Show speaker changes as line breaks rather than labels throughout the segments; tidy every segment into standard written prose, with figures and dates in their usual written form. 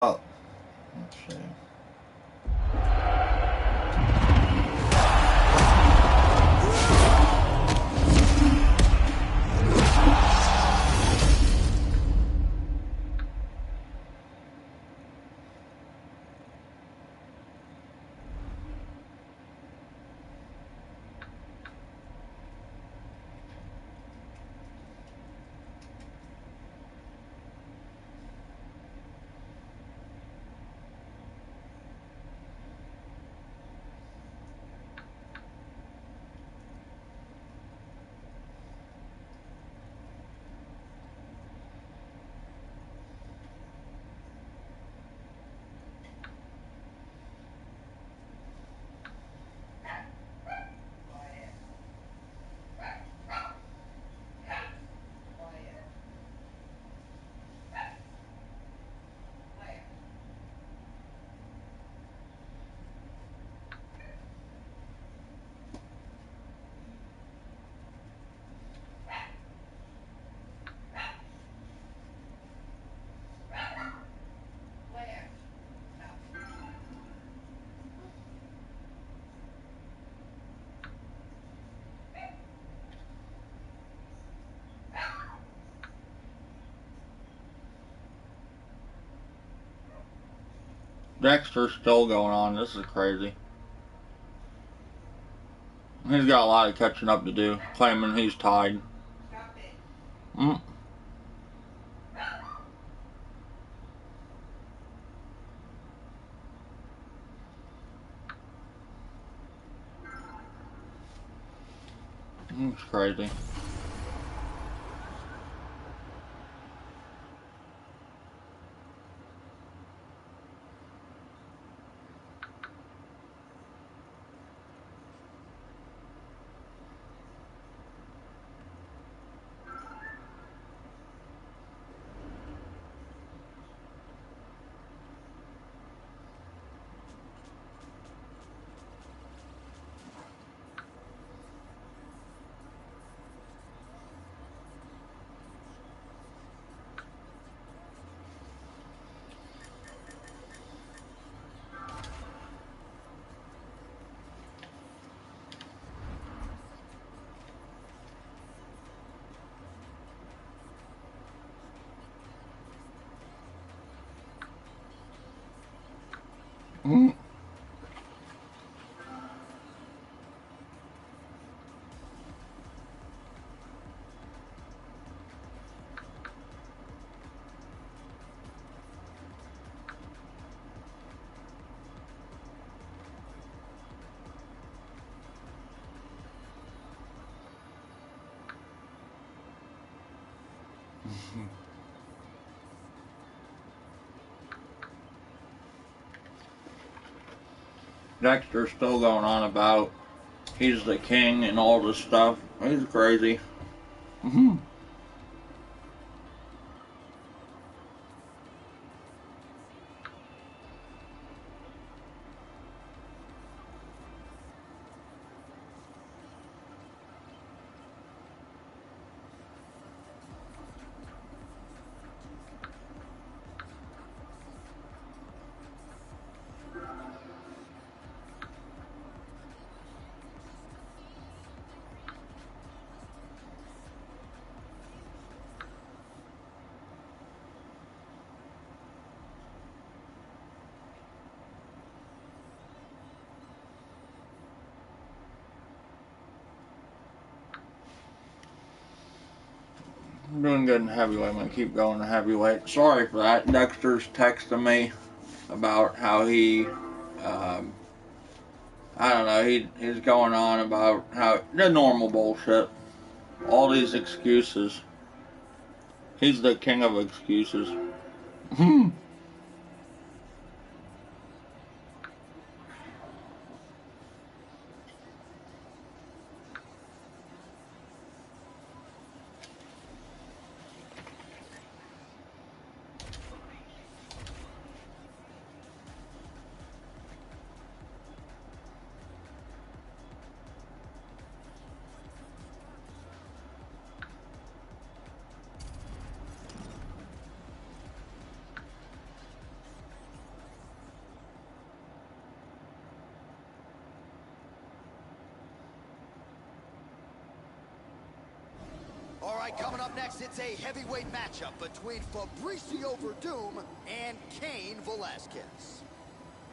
Oh, let's see. Dexter's still going on. This is crazy. He's got a lot of catching up to do, claiming he's tied. Mm. It's crazy. Mm. Dexter's still going on about he's the king and all this stuff. He's crazy. Mm-hmm. I'm doing good in heavyweight. I'm going to keep going to heavyweight. Sorry for that. Dexter's texting me about how he, I don't know, he's going on about how, the normal bullshit. All these excuses. He's the king of excuses.
right, coming up next, it's a heavyweight matchup between Fabricio Verdum and Cain Velasquez.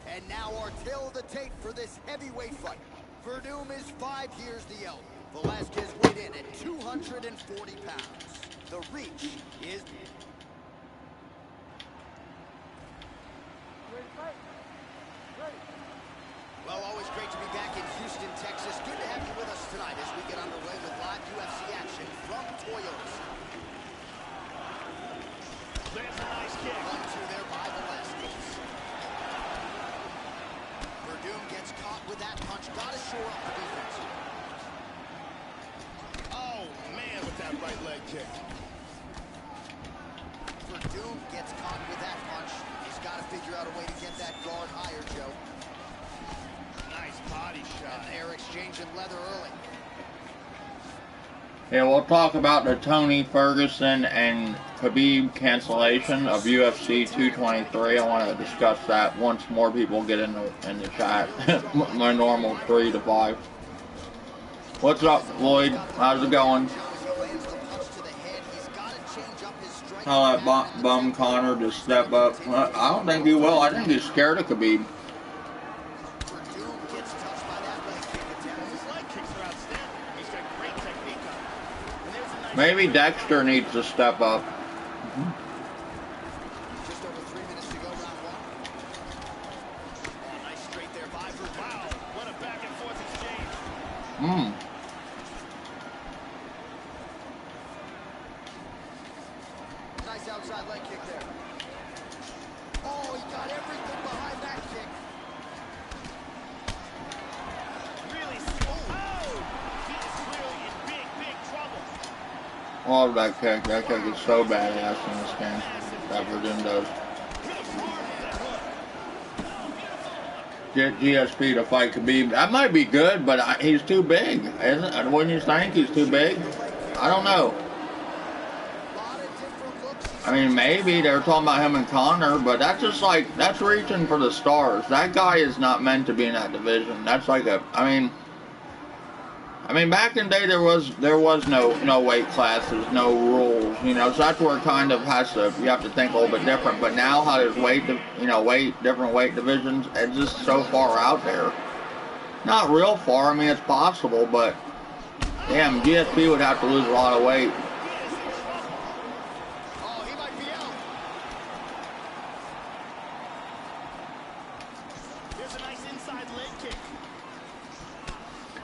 And now our tale of the tape for this heavyweight fight. Verdum is 5 years the elder. Velasquez weighed in at 240 pounds. The reach is... Well, always great to be back in Houston, Texas. Good to have you with us tonight as we get underway with live UFC action from Toyota.
There's a nice kick.
1-2 there by Velasquez. Verdum gets caught with that punch. Got to shore up the defense.
Oh, man, with that right leg kick.
Verdum gets caught with that punch. He's got to figure out a way to get that guard higher, Joe.
Nice body shot.
And they're exchanging leather early.
Yeah, we'll talk about the Tony Ferguson and Khabib cancellation of UFC 223. I want to discuss that once more people get in the chat. My normal 3 to 5. What's up, Lloyd? How's it going? Tell that bum Connor to step up. I don't think he will. I think he's scared of Khabib. Maybe Dexter needs to step up.
Just over 3 minutes to go, round 1. Oh, nice straight there by Verdum.
Wow, what a back and forth exchange.
Nice outside leg kick there. Oh, he got everything behind that kick.
Really smooth. Oh, he is clearly in big, big trouble.
Love that kick. That kick is so badass in this game. That Verdum does. Get GSP to fight Khabib. That might be good, but he's too big. Wouldn't you think he's too big? I don't know. I mean, maybe they're talking about him and Connor, but that's just like, that's reaching for the stars. That guy is not meant to be in that division. That's like a, I mean, back in the day there was no weight classes, no rules, you know. So that's where it kind of you have to think a little bit different. But now how there's different weight divisions, it's just so far out there. Not real far. I mean, it's possible, but damn, GSP would have to lose a lot of weight.
Oh, he might be out.
There's a nice inside leg kick.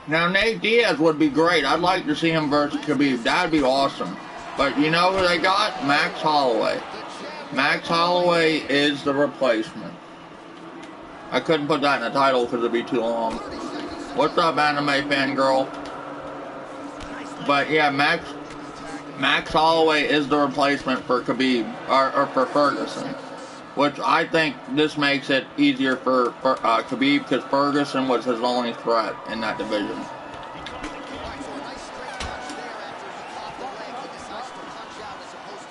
Now, Nate Diaz would be great. I'd like to see him versus Khabib. That'd be awesome. But you know who they got? Max Holloway. Max Holloway is the replacement. I couldn't put that in the title because it'd be too long. What's up, anime fangirl? But yeah, Max Holloway is the replacement for Khabib, or for Ferguson. Which I think this makes it easier for Khabib, because Ferguson was his only threat in that division.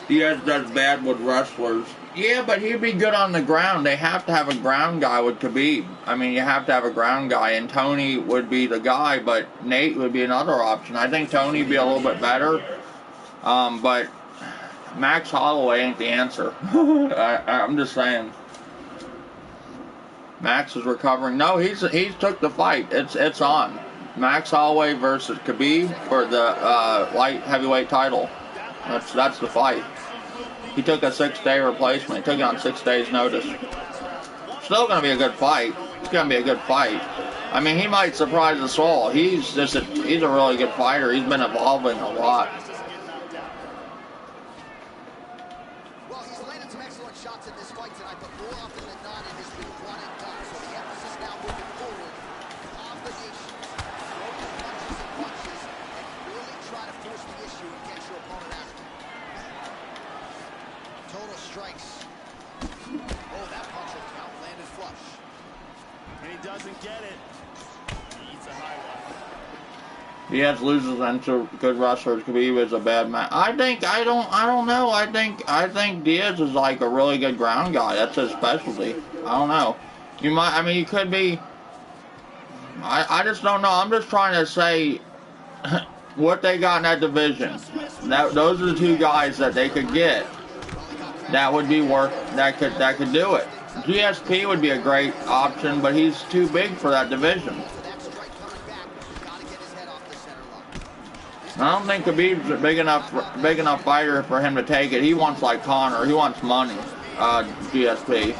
Diaz does bad with wrestlers. Yeah, but he'd be good on the ground. They have to have a ground guy with Khabib. I mean, you have to have a ground guy, and Tony would be the guy, but Nate would be another option. I think Tony would be a little bit better, but Max Holloway ain't the answer. I'm just saying. Max is recovering. No, he's took the fight. It's on. Max Holloway versus Khabib for the light heavyweight title. That's the fight. He took a 6-day replacement. He took it on 6 days' notice. Still going to be a good fight. It's going to be a good fight. I mean, he might surprise us all. He's a really good fighter. He's been evolving a lot.
Well, he's landed some excellent shots in this fight tonight, but more often than not, it has been one and done. So the emphasis now moving forward, combinations, throwing punches and really try to force the issue and get your opponent out. Total strikes. Oh, that punch will count. Landed flush.
And he doesn't get it. He eats a high one.
Diaz loses to good wrestlers. Khabib is a bad man. I don't know. I think Diaz is like a really good ground guy. That's his specialty. I don't know. You could be. I just don't know. I'm just trying to say what they got in that division. those are the two guys that they could get. That would be worth. That could do it. GSP would be a great option, but he's too big for that division. I don't think Khabib's a big enough fighter for him to take it. He wants like Conor. He wants money. GSP.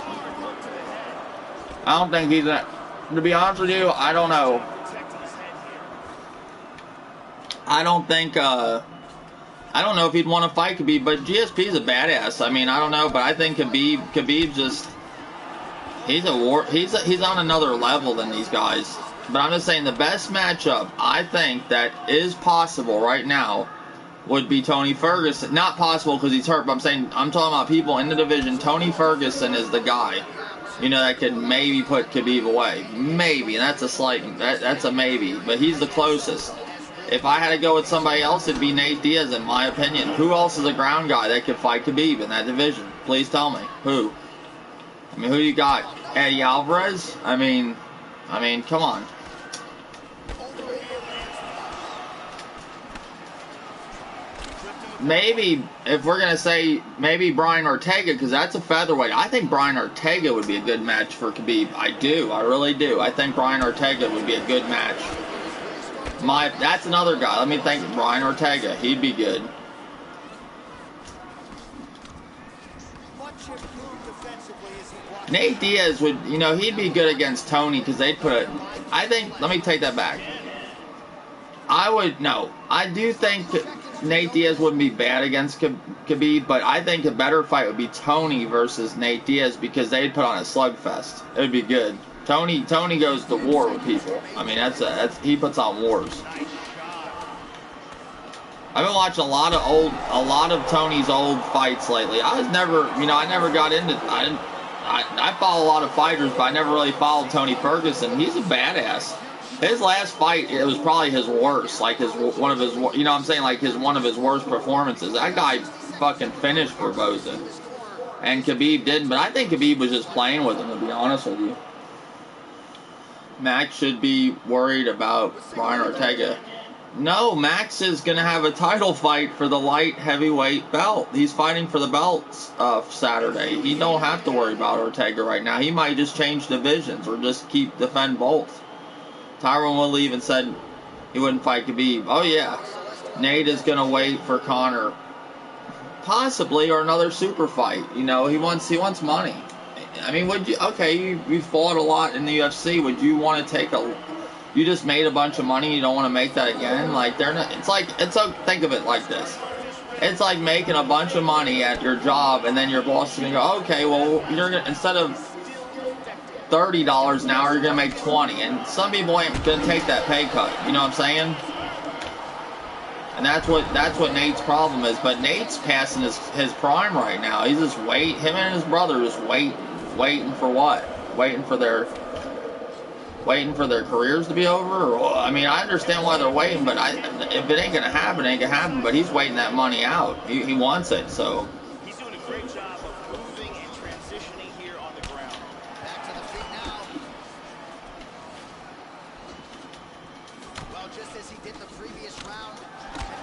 I don't think he's a. To be honest with you, I don't know. I don't think. I don't know if he'd want to fight Khabib, but GSP's a badass. I mean, I don't know, but I think Khabib just. He's on another level than these guys. But I'm just saying the best matchup I think that is possible right now would be Tony Ferguson. Not possible because he's hurt, but I'm talking about people in the division. Tony Ferguson is the guy, you know, that could maybe put Khabib away. Maybe, and that's that's a maybe, but he's the closest. If I had to go with somebody else, it'd be Nate Diaz, in my opinion. Who else is a ground guy that could fight Khabib in that division? Please tell me. Who? I mean, who you got? Eddie Alvarez? I mean, come on. Maybe, if we're going to say, maybe Brian Ortega, because that's a featherweight. I think Brian Ortega would be a good match for Khabib. I do. I really do. I think Brian Ortega would be a good match. That's another guy. Let me think. Brian Ortega. He'd be good. Nate Diaz would, you know, he'd be good against Tony because they'd put I think, let me take that back. I do think Nate Diaz wouldn't be bad against Khabib, but I think a better fight would be Tony versus Nate Diaz because they'd put on a slugfest. It would be good. Tony goes to war with people. I mean, he puts on wars. I've been watching a lot of Tony's old fights lately. I never got into. I follow a lot of fighters, but I never really followed Tony Ferguson. He's a badass. His last fight, it was probably his worst, like one of his worst performances. That guy fucking finished Ferguson, and Khabib didn't. But I think Khabib was just playing with him, to be honest with you. Max should be worried about Brian Ortega. No, Max is going to have a title fight for the light heavyweight belt. He's fighting for the belts Saturday. He don't have to worry about Ortega right now. He might just change divisions or just defend both. Tyron Woodley even said he wouldn't fight Khabib. Oh, yeah. Nate is going to wait for Conor. Possibly, or another super fight. You know, he wants money. I mean, you fought a lot in the UFC. Would you want to take you just made a bunch of money, you don't want to make that again? Like, think of it like this. It's like making a bunch of money at your job, and then your boss is going to go, okay, well, instead of $30 an hour, you're going to make $20. And some people ain't going to take that pay cut. You know what I'm saying? And that's what Nate's problem is. But Nate's passing his prime right now. He's just him and his brother just waiting for what? Waiting for their careers to be over? Or, I mean, I understand why they're waiting, but if it ain't going to happen, it ain't going to happen. But he's waiting that money out. He wants it, so.
He's doing a great job of moving and transitioning here on the ground.
Back to the feet now. Well, just as he did in the previous round,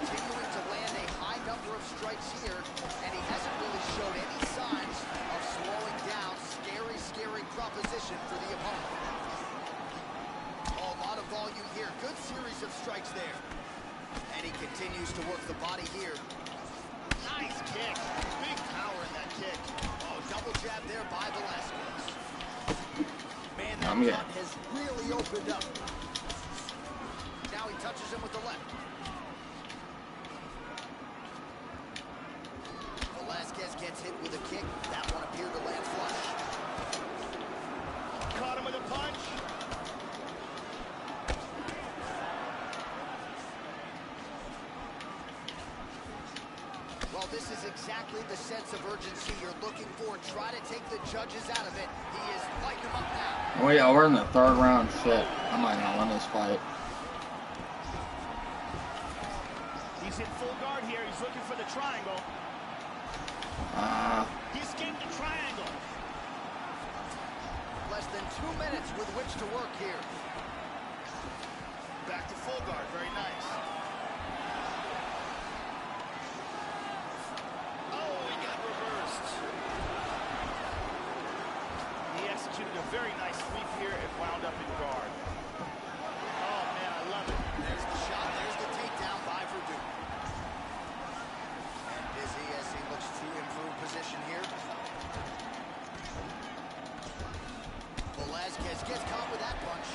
continuing to land a high number of strikes here, and he hasn't really showed any signs of slowing down. Scary proposition for the opponent. A lot of volume here. Good series of strikes there. And he continues to work the body here.
Nice kick. Big power in that kick.
Oh, double jab there by Velasquez. Man, that front has really opened up. Now he touches him with the left. Velasquez gets hit with a kick. That one appeared to land flush.
Caught him with a punch.
Well, this is exactly the sense of urgency you're looking for. Try to take the judges out of it. He is lighting them up now.
Oh yeah, we're in the third round. Shit, I might not win this fight.
He's in full guard here. He's looking for the triangle. He's getting the triangle.
Less than 2 minutes with which to work here.
Back to full guard. Very nice. Very nice sweep here and wound up in guard. Oh, man, I love it.
There's the shot. There's the takedown by Verdum. And busy as he looks to improve position here. Velasquez gets caught with that punch.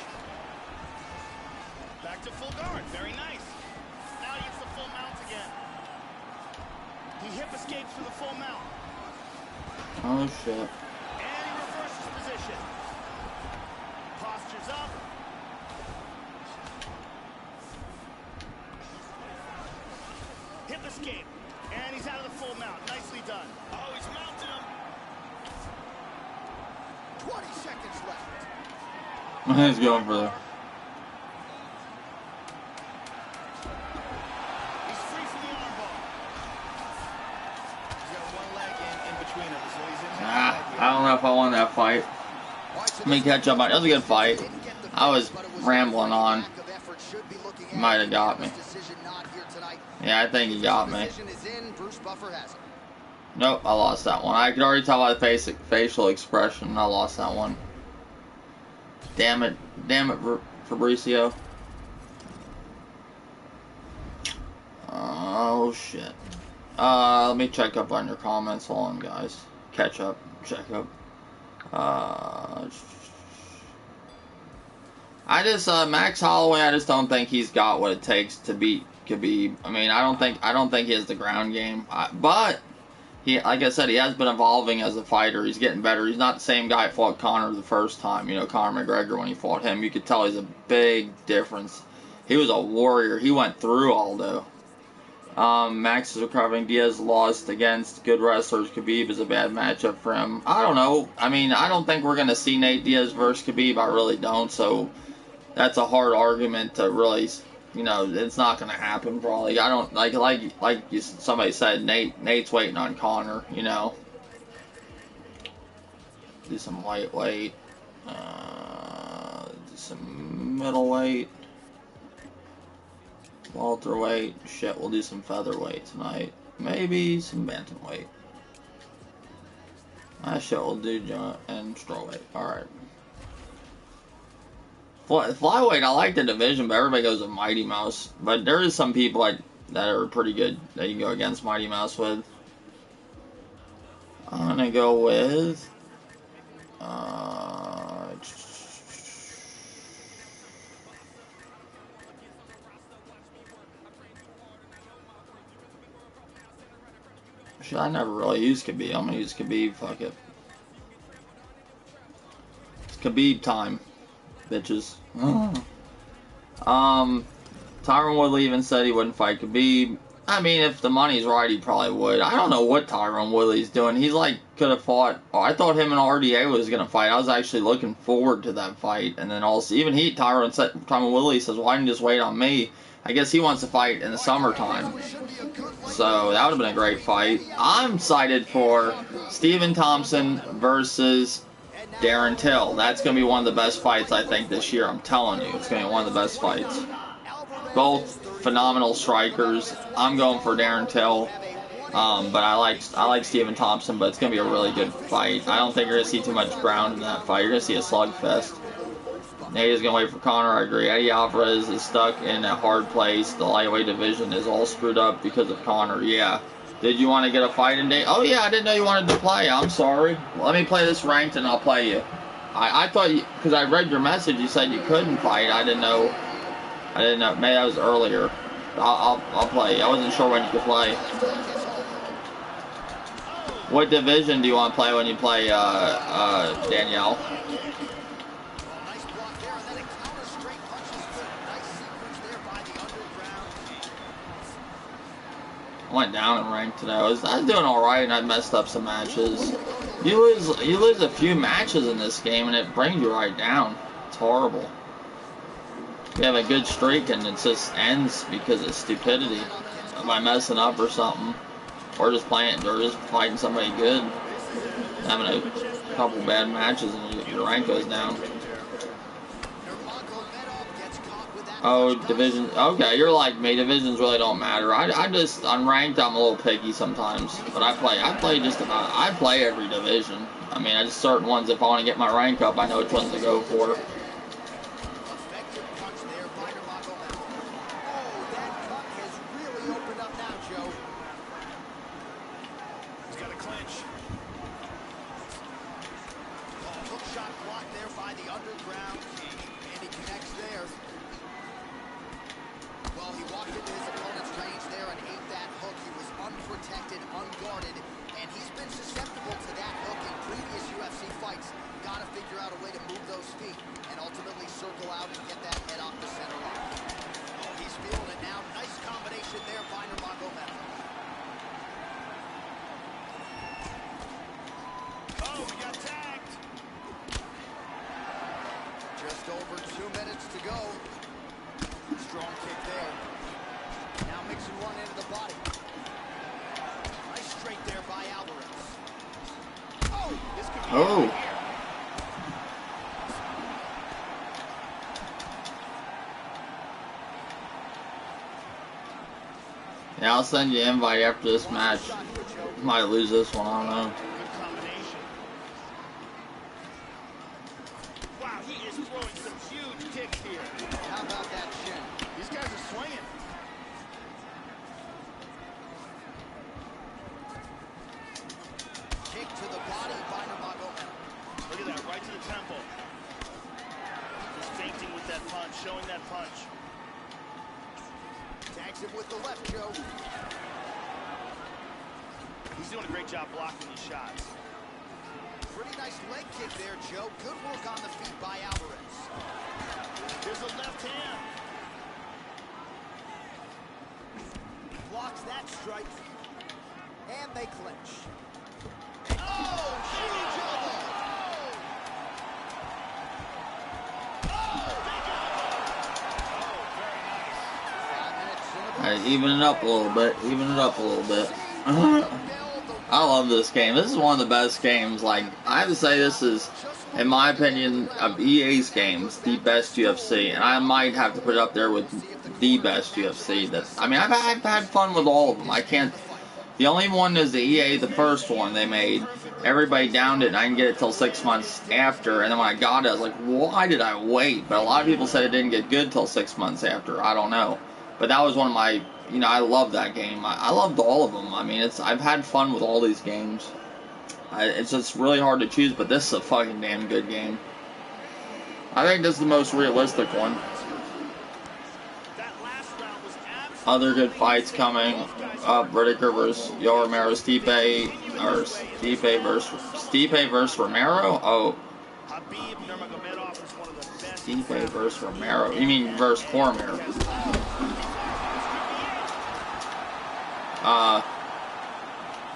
Back to full guard. Very nice. Now he gets the full mount again. He hip escapes for the full mount.
Oh, shit.
And he reverses position. Postures up. Hip escape. And he's out of the full mount. Nicely done. Oh, he's mounted him.
20 seconds left.
He's going for the...
He's free from the armbar. He's got one leg in between them, so he's in that.
I don't know if I won that fight. Let me catch up on it. It was a good fight. I was rambling on. Might have got me. Yeah, I think he got me. Nope, I lost that one. I could already tell by the facial expression I lost that one. Damn it, Fabricio. Oh shit. Let me check up on your comments. Hold on, guys. Catch up, check up. I just Max Holloway. I just don't think he's got what it takes to beat Khabib. I mean, I don't think he has the ground game. But he, like I said, he has been evolving as a fighter. He's getting better. He's not the same guy that fought Conor the first time. You know, Conor McGregor, when he fought him, you could tell he's a big difference. He was a warrior. He went through Aldo. Max is recovering. Diaz lost against good wrestlers. Khabib is a bad matchup for him. I don't know. I mean, I don't think we're going to see Nate Diaz versus Khabib. I really don't. So that's a hard argument to really, you know, it's not going to happen probably. I don't, like somebody said, Nate's waiting on Conor, you know. Do some lightweight. Do some middleweight. Welterweight. Shit, we'll do some featherweight tonight. Maybe some bantamweight. Shit, we'll do and strawweight. Alright. Flyweight, I like the division, but everybody goes with Mighty Mouse. But there is some people that are pretty good that you can go against Mighty Mouse with. I'm gonna go with... I never really used Khabib. I'm gonna use Khabib. Fuck it. It's Khabib time, bitches. Tyron Woodley even said he wouldn't fight Khabib. I mean, if the money's right, he probably would. I don't know what Tyron Woodley's doing. He's like, could have fought. Oh, I thought him and RDA was gonna fight. I was actually looking forward to that fight. And then also, even Tyron Woodley says, why didn't you just wait on me? I guess he wants to fight in the summertime. So that would have been a great fight. I'm excited for Stephen Thompson versus Darren Till. That's going to be one of the best fights, I think, this year. I'm telling you, it's going to be one of the best fights. Both phenomenal strikers. I'm going for Darren Till. But I like Stephen Thompson, but it's going to be a really good fight. I don't think you're going to see too much ground in that fight. You're going to see a slugfest. Nate is going to wait for Conor, I agree. Eddie Alvarez is stuck in a hard place. The lightweight division is all screwed up because of Conor. Yeah. Did you want to get a fight in Dayton? Oh, yeah, I didn't know you wanted to play. I'm sorry. Let me play this ranked and I'll play you. I thought you, because I read your message, you said you couldn't fight. I didn't know. Maybe that was earlier. I'll play you. I wasn't sure when you could play. What division do you want to play when you play Danielle? I went down in rank today. I was doing alright and I messed up some matches. You lose a few matches in this game and it brings you right down. It's horrible. You have a good streak and it just ends because of stupidity. By messing up or something. Or just fighting somebody good. Having a couple bad matches and your rank goes down. Oh, division. Okay, you're like me. Divisions really don't matter. I just, on ranked, I'm a little picky sometimes. But I play just about, I play every division. I mean, I just certain ones, if I want to get my rank up, I know which ones to go for.
Effective punch there by Nurmagomedov. Oh, that cut has really opened up now, Joe.
He's got a clinch.
Oh, hook shot blocked there by the underground king, and he connects there. Well, he walked into his opponent's range there and ate that hook. He was unprotected, unguarded, and he's been susceptible to that hook in previous UFC fights. Got to figure out a way to move those feet and ultimately circle out and get that head off the center line. Oh, he's feeling it now. Nice combination there by Nurmagomedov.
Oh, we got tagged.
Just over 2 minutes to go. Strong kick there. Now mixing one into the body. Nice straight there by Alvarez. Oh, this could be
Oh.
it right here.
Yeah, I'll send you an invite after this match. Might lose this one, I don't know.
Good combination. Wow, he is throwing some huge kicks here.
How about that shin?
These guys are swinging.
Kick to the body by Nurmagomedov.
Look at that, right to the temple. Just feinting with that punch, showing that punch.
Tags him with the left, Joe.
He's doing a great job blocking these shots.
Pretty nice leg kick there, Joe. Good work on the feet by Alvarez.
There's a left hand.
Blocks that strike. And they clinch. Oh, huge elbow.
Very nice.
5 minutes in the
Alright, even it up a little bit. Even it up a little bit. I love this game. This is one of the best games. Like, I have to say, this is, in my opinion, of EA's games, the best UFC. And I might have to put it up there with the best UFC. I mean, I've had fun with all of them. I can't. The only one is the EA, the first one they made. Everybody downed it, and I didn't get it till 6 months after. And then when I got it, I was like, why did I wait? But a lot of people said it didn't get good till 6 months after. I don't know. But that was one of my, you know, I love that game. I loved all of them. I mean, I've had fun with all these games. It's just really hard to choose, but this is a fucking damn good game. I think this is the most realistic one.
That last round was
Other good fights coming up: Whittaker versus Yo Romero, Stipe versus Romero. Oh,
Khabib Nurmagomedov is one of the best.
Stipe versus Romero. You mean versus Cormier?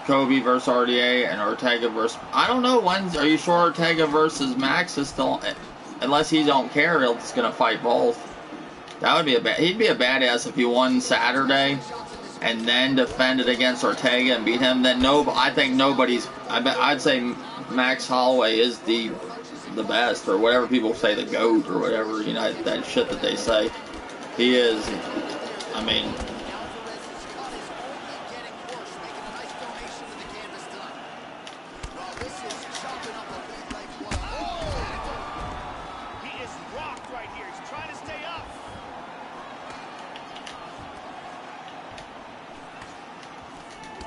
Kobe versus RDA and Ortega versus. I don't know when. Are you sure Ortega versus Max is still? Unless he don't care, he's just gonna fight both. That would be he'd be a badass if he won Saturday and then defended against Ortega and beat him. Then I think nobody's. I'd say Max Holloway is the best, or whatever people say, the GOAT, or whatever, you know, that shit that they say. He is. I mean.
He is rocked right here. He's trying to stay up.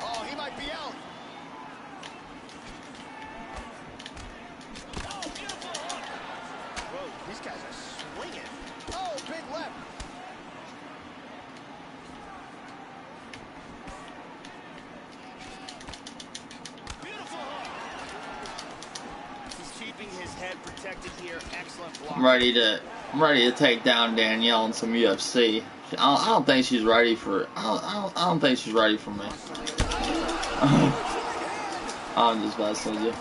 Oh, he might be out.
Oh, beautiful hook. Whoa, these guys are swinging.
Oh, big left.
Beautiful hook. He's keeping his head protected here. Excellent block.
I'm ready to take down Danielle in some UFC. I don't think she's ready for. I don't think she's ready for me. I'm just messing with you.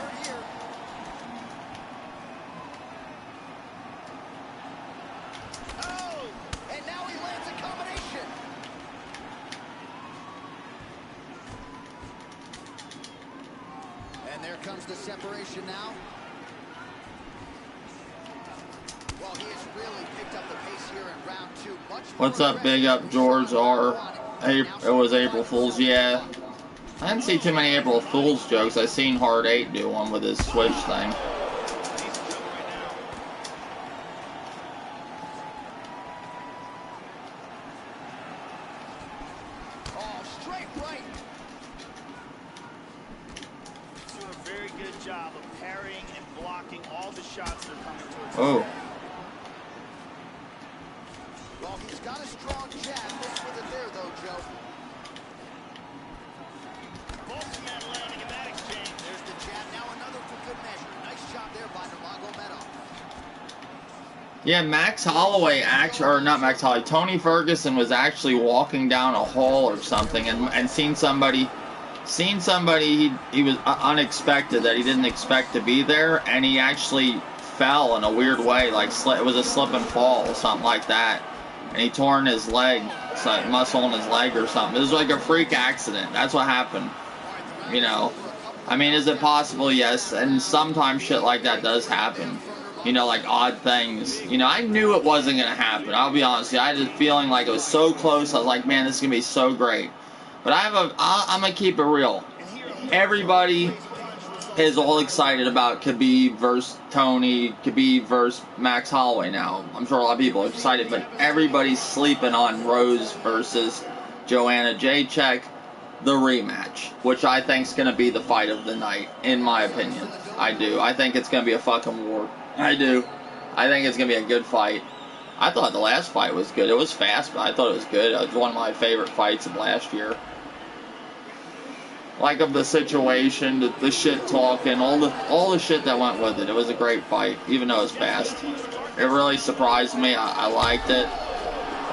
Oh, and now he lands a combination. And there comes the separation now. Well, he has really picked up the pace here in round 2.
What's up, big up George R? It was April Fool's, yeah. I didn't see too many April Fool's jokes. I seen Hard 8 do one with his Switch thing.
Oh, straight right.
Doing a very good job of parrying and blocking all the shots that are coming towards him.
Oh.
Well, he's got a strong jab. Missed with it there, though, Joe.
Both men landing in that exchange.
There's the jab. Now another for good measure. Nice job there by Nurmagomedov.
Yeah, Max Holloway actually, or not Max Holloway, Tony Ferguson was actually walking down a hall or something and seen somebody he was unexpected, that he didn't expect to be there, and he actually fell in a weird way, like it was a slip and fall or something like that, and he torn his leg, muscle in his leg or something. It was like a freak accident. That's what happened. You know, I mean, is it possible? Yes, and sometimes shit like that does happen. You know, like odd things. You know, I knew it wasn't going to happen. I'll be honest with you. I had a feeling like it was so close. I was like, man, this is going to be so great. But I'm going to keep it real. Everybody is all excited about Khabib versus Tony, Khabib versus Max Holloway now. I'm sure a lot of people are excited, but everybody's sleeping on Rose versus Joanna Jacek, the rematch, which I think is going to be the fight of the night, in my opinion. I do. I think it's going to be a fucking war. I do. I think it's going to be a good fight. I thought the last fight was good. It was fast, but I thought it was good. It was one of my favorite fights of last year. Like, of the situation, the shit talking, all the shit that went with it. It was a great fight, even though it was fast. It really surprised me. I liked it.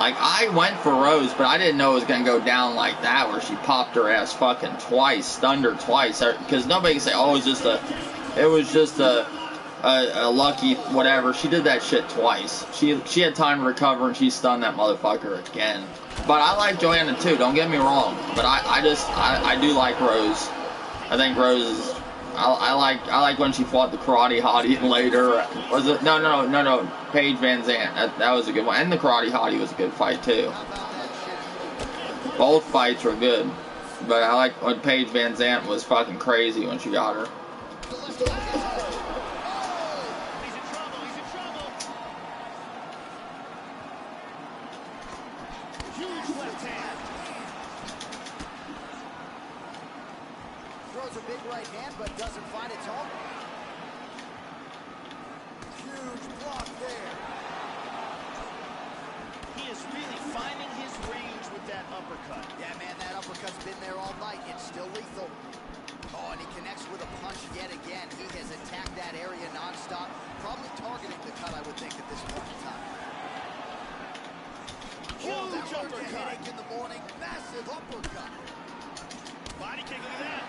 Like, I went for Rose, but I didn't know it was going to go down like that, where she popped her ass fucking twice, stunned her twice. Because nobody can say, oh, it was just a lucky whatever. She did that shit twice. She had time to recover, and she stunned that motherfucker again. But I like Joanna too, don't get me wrong. But I do like Rose. I think Rose is, I like when she fought the Karate Hottie later. Was it? No. Paige Van Zandt. That was a good one. And the Karate Hottie was a good fight too. Both fights were good. But I like when Paige Van Zandt was fucking crazy when she got her.
Throws a big right hand, but doesn't find its home. Huge block there.
He is really finding his range with that uppercut.
Yeah, man, that uppercut's been there all night. It's still lethal. Oh, and he connects with a punch yet again. He has attacked that area nonstop, probably targeting the cut, I would think, at this point in time.
Huge uppercut.
Headache in the morning, massive uppercut.
Body kick, look at that.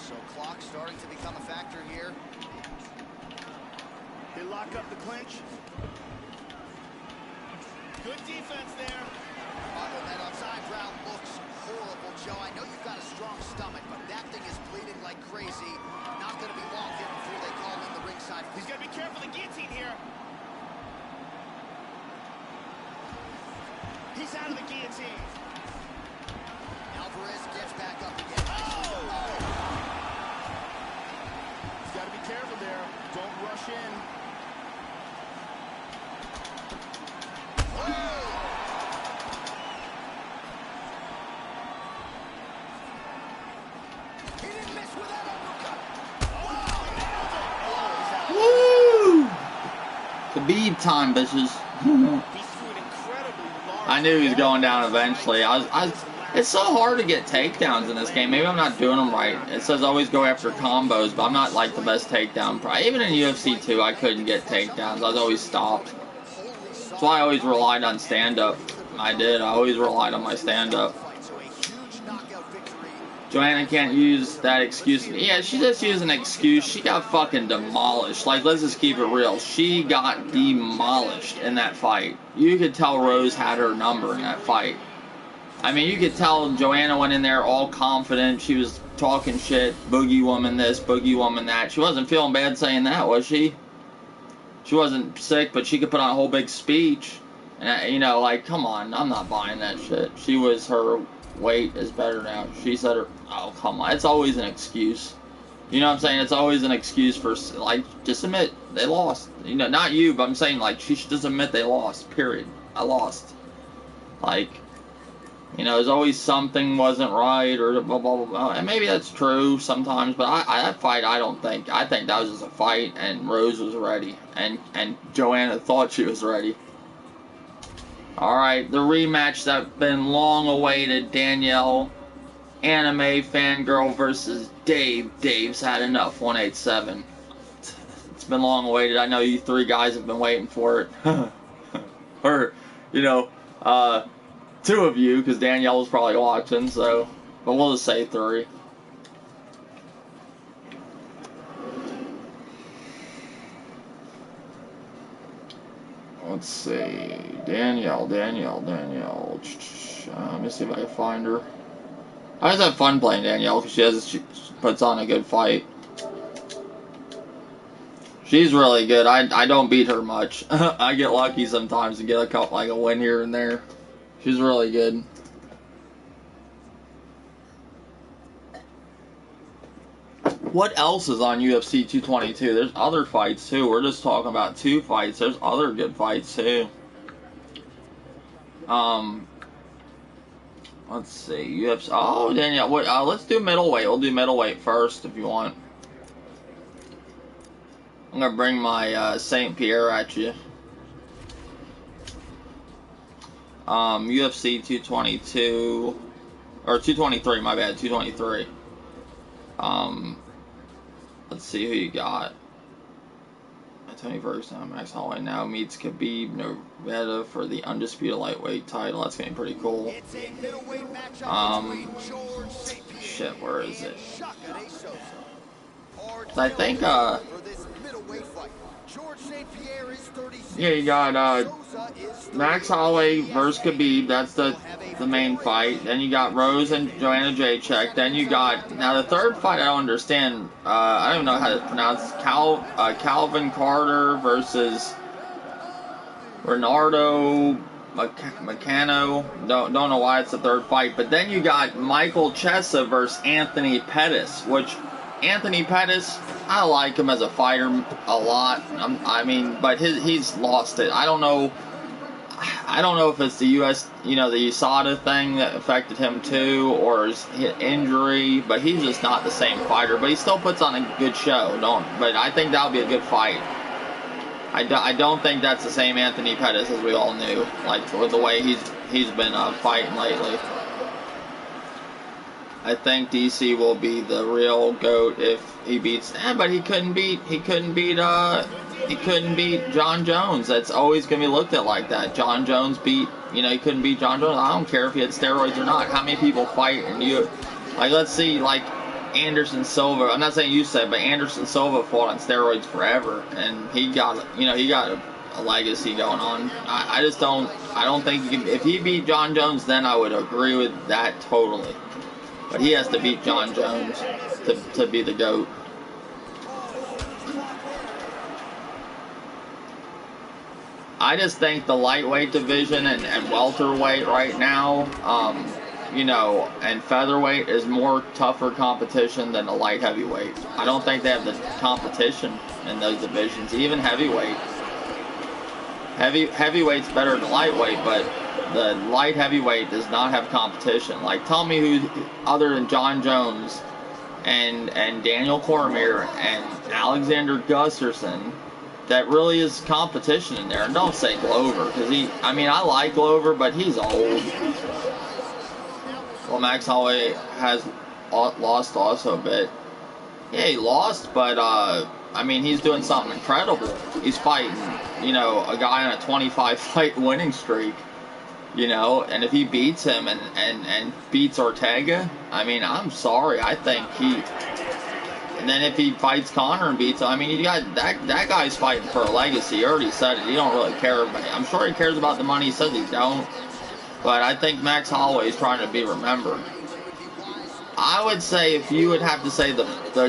So clock starting to become a factor here.
They lock up the clinch. Good defense there.
Nurmagomedov's eyebrow looks horrible, Joe. I know you've got a strong stomach, but that thing is bleeding like crazy. Not going to be long here before they call in the ringside.
He's got to be careful of the guillotine here. He's out of the guillotine.
Alvarez gets back up again.
He's got to be careful there. Don't rush in.
He didn't miss with that uppercut.
Woo! Khabib time, bitches.
He's through an incredibly large.
I knew he was going down eventually. It's so hard to get takedowns in this game. Maybe I'm not doing them right. It says always go after combos, but I'm not like the best takedown. Even in UFC 2, I couldn't get takedowns. I was always stopped. That's why I always relied on stand-up. I always relied on my stand-up. Joanna can't use that excuse. Yeah, she just used an excuse. She got fucking demolished. Like, let's just keep it real. She got demolished in that fight. You could tell Rose had her number in that fight. I mean, you could tell Joanna went in there all confident. She was talking shit. Boogie woman this, boogie woman that. She wasn't feeling bad saying that, was she? She wasn't sick, but she could put on a whole big speech. And, you know, like, come on. I'm not buying that shit. She was her weight is better now. She said her, oh, come on. It's always an excuse. You know what I'm saying? It's always an excuse for, like, just admit they lost. You know, not you, but I'm saying, like, she should just admit they lost, period. I lost. Like, you know, there's always something wasn't right or blah, blah, blah, blah. And maybe that's true sometimes, but that fight, I think that was just a fight, and Rose was ready. And Joanna thought she was ready. Alright, the rematch that's been long awaited, Danielle, anime fangirl versus Dave. Dave's had enough, 187. It's been long awaited. I know you three guys have been waiting for it. Or, you know, two of you, because Danielle was probably watching, so, but we'll just say three. Let's see, Danielle. Let me see if I can find her. I always have fun playing Danielle because she puts on a good fight. She's really good. I don't beat her much. I get lucky sometimes to get a couple, like a win here and there. She's really good. What else is on UFC 222? There's other fights too. We're just talking about 2 fights. There's other good fights too. Let's see. UFC. Oh, Danielle. Let's do middleweight. We'll do middleweight first if you want. I'm gonna bring my St. Pierre at you. UFC 222 or 223. My bad. 223. Let's see who you got. Tony Ferguson, Max Holloway now meets Khabib Nurmagomedov for the undisputed lightweight title. That's gonna be pretty cool. Shit, where is it? I think yeah, you got Max Holloway versus Khabib. That's the main fight. Then you got Rose and Joanna Jacek. Then you got, now the third fight I don't understand. I don't even know how to pronounce Calvin Carter versus Bernardo Macano. Don't know why it's the third fight. But then you got Michael Chiesa versus Anthony Pettis, which Anthony Pettis, I like him as a fighter a lot. I mean, but he's lost it. I don't know if it's the the USADA thing that affected him too, or his injury, but he's just not the same fighter. But he still puts on a good show. But I think that'll be a good fight. I don't think that's the same Anthony Pettis as we all knew, like with the way he's been fighting lately. I think DC will be the real GOAT if he beats. But he couldn't beat John Jones. That's always gonna be looked at like that. John Jones beat. He couldn't beat John Jones. I don't care if he had steroids or not. How many people fight and let's see, like Anderson Silva. I'm not saying you said, but Anderson Silva fought on steroids forever, and he got a legacy going on. I don't think if he beat John Jones, then I would agree with that totally. But he has to beat John Jones to be the GOAT. I just think the lightweight division and welterweight right now, and featherweight is more tougher competition than the light heavyweight. I don't think they have the competition in those divisions. Even heavyweight. Heavyweight's better than lightweight, but the light heavyweight does not have competition. Like, tell me who, other than John Jones and Daniel Cormier and Alexander Gustafsson, that really is competition in there. And don't say Glover, because I like Glover, but he's old. Well, Max Holloway has lost also a bit. Yeah, he lost, but he's doing something incredible. He's fighting, a guy on a 25-fight winning streak. And if he beats him and beats Ortega, I'm sorry. I think and then if he fights Conor and beats him, you got that guy's fighting for a legacy. He already said it. He don't really care about it. I'm sure he cares about the money. He says he don't. But I think Max Holloway is trying to be remembered. I would say, if you would have to say the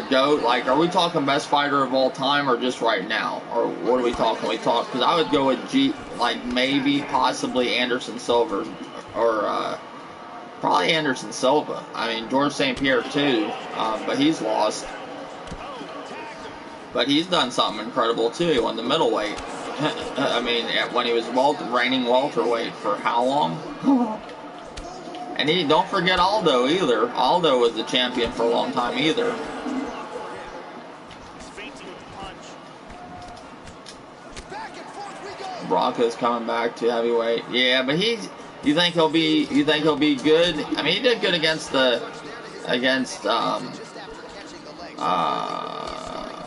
GOAT, like, are we talking best fighter of all time or just right now? Or what are we talking? Because I would go with maybe, possibly Anderson Silva or Probably Anderson Silva. I mean, George St. Pierre too, but he's lost. But he's done something incredible too. He won the middleweight. I mean, when he was reigning welterweight for how long? And don't forget Aldo either. Aldo was the champion for a long time either. Bronco's coming back to heavyweight. Yeah, but you think he'll be good? I mean, he did good against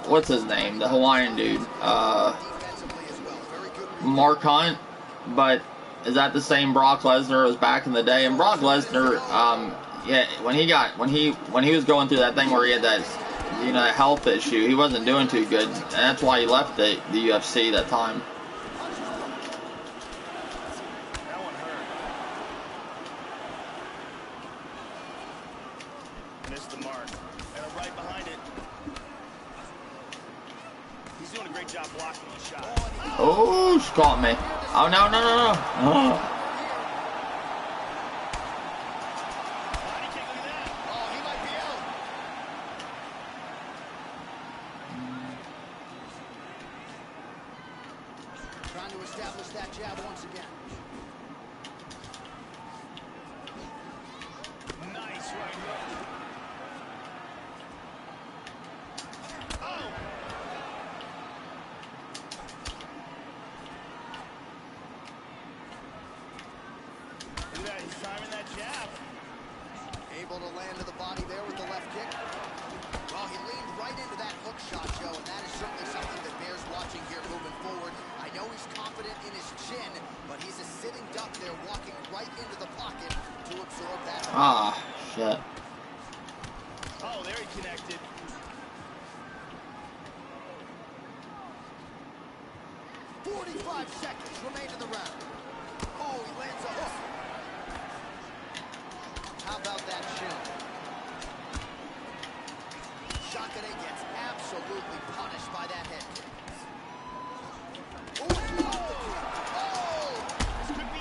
what's his name? The Hawaiian dude. Mark Hunt. But is that the same Brock Lesnar as back in the day? And Brock Lesnar, yeah, when he was going through that thing where he had that, that health issue, he wasn't doing too good, and that's why he left the UFC that time.
That one hurt. Missed the mark. And right behind it. He's doing a great job blocking the shot.
Oh, she caught me. Oh, no. Oh.
Trying to establish that jab once again.
Nice right hook. Oh! Look at that, he's timing that jab.
Able to land to the body there with the left kick. Well, he leaned right into that hook shot, Joe, and that is certainly something that bears watching here moving forward. I know he's confident in his chin, but he's a sitting duck there, walking right into the pocket to absorb that.
Ah, shit.
Oh, there he connected.
"45 seconds remain in the round." Oh, he lands a hook. How about that chin? Shakane gets absolutely punished by that head kick.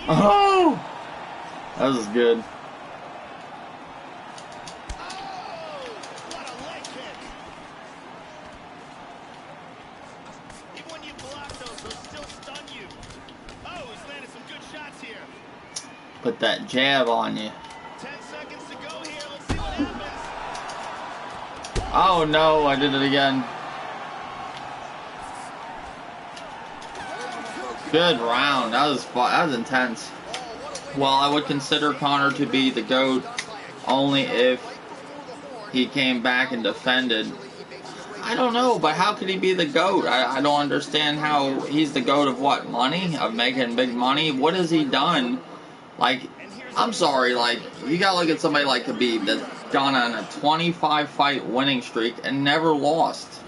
Oh! That was good.
Oh, what a leg kick. Even when you block those still stun you. Oh, he's landed some good shots here.
Put that jab on you.
10 seconds to go here. Let's see what happens.
Oh no, I did it again. Good round. That was intense. Well, I would consider Conor to be the GOAT only if he came back and defended. I don't know, but how could he be the GOAT? I don't understand how he's the GOAT of what? Money? Of making big money? What has he done? Like, I'm sorry, like, you gotta look at somebody like Khabib that's gone on a 25-fight winning streak and never lost.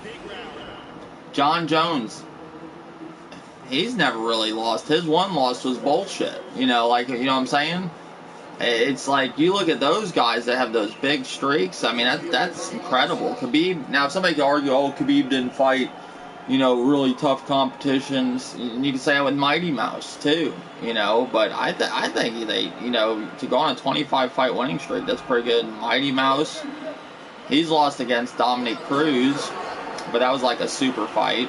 John Jones, he's never really lost. His one loss was bullshit. You know what I'm saying? It's like, you look at those guys that have those big streaks. I mean, that's incredible. Khabib, now if somebody could argue, oh, Khabib didn't fight, really tough competitions, and you can say that with Mighty Mouse too, but I think to go on a 25-fight winning streak, that's pretty good. Mighty Mouse, he's lost against Dominic Cruz, but that was like a super fight.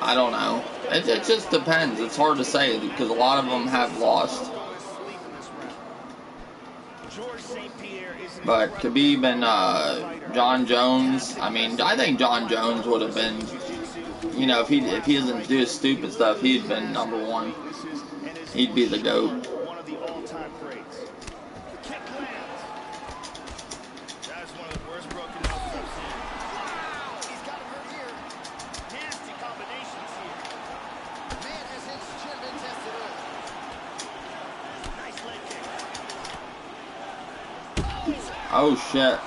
I don't know. It just depends. It's hard to say because a lot of them have lost. But Khabib and John Jones, I mean, I think John Jones would have been, if he doesn't do his stupid stuff, he'd been #1. He'd be the GOAT.
One of the all-time greats. The kick lands. That is one of the worst broken knuckles I've seen.
Wow, he's got him hurt here.
Nasty combinations here.
Man, has his chin been tested early.
Nice leg kick.
Oh, shit.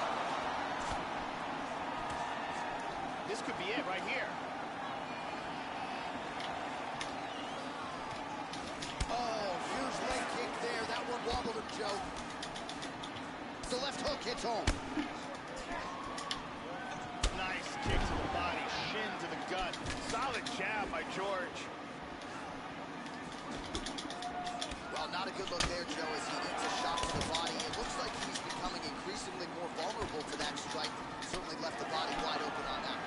This could be it right here.
Oh, huge leg kick there. That one wobbled him, Joe. The left hook hits home.
Nice kick to the body, shin to the gut. Solid jab by George.
Well, Well, not a good look there, Joe, as he eats a shot to the body. It looks like he's becoming increasingly more vulnerable to that strike. Certainly left the body wide open on that.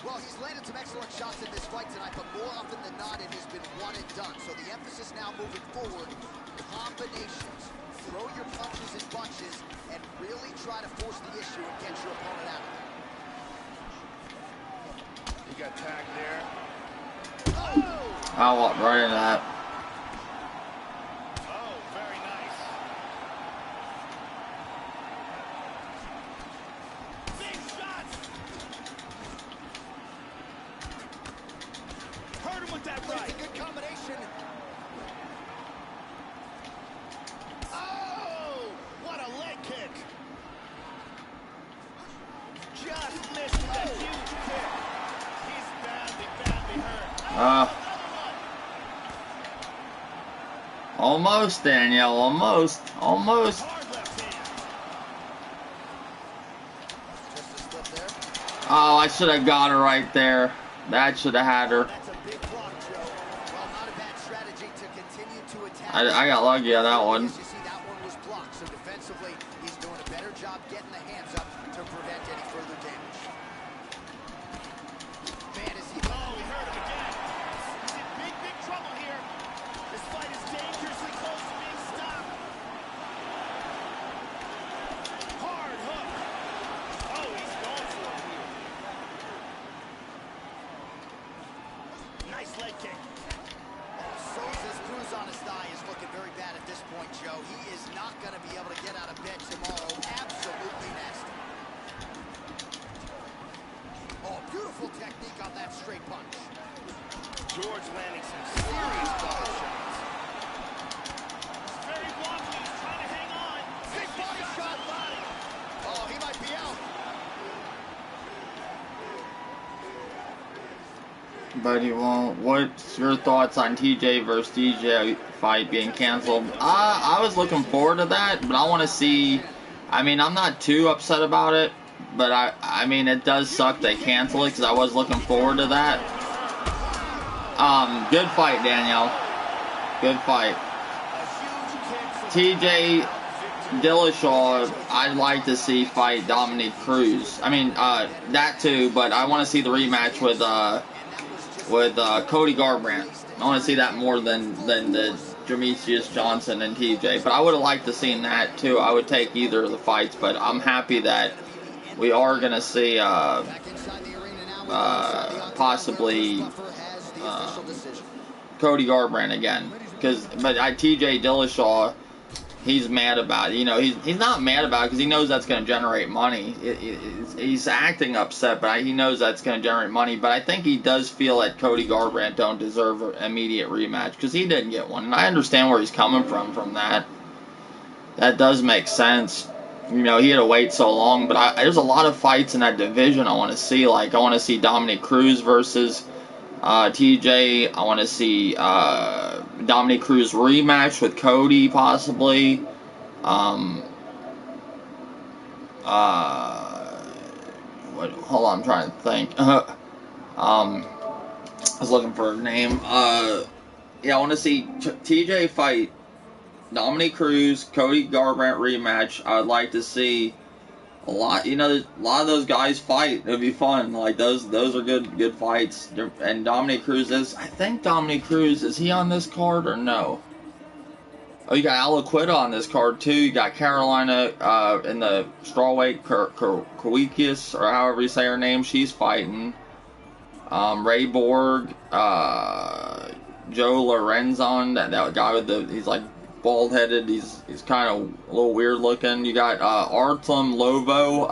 Well, he's landed some excellent shots in this fight tonight, but more often than not, it has been one and done. So the emphasis now moving forward, combinations. Throw your punches in bunches and really try to force the issue and get your opponent out of it.
He got tagged there.
I walked right into that.
Oh, very nice. Big shots. Hurt him with that right.
A good combination.
Oh, what a leg kick. Just missed with that huge kick. He's badly hurt.
Almost, Danielle. Almost. Almost.
Hard left hand.
Just a slip there.
Oh, I should have got her right there. That should have had her.
That's a big block, Joe. Well, not a bad strategy to continue to attack.
I got lucky on that one.
As you see, that one was blocked. So defensively, he's doing a better job getting the hands up to prevent any further damage. Man, is he...
Oh, he hurt him again. He's in big trouble here. This fight is dangerously close to being stopped. Hard hook. Oh, he's going for it here. Nice leg kick.
Souza's bruise on his thigh is looking very bad at this point, Joe. He is not going to be able to get out of bed tomorrow. Absolutely nasty. Oh, beautiful technique on that straight punch.
George landing some serious body shots. It's very wonky. He's trying to hang on.
Big body shot.
Body.
Oh, he might be out.
But he won't. What's your thoughts on TJ versus DJ fight being canceled? I was looking forward to that, but I want to see. I mean, I'm not too upset about it, but I mean, it does suck they cancel it because I was looking forward to that. Good fight, Danielle. Good fight. TJ Dillashaw, I'd like to see fight Dominic Cruz. I mean, that too, but I want to see the rematch with Cody Garbrandt. I want to see that more than the Demetrius Johnson and TJ. But I would have liked to seen that too. I would take either of the fights, but I'm happy that we are going to see possibly Cody Garbrandt again. But TJ Dillashaw, he's mad about it. You know, he's not mad about it because he knows that's going to generate money. He's acting upset, but he knows that's going to generate money. But I think he does feel that Cody Garbrandt don't deserve an immediate rematch because he didn't get one. And I understand where he's coming from that. That does make sense. You know, he had to wait so long. But there's a lot of fights in that division I want to see. Like, I want to see Dominic Cruz versus TJ. I want to see Dominic Cruz rematch with Cody, possibly. Hold on, I'm trying to think. I was looking for a name. Yeah, I want to see TJ fight Dominic Cruz, Cody Garbrandt rematch. I would like to see a lot. You know, a lot of those guys fight. It'd be fun. Like those are good fights. And Dominic Cruz is. I think Dominic Cruz, is he on this card or no? Oh, you got Aliquida on this card too. You got Carolina in the strawweight, Kawikis, or however you say her name. She's fighting. Ray Borg, Joe Lorenzon, that guy with he's like bald headed. He's kind of a little weird looking. You got Artem Lovo.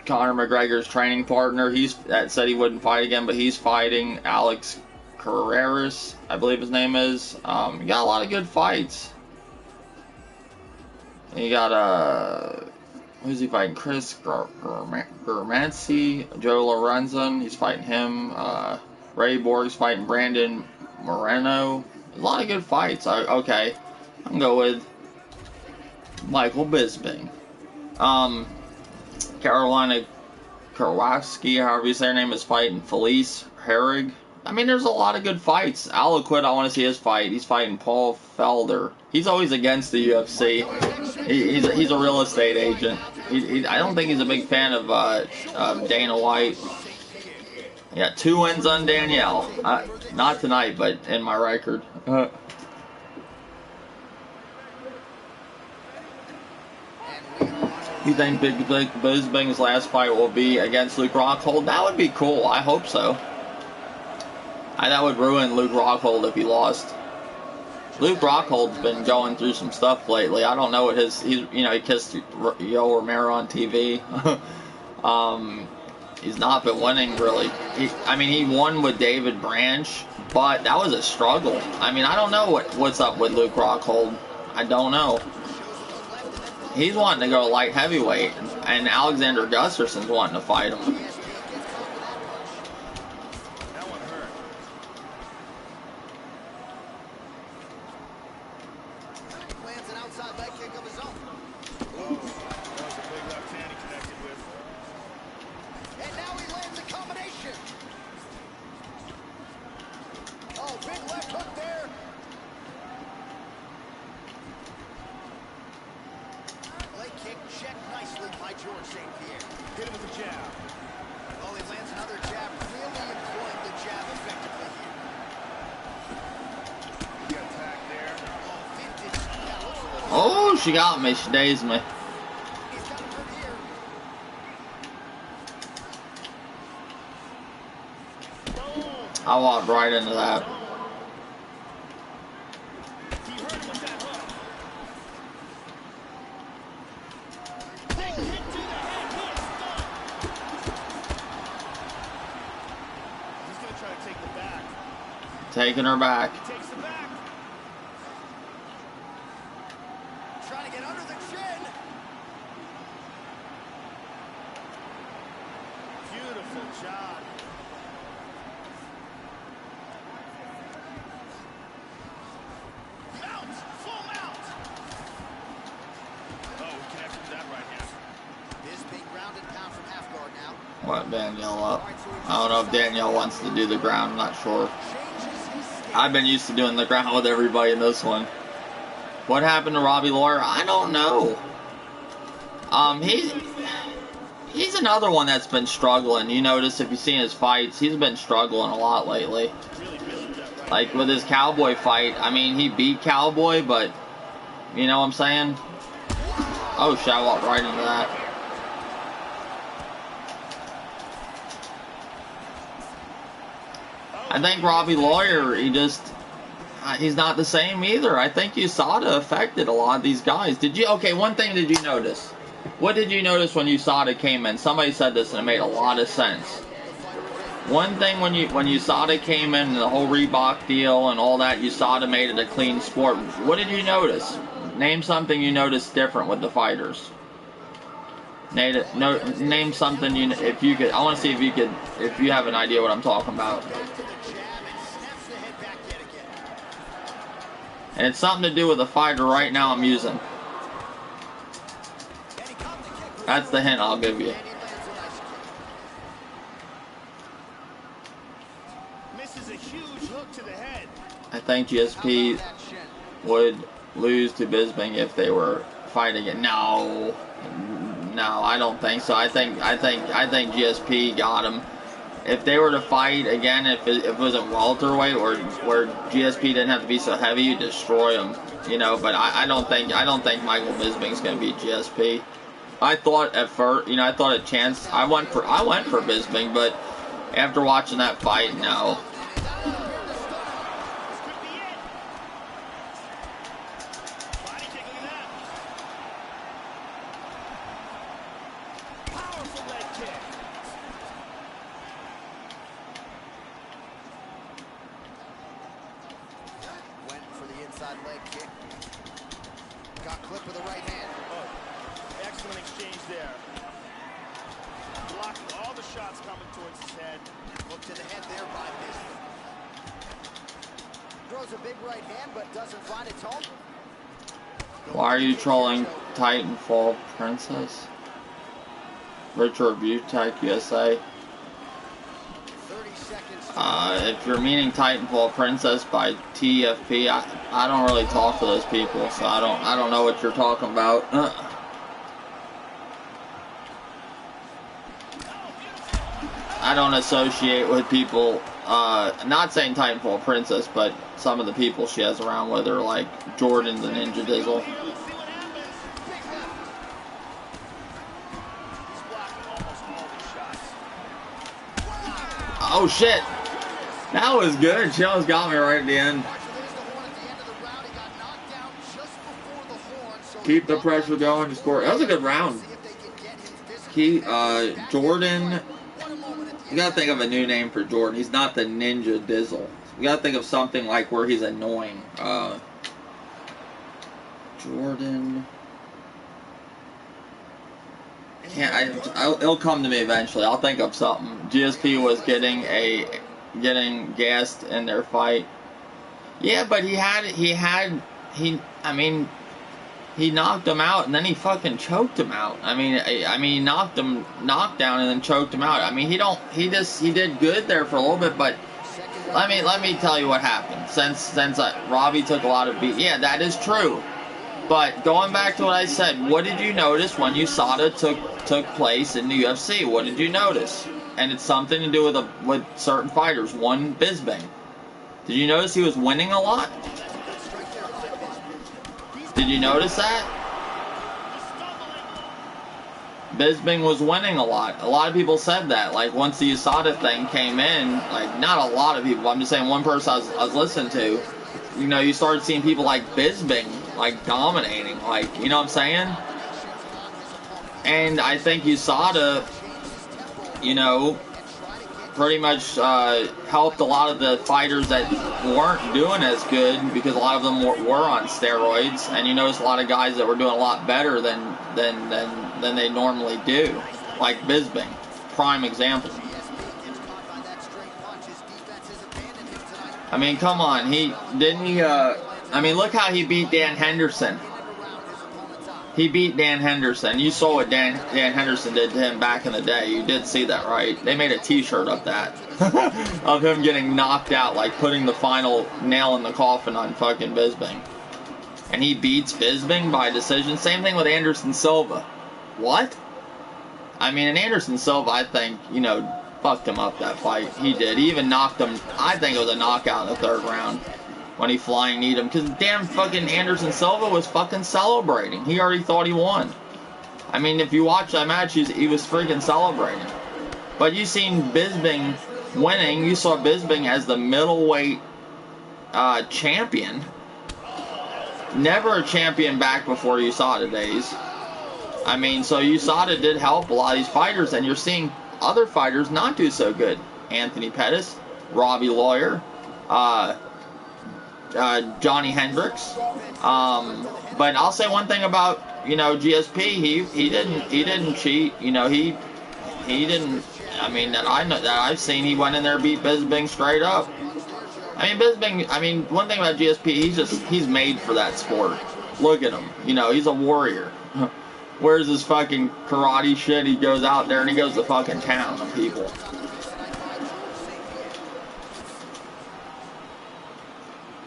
Conor McGregor's training partner. That said he wouldn't fight again, but he's fighting Alex Carreras, I believe his name is. You got a lot of good fights. And you got who's he fighting? Chris Germancy, Joe Lorenzen. He's fighting him. Ray Borg's fighting Brandon Moreno. A lot of good fights. Okay, I'm gonna go with Michael Bisping. Carolina Kowalski, however you say her name, is fighting Felice Herrig. I mean, there's a lot of good fights. Aliquid, I want to see his fight. He's fighting Paul Felder. He's always against the UFC. He's a real estate agent. I don't think he's a big fan of Dana White. Yeah, 2 wins on Danielle. Not tonight, but in my record. You think Big Bisping's last fight will be against Luke Rockhold? That would be cool. I hope so. That would ruin Luke Rockhold if he lost. Luke Rockhold's been going through some stuff lately. I don't know what he kissed Yo Romero on TV. He's not been winning really. He won with David Branch, but that was a struggle. I mean, I don't know what's up with Luke Rockhold. I don't know. He's wanting to go light heavyweight, and Alexander Gustafsson's wanting to fight him. Oh, she got me. She dazed me. I walked right into that. Taking her back.
Trying to get under the chin. Beautiful job. Mount, full mount. Oh, we connected with that right hand. Is being grounded pound from half guard now.
What Danielle up? I don't know if Danielle wants to do the ground. I'm not sure. I've been used to doing the ground with everybody in this one. What happened to Robbie Lawler? I don't know. He's another one that's been struggling. You notice if you've seen his fights, he's been struggling a lot lately. Like with his Cowboy fight, I mean, he beat Cowboy, but you know what I'm saying? Oh shit, I walked right into that. I think Robbie Lawler, he's not the same either. I think USADA affected a lot of these guys. Okay, one thing did you notice? What did you notice when USADA came in? Somebody said this and it made a lot of sense. One thing when USADA came in, the whole Reebok deal and all that, USADA made it a clean sport. What did you notice? Name something you noticed different with the fighters. Name something if you could. I want to see if you have an idea what I'm talking about. And it's something to do with the fighter right now I'm using. That's the hint I'll give you.
Misses a huge hook to the head.
I think GSP would lose to Bisping if they were fighting it. No, I don't think so. I think GSP got him. If they were to fight again, if it was a welterweight where GSP didn't have to be so heavy, you destroy him, you know. But I don't think Michael Bisping's gonna beat GSP. I thought at first, I thought a chance. I went for Bisping, but after watching that fight, no. Why are you trolling Titanfall Princess? Richard Butek, USA.
30 seconds.
If you're meaning Titanfall Princess by TFP, I don't really talk to those people, so I don't know what you're talking about. I don't associate with people, not saying Titanfall Princess, but some of the people she has around with her, like Jordan the Ninja Dizzle. Oh shit! That was good. She almost got me right at the end. Keep the pressure going to score. That was a good round. Jordan. You gotta think of a new name for Jordan. He's not the Ninja Dizzle. You gotta think of something like where he's annoying. Jordan. It'll come to me eventually. I'll think of something. GSP was getting gassed in their fight. Yeah, but he knocked him out and then he fucking choked him out. I mean he knocked him down and then choked him out. I mean he did good there for a little bit, but let me tell you what happened. Since Robbie took a lot of beat. Yeah, that is true. But going back to what I said, what did you notice when USADA took place in the UFC? What did you notice? And it's something to do with certain fighters. One, Bisping. Did you notice he was winning a lot? Did you notice that? Bisping was winning a lot. A lot of people said that. Like, once the USADA thing came in, like, not a lot of people, I'm just saying one person I was listening to, you know, you started seeing people like Bisping, like, dominating. Like, you know what I'm saying? And I think USADA, you know, pretty much helped a lot of the fighters that weren't doing as good because a lot of them were on steroids, and you notice a lot of guys that were doing a lot better than they normally do, like Bisping, prime example. I mean, come on, I mean, look how he beat Dan Henderson. He beat Dan Henderson. You saw what Dan Henderson did to him back in the day. You did see that, right? They made a t-shirt of that. Of him getting knocked out, like putting the final nail in the coffin on fucking Bisping. And he beats Bisping by decision. Same thing with Anderson Silva. What? I mean, and Anderson Silva, I think, you know, fucked him up that fight. He did. He even knocked him. I think it was a knockout in the third round. When he flying kneed him, because damn fucking Anderson Silva was fucking celebrating. He already thought he won. I mean, if you watch that match, he was freaking celebrating. But you seen Bisping winning. You saw Bisping as the middleweight champion. Never a champion back before USADA days. I mean, so USADA did help a lot of these fighters, and you're seeing other fighters not do so good. Anthony Pettis, Robbie Lawyer, Johnny Hendricks, but I'll say one thing about, you know, GSP. He didn't cheat. You know, he didn't. I mean, that I've seen, he went in there and beat Bisping straight up. I mean, Bisping. I mean, one thing about GSP, he's made for that sport. Look at him. You know, he's a warrior. Where's his fucking karate shit? He goes out there and he goes to fucking town on people.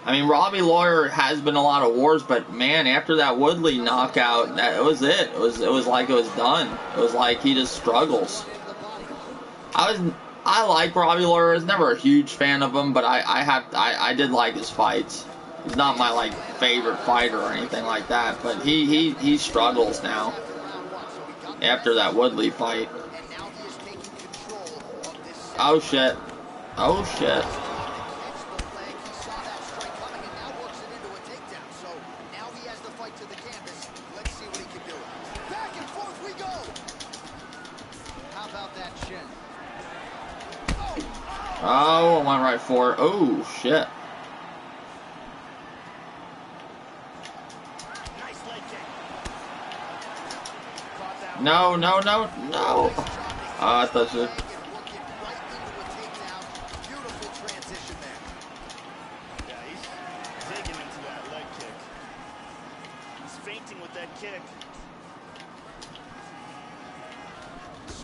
I mean, Robbie Lawyer has been a lot of wars, but man, after that Woodley knockout, it was it. It was like it was done. It was like he just struggles. I like Robbie Lawyer. I was never a huge fan of him, but I did like his fights. He's not my like favorite fighter or anything like that, but he struggles now after that Woodley fight. Oh shit. Oh shit. Oh, I went right for it. Oh, shit. No, no, no, no. Oh, I thought you...
Yeah, he's digging into that leg kick. He's fainting with that kick.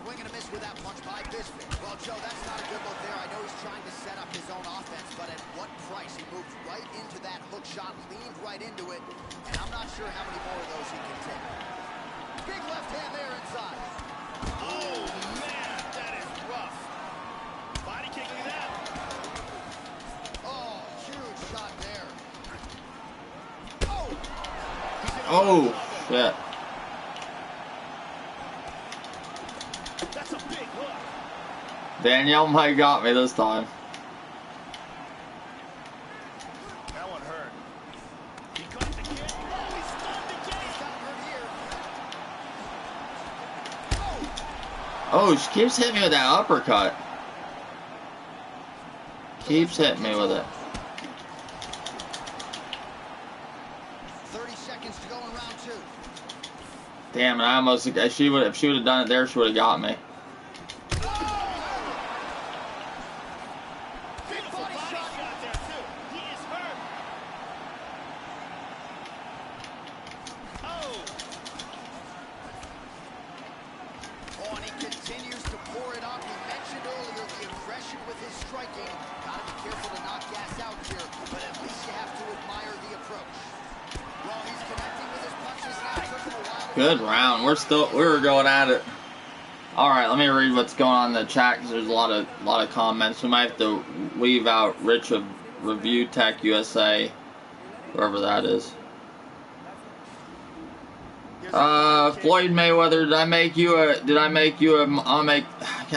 swing and a miss with that punch by Bisping. Well, Joe, that's not a good look there. I know he's trying to set up his own offense, but at what price? He moved right into that hook shot, leaned right into it, and I'm not sure how many more of those he can take. Big left hand there inside.
Oh, man, that is rough. Body kicking that.
Oh, huge shot there.
Oh, shit.
That's a big hook.
Danielle might got me this time.
That one hurt. He caught the kick. Oh, he's stunned again. He's got hurt here.
Oh, she keeps hitting me with that uppercut. Keeps hitting me with it.
30 seconds to go in round 2.
Damn it! I almost. If she would have done it there, she would have got me.
Beautiful body shot there, too. He is hurt. Oh,
And he continues to pour it on. We mentioned earlier the aggression with his striking. Gotta be careful to not gas out here, but at least you have to admire the approach. Well, he's connecting with his punches now. Took him a while to
Good round. We were going at it. All right, let me read what's going on in the chat because there's a lot of comments. We might have to leave out Rich of Review Tech USA, whoever that is. Floyd Mayweather, I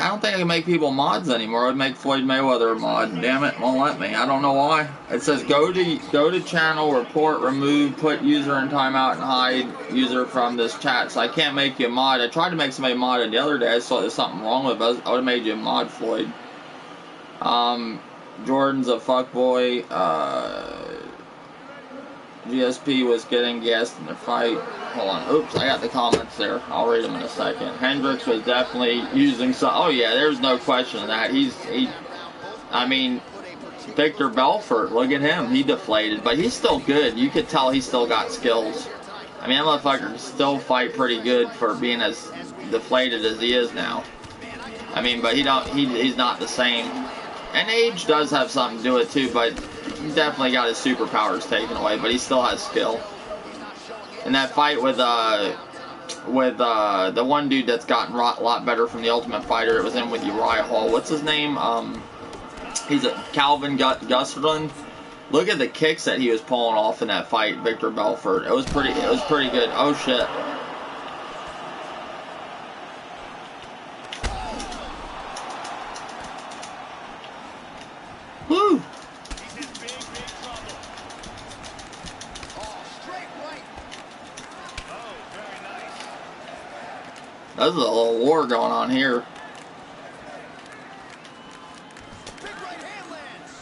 don't think I can make people mods anymore. I'd make Floyd Mayweather a mod. Damn it, won't let me. I don't know why. It says go to channel, report, remove, put user in timeout, and hide user from this chat. So I can't make you a mod. I tried to make somebody modded the other day. I saw there's something wrong with it. I would have made you a mod, Floyd. Jordan's a fuckboy. GSP was getting gassed in the fight. Hold on. Oops, I got the comments there. I'll read them in a second. Hendricks was definitely using some. Oh yeah, there's no question of that. I mean, Victor Belfort. Look at him. He deflated, but he's still good. You could tell he's still got skills. I mean, that motherfucker can still fight pretty good for being as deflated as he is now. I mean, but he's not the same. And age does have something to do with it too, but he definitely got his superpowers taken away, but he still has skill. And that fight with the one dude that's gotten a lot better from the Ultimate Fighter, it was in with Uriah Hall. What's his name? He's a Calvin Gustafsson. Look at the kicks that he was pulling off in that fight, Victor Belfort. It was pretty good. Oh shit. Woo!
he's in big trouble.
Oh, straight right.
Oh, very nice.
There's a little war going on here.
Big right hand lands.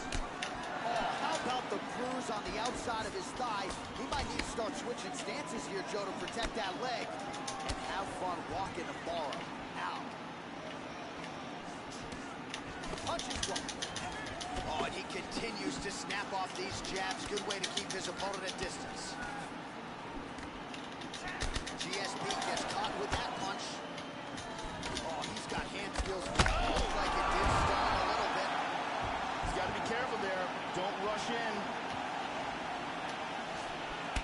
Oh, how about the bruise on the outside of his thigh? He might need to start switching stances here, Joe, to protect that leg. And have fun walking tomorrow. Ow. Punches one. Oh, and he continues to snap off these jabs. Good way to keep his opponent at distance. GSP gets caught with that punch. Oh, he's got hand skills. Looks like it did stun a little bit.
He's got to be careful there. Don't rush in.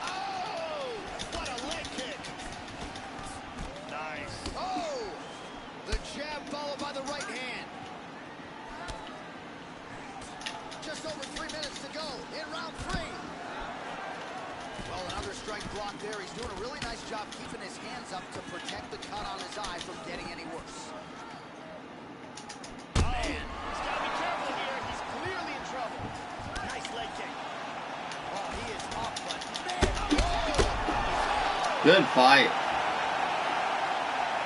Oh, what a leg kick. Nice.
Oh, the jab followed by the right hand. Just over 3 minutes to go in round 3. Well, another strike block there. He's doing a really nice job keeping his hands up to protect the cut on his eye from getting any worse.
Oh, man. He's got to be careful here. He's clearly in trouble. Nice leg kick.
Oh, he is up, but man, oh!
Good fight.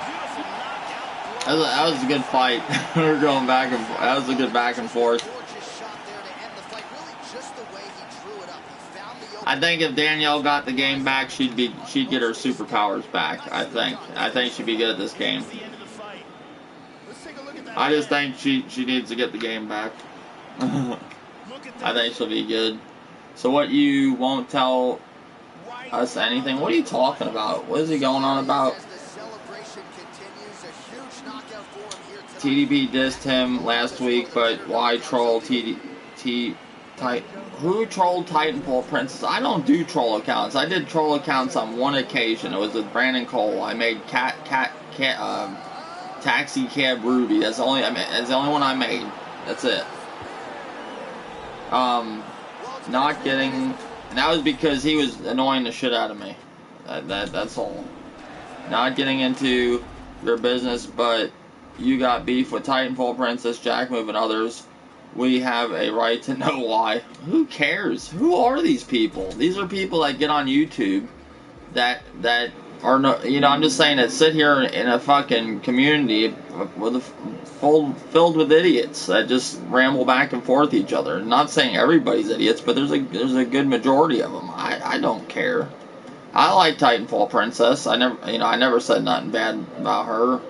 Beautiful knockout.
That was a good fight. We were going back and forth. That was a good back and forth.
Gorgeous shot there to end the fight. Really just the way he drew it up. He found the open.
I think if Danielle got the game back, she'd get her superpowers back. I think she'd be good at this game.
The end of the fight. Let's take a look at that.
I just think she needs to get the game back.
Look at
I
that.
think she'll be good. So what, you won't tell us anything? What are you talking about? What is he going on about?
As the celebration continues, is a huge knockout for him here tonight.
TDB dissed him last week, but why troll who trolled Titanfall Princess? I don't do troll accounts. I did troll accounts on one occasion. It was with Brandon Cole. I made Taxi Cab Ruby. That's the only one I made. That's it. Not getting, and that was because he was annoying the shit out of me. That's all. Not getting into your business, but you got beef with Titanfall Princess, Jackmove, and others. We have a right to know why. Who cares? Who are these people? These are people that get on YouTube that are no, you know, I'm just saying that sit here in a fucking community filled with idiots that just ramble back and forth each other. I'm not saying everybody's idiots, but there's a good majority of them. I don't care. I like Titanfall Princess. I never said nothing bad about her.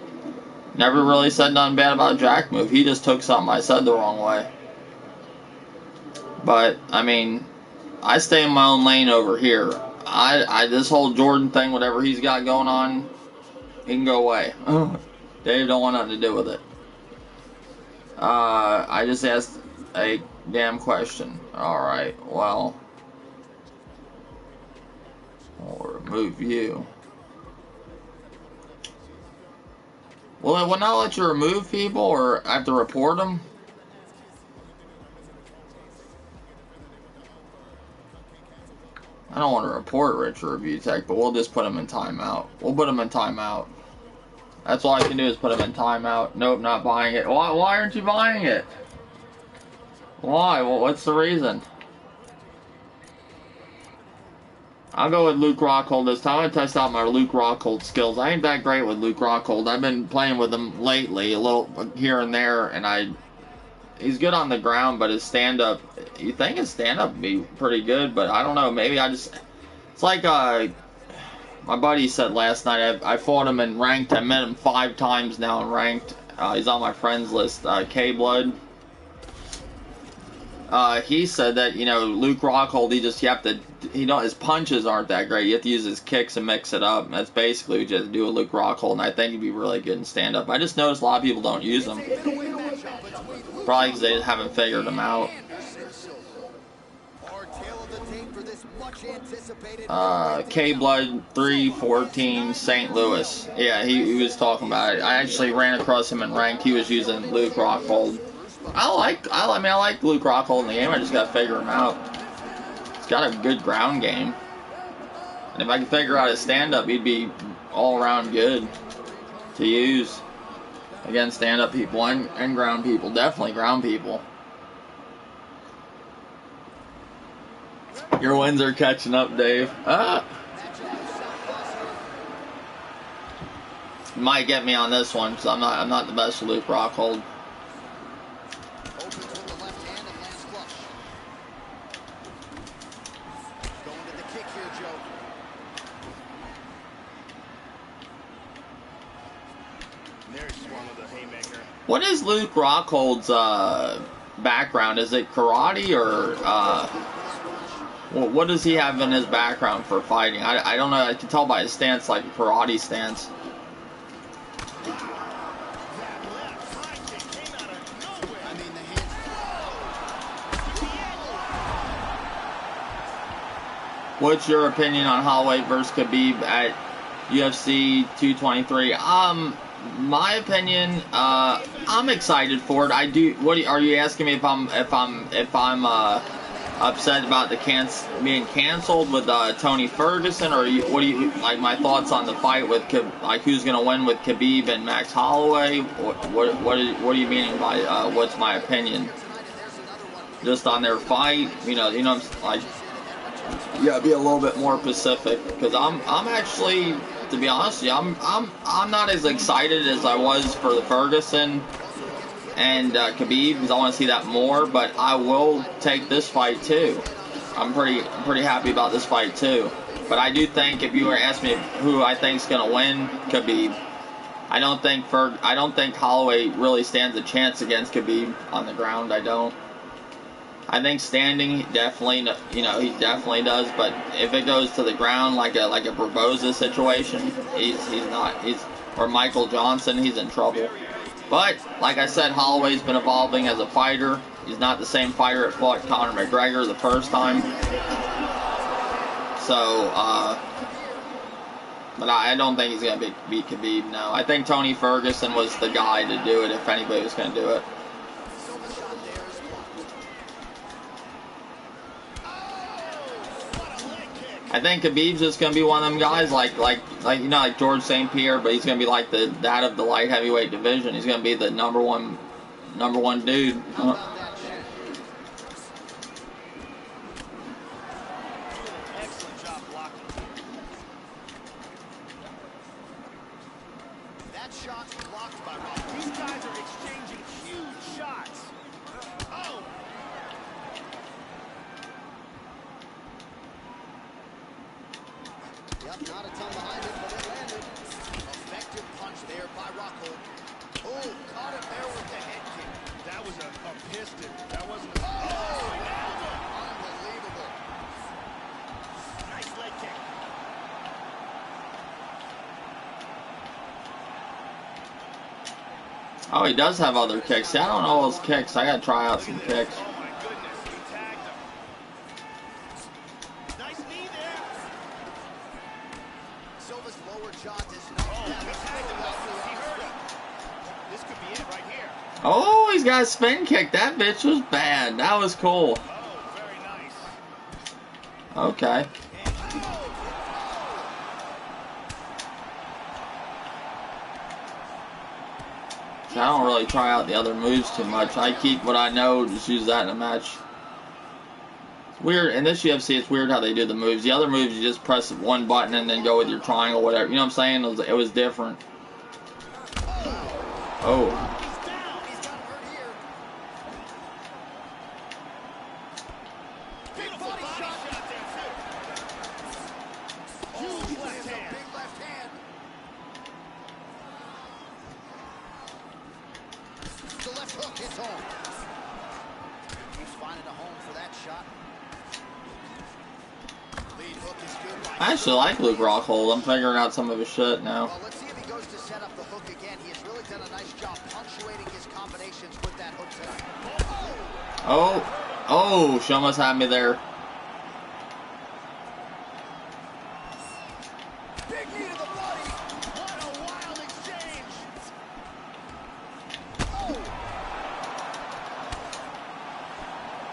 Never really said nothing bad about Jackmove. He just took something I said the wrong way. But I mean, I stay in my own lane over here. This whole Jordan thing, whatever he's got going on, he can go away. Dave don't want nothing to do with it. I just asked a damn question. Alright, well, I'll remove you. Will it not let you remove people, or I have to report them? I don't want to report Richard Review Tech, but we'll just put him in timeout. We'll put him in timeout. That's all I can do is put him in timeout. Nope, not buying it. Why aren't you buying it? Why? Well, what's the reason? I'll go with Luke Rockhold this time. I'm going to test out my Luke Rockhold skills. I ain't that great with Luke Rockhold. I've been playing with him lately, a little here and there, and he's good on the ground, but his stand-up, you think his stand-up would be pretty good, but I don't know, maybe it's like, my buddy said last night, I fought him in ranked, I met him 5 times now in ranked, he's on my friends list, K-Blood. He said that, you know, Luke Rockhold, his punches aren't that great. You have to use his kicks and mix it up. And that's basically what you have to do with Luke Rockhold, and I think he'd be really good in stand-up. I just noticed a lot of people don't use him. Probably because they just haven't figured him out. K-Blood 314 St. Louis. Yeah, he was talking about it. I actually ran across him in ranked. He was using Luke Rockhold. I like Luke Rockhold in the game. I just gotta figure him out. He's got a good ground game, and if I can figure out his stand-up, he'd be all around good to use against stand-up people and ground people. Definitely ground people. Your wins are catching up, Dave. You might get me on this one, because I'm not the best with Luke Rockhold. What is Luke Rockhold's background? Is it karate or what does he have in his background for fighting? I don't know. I can tell by his stance, like a karate stance. What's your opinion on Holloway versus Khabib at UFC 223? My opinion, I'm excited for it. I do. Are you asking me if I'm upset about being canceled with Tony Ferguson, or what do you like my thoughts on the fight with who's gonna win with Khabib and Max Holloway? What are you meaning by what's my opinion? Just on their fight, you know, like, you gotta be a little bit more specific, because I'm actually, to be honest with you, I'm not as excited as I was for the Ferguson and Khabib, because I want to see that more. But I will take this fight too. I'm pretty happy about this fight too. But I do think, if you were asking me who I think is gonna win, Khabib. I don't think Holloway really stands a chance against Khabib on the ground. I don't. I think standing, definitely, he definitely does. But if it goes to the ground, like a Barboza situation, he's or Michael Johnson, he's in trouble. But, like I said, Holloway's been evolving as a fighter. He's not the same fighter that fought Conor McGregor the first time. So, but I don't think he's going to beat Khabib, no. I think Tony Ferguson was the guy to do it if anybody was going to do it. I think Khabib's just going to be one of them guys like you know, like George St. Pierre, but he's going to be like that of the light heavyweight division. He's going to be the number one dude.
Excellent job blocking. That shot blocked by Rock. These guys are exchanging huge shots. Oh!
Yep, not a ton behind it, but it landed. Effective punch there by Rockhold. Oh, caught him there with the head kick.
That was a piston. That wasn't a...
Oh, unbelievable.
Nice leg kick.
Oh, he does have other kicks. See, I don't know all those kicks. I got to try out some kicks.
Oh my goodness, he tagged him. Nice knee there.
Silva's lower jaw does not have
He tagged him. He hurt him. This could be it right here.
Oh, he's got a spin kick. That bitch was bad. That was cool.
Oh, very nice.
Okay. I don't really try out the other moves too much. I keep what I know, just use that in a match. It's weird. In this UFC, it's weird how they do the moves. The other moves, you just press one button and then go with your triangle, whatever. You know what I'm saying? It was different. Oh.
He's got hurt here.
Beautiful body shot there, too. Huge left hand.
Big left hand. The left hook hits home. He's finding a home for that shot. Lead hook is good by
I actually like Luke Rockhold. I'm figuring out some of his shit now.
Well, let's see if he goes to set up the hook again. He has really done a nice job punctuating his combinations with that hook tonight.
Oh, she almost had me there.
Big knee to the body.
What a wild exchange.
Oh,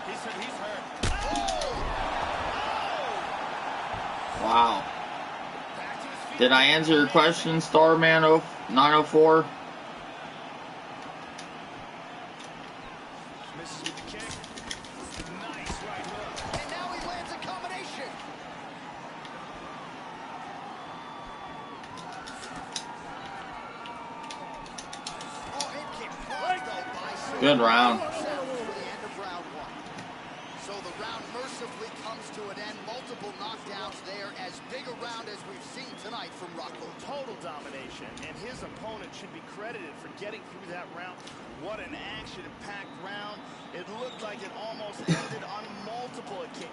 He's hurt.
Wow.
Back to his feet.
Did I answer your question, Starman 904?
Misses with the kick. Nice right hook.
and now he lands a combination. Oh, it kicked hard though by Silva.
Good round.
For the end of round one. So the round mercifully comes to an end. Multiple knockdowns there. As big a round as we've seen tonight from Rocco.
Total domination, and his opponent should be credited for getting through that round. What an action-packed round. It looked like it almost ended on multiple occasions.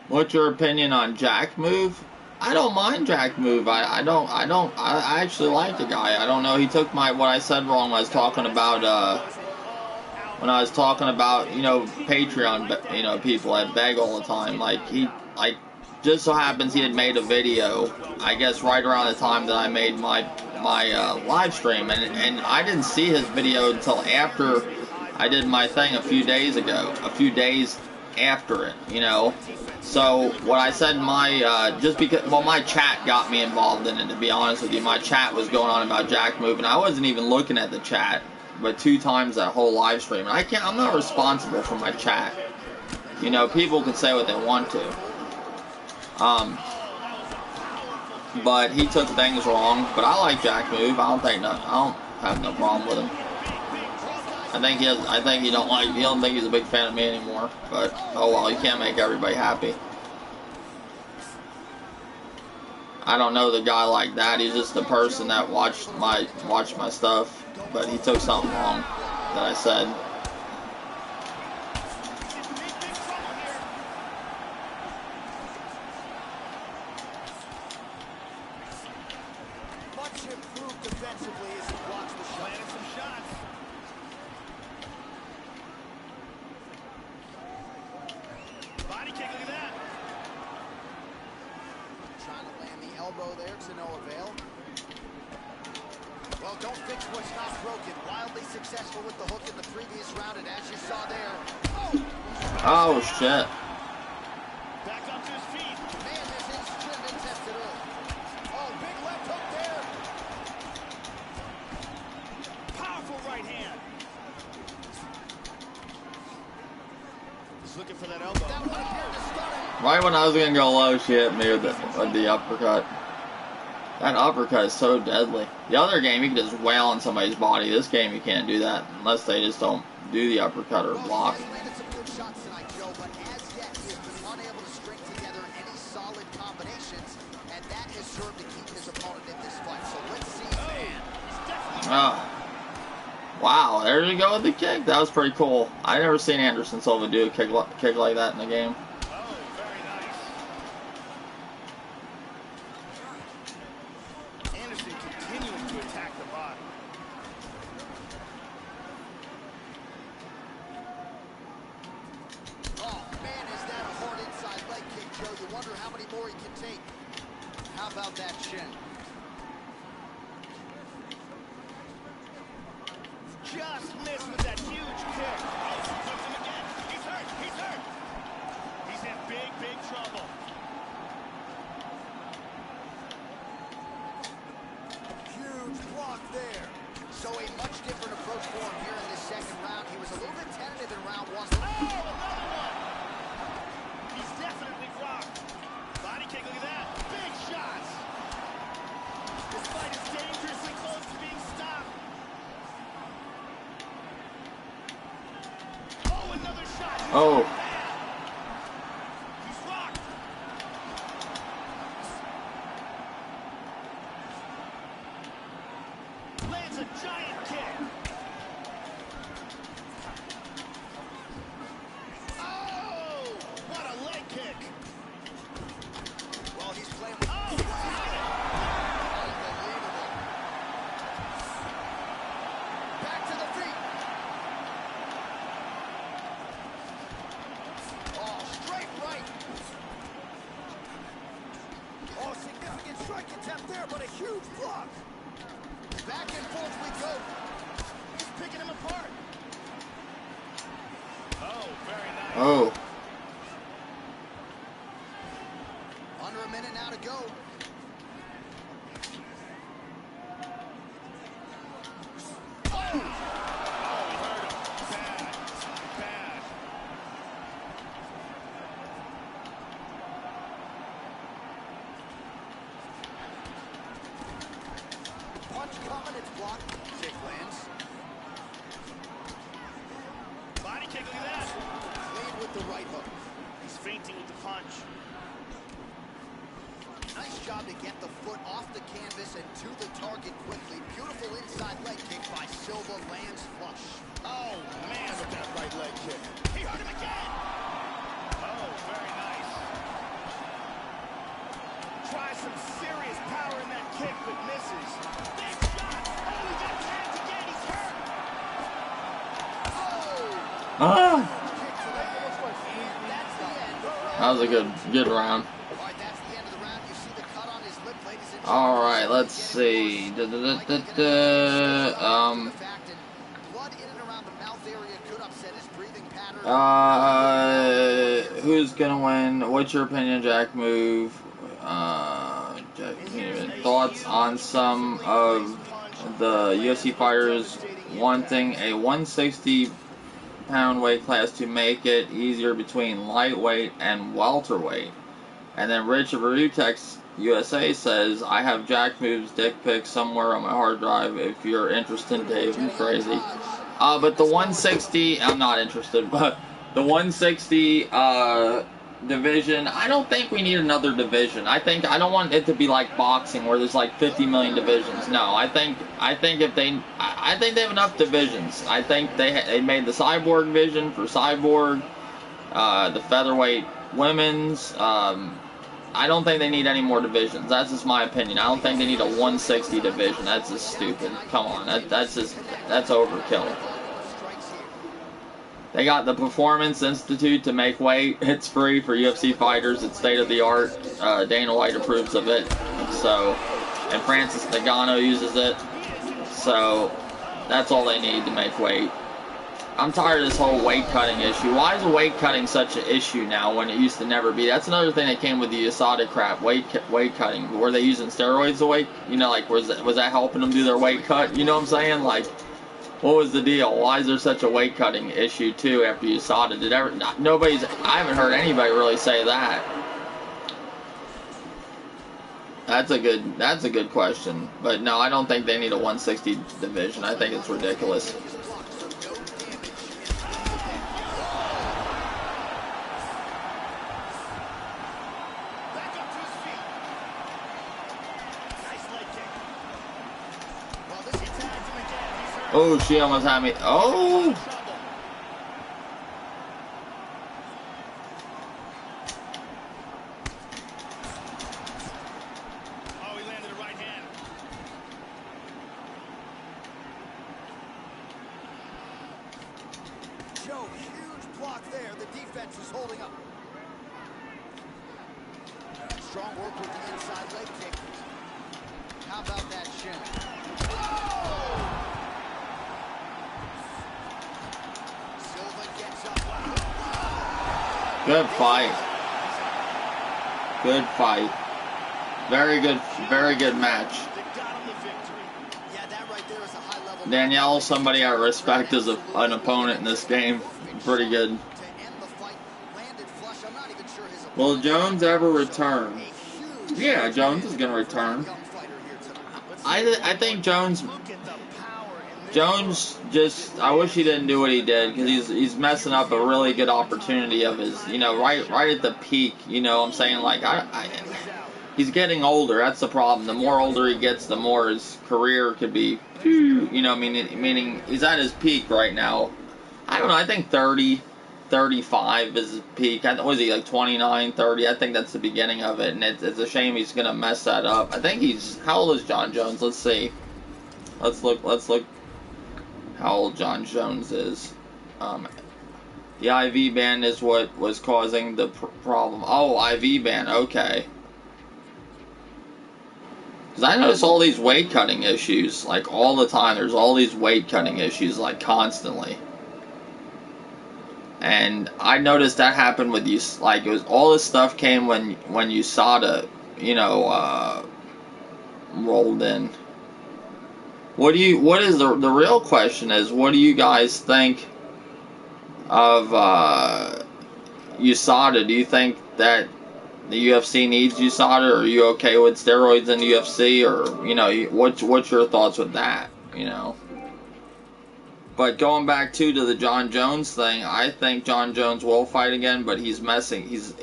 What's your opinion on Jack move? I don't mind Jack move. I actually like the guy. I don't know. He took what I said wrong when I was talking about you know, Patreon, you know, people that beg all the time. Like just so happens he had made a video, I guess right around the time that I made my live stream, and I didn't see his video until after I did my thing a few days after it, you know. So what I said in my just because, well, my chat got me involved in it, to be honest with you. My chat was going on about Jack move, and I wasn't even looking at the chat, but 2 times that whole live stream. And I'm not responsible for my chat. You know, people can say what they want to. But he took things wrong. But I like Jack move. I don't have no problem with him. He don't think he's a big fan of me anymore. But oh well, you can't make everybody happy. I don't know the guy like that. He's just the person that watched my stuff. But he took something wrong that I said.
Much improved Don't fix what's not broken. Wildly successful with the hook in the previous round, and as you saw there,
oh shit.
Back up to his feet.
Man, this should have been tested early. Oh, big left hook there.
Powerful right hand. He's looking for that elbow.
That one appeared to stun him.
Right when I was gonna go low, she hit me with the uppercut. That uppercut is so deadly. The other game, you can just wail on somebody's body. This game, you can't do that unless they just don't do the uppercut or block.
He has landed some good shots tonight, Joe, but as yet he has been unable to string together any solid combinations, and that has served to keep his opponent in this fight. So let's see.
Oh. Wow, there you go with the kick. That was pretty cool. I never seen Anderson Silva do a kick like that in the game.
Oh, very nice. Anderson continuing to attack the body.
Oh, man, is that a hard inside leg kick, Joe. You wonder how many more he can take. How about that shin?
Just missed with that huge kick. Oh, he puts him again. He's hurt. He's hurt. He's in big, big trouble.
Huge block there. So a much different approach for him here in this second round. He was a little bit tentative in round one.
Oh, another one. He's definitely rocked. Body kick, look at that. Big shots. This fight is dangerously close to being stopped. Oh, another shot.
Oh.
He's rocked. Lands a giant kick. Oh, what a leg kick.
Well, he's playing with...
Oh, he's got it.
Unbelievable. Back to the feet. Oh, straight right. Oh, significant strike attempt there, but a huge block. Back and forth we go.
He's picking him apart. Oh, very nice.
Oh.
Under a minute now to go.
Oh, he hurt him. Bad. Bad.
Punch coming, it's blocked. Kick lands.
Body kick, look at that.
Lead with the right hook.
He's fainting with the punch.
Nice job to get the foot off the canvas and to the target quickly. Beautiful inside leg kick by Silva, lands flush.
Oh, man, with that right leg kick. He hurt him again. Oh, very nice. Tries some serious power in that kick, but misses. Big shot. Oh, he got tagged again. He's hurt.
Oh!
Ah.
Kick to the head. And that's the end.
That was a good round.
All right, that's the end of the round. You see the cut on his lip, ladies and gentlemen.
All right, let's see.
Blood in and around the mouth area could upset his breathing pattern.
Who's gonna win? What's your opinion, Jack Move? Thoughts on some of the UFC fighters wanting a 160-pound weight class to make it easier between lightweight and welterweight? And then Richard Verutex USA says, I have Jack Move's dick pic somewhere on my hard drive if you're interested, Dave. You crazy. But the 160, I'm not interested, but the 160 division, I don't think we need another division. I don't want it to be like boxing where there's like 50 million divisions. No, I think if they have enough divisions. I think they made the Cyborg division for Cyborg, the featherweight women's. I don't think they need any more divisions. That's just my opinion. I don't think they need a 160 division. That's just stupid. Come on, that's overkill. They got the Performance Institute to make weight. It's free for UFC fighters. It's state of the art. Dana White approves of it. So, and Francis Ngannou uses it. So So that's all they need to make weight. I'm tired of this whole weight cutting issue. Why is weight cutting such an issue now when it used to never be? That's another thing that came with the USADA crap, weight cutting. Were they using steroids to weight? You know, like, was that helping them do their weight cut? You know what I'm saying? Like, what was the deal? Why is there such a weight cutting issue too after USADA? I haven't heard anybody really say that. That's a good question. But no, I don't think they need a 160 division. I think it's ridiculous. Oh, she almost had me. Oh!
Oh, he landed a right hand.
Joe, huge block there. The defense is holding up. Strong work with the inside leg kick. How about that shin?
Good fight. Good fight. Very good match. Danielle, somebody I respect as an opponent in this game. Pretty good. Will Jones ever return? Yeah, Jones is going to return. I think Jones just, I wish he didn't do what he did, because he's messing up a really good opportunity of his, you know, right at the peak, you know what I'm saying? Like, he's getting older, that's the problem. The more older he gets, the more his career could be, you know, meaning he's at his peak right now. I don't know, I think 30, 35 is his peak. Was he like 29, 30? I think that's the beginning of it, and it's a shame he's going to mess that up. I think how old is John Jones? Let's see. Let's look. How old John Jones is. The IV ban is what was causing the problem. Oh, IV ban, okay. Because I notice all these weight cutting issues, like all the time. There's all these weight cutting issues, like constantly. And I noticed that happened with you, like it was all this stuff came when USADA, you know, rolled in. What is the real question is, what do you guys think of USADA? Do you think that the UFC needs USADA, or are you okay with steroids in the UFC, or, you know, what's your thoughts with that, you know? But going back to the John Jones thing, I think John Jones will fight again, but he's messing, he's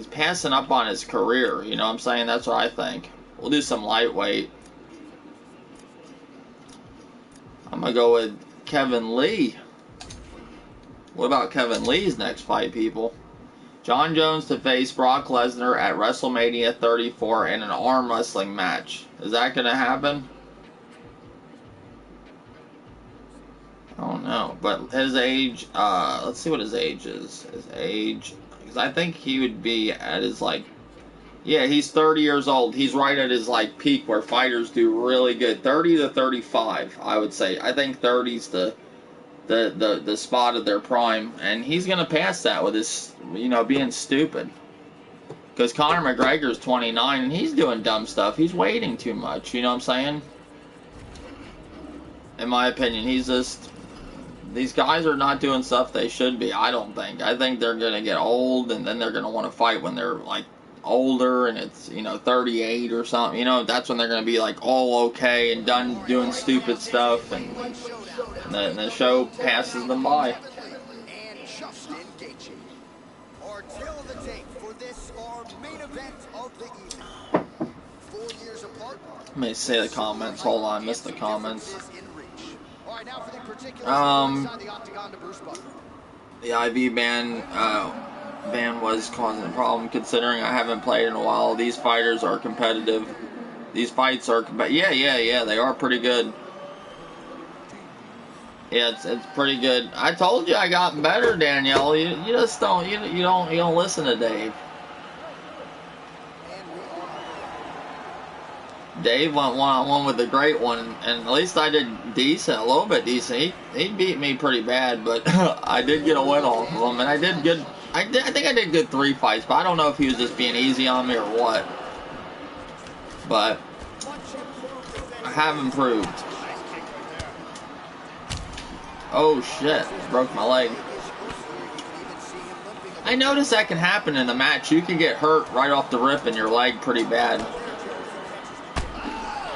passing up on his career, you know what I'm saying? That's what I think. We'll do some lightweight. I'm going to go with Kevin Lee. What about Kevin Lee's next fight, people? John Jones to face Brock Lesnar at WrestleMania 34 in an arm wrestling match. Is that going to happen? I don't know. But his age, let's see what his age is. His age, because I think he would be at his, like, yeah, he's 30 years old. He's right at his, like, peak where fighters do really good. 30 to 35, I would say. I think 30's the spot of their prime. And he's going to pass that with his, you know, being stupid. Because Conor McGregor's 29 and he's doing dumb stuff. He's waiting too much, you know what I'm saying? In my opinion, he's just... These guys are not doing stuff they should be, I don't think. I think they're going to get old, and then they're going to want to fight when they're, like, older, and it's, you know, 38 or something. You know, that's when they're going to be, like, all okay and done doing stupid stuff, and the show passes them by. Let me see the comments. Hold on, missed the comments. The IV ban was causing a problem, considering I haven't played in a while. These fighters are competitive. These fights are yeah, they are pretty good. Yeah, it's pretty good. I told you I got better, Danielle. You just don't you don't listen to Dave. Dave went one-on-one with the great one, and at least I did decent, a little bit decent. He beat me pretty bad, but I did get a win off of him, and I did good. I think I did good 3 fights, but I don't know if he was just being easy on me or what. But I have improved. Oh shit, broke my leg. I noticed that can happen in a match. You can get hurt right off the rip in your leg pretty bad.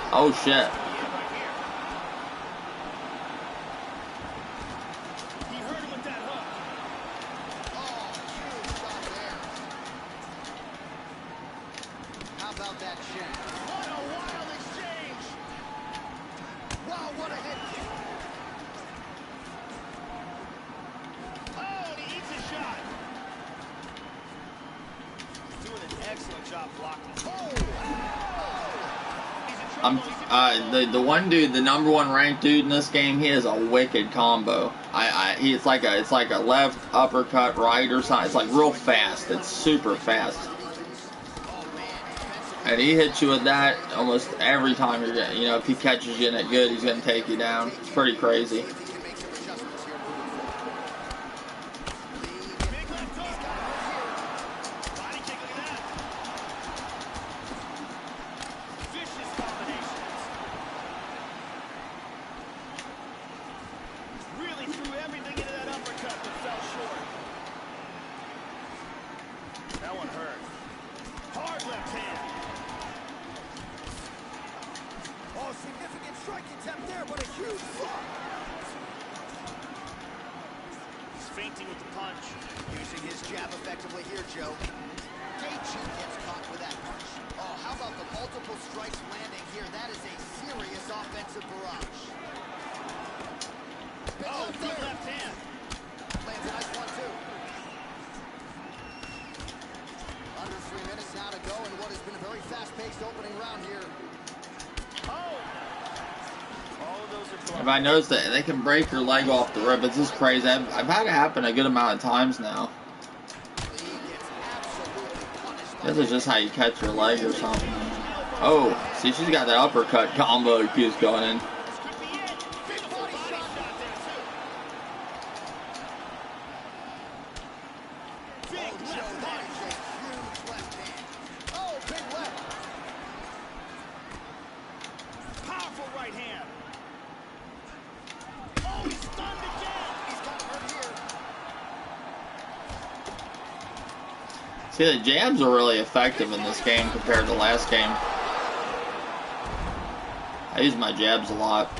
Oh shit.
How about that shot? What a wild exchange! Wow, what a head kick!
Oh, and he eats a shot. He's doing an excellent job blocking.
The one dude, the #1 ranked dude in this game, he has a wicked combo. It's like a left uppercut, right or something. It's like real fast. It's super fast. And he hits you with that almost every time you're getting, you know, if he catches you in it good, he's gonna take you down. It's pretty crazy.
Fainting with the punch.
Using his jab effectively here, Joe. Gaethje gets caught with that punch. Oh, how about the multiple strikes landing here? That is a serious offensive barrage.
Oh, good left hand.
Lands a nice one, too. Under 3 minutes now to go in what has been a very fast-paced opening round here.
Oh! All of those are
If I noticed that they can break your leg off the rip, it's just crazy. I've had it happen a good amount of times now. This is just how you catch your leg or something. Oh, see, she's got that uppercut combo that keeps going in. See, the jabs are really effective in this game compared to the last game. I use my jabs a lot.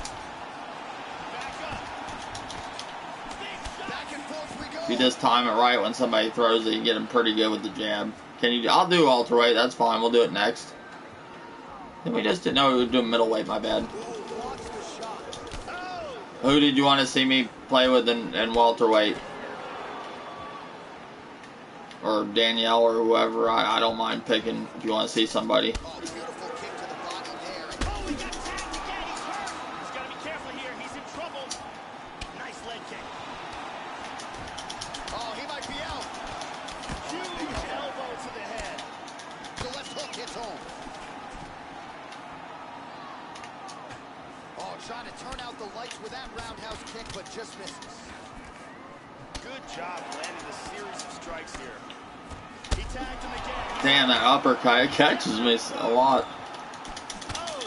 If you just time it right when somebody throws it, you get them pretty good with the jab. Can you? I'll do welterweight. That's fine. We'll do it next. Then we just didn't know we were doing middleweight. My bad. Who did you want to see me play with in welterweight? Or Danielle or whoever, I don't mind picking if you want to see somebody.
Oh, beautiful kick to the body there.
Oh, he got tagged again. He's hurt. He's got to be careful here. He's in trouble. Nice leg kick.
Oh, he might be out.
Huge elbow to the head.
The left hook hits home. Oh, trying to turn out the lights with that roundhouse kick, but just misses.
Good job landing a series of strikes here. He tagged him again.
Damn, that uppercut catches me a lot.
Oh.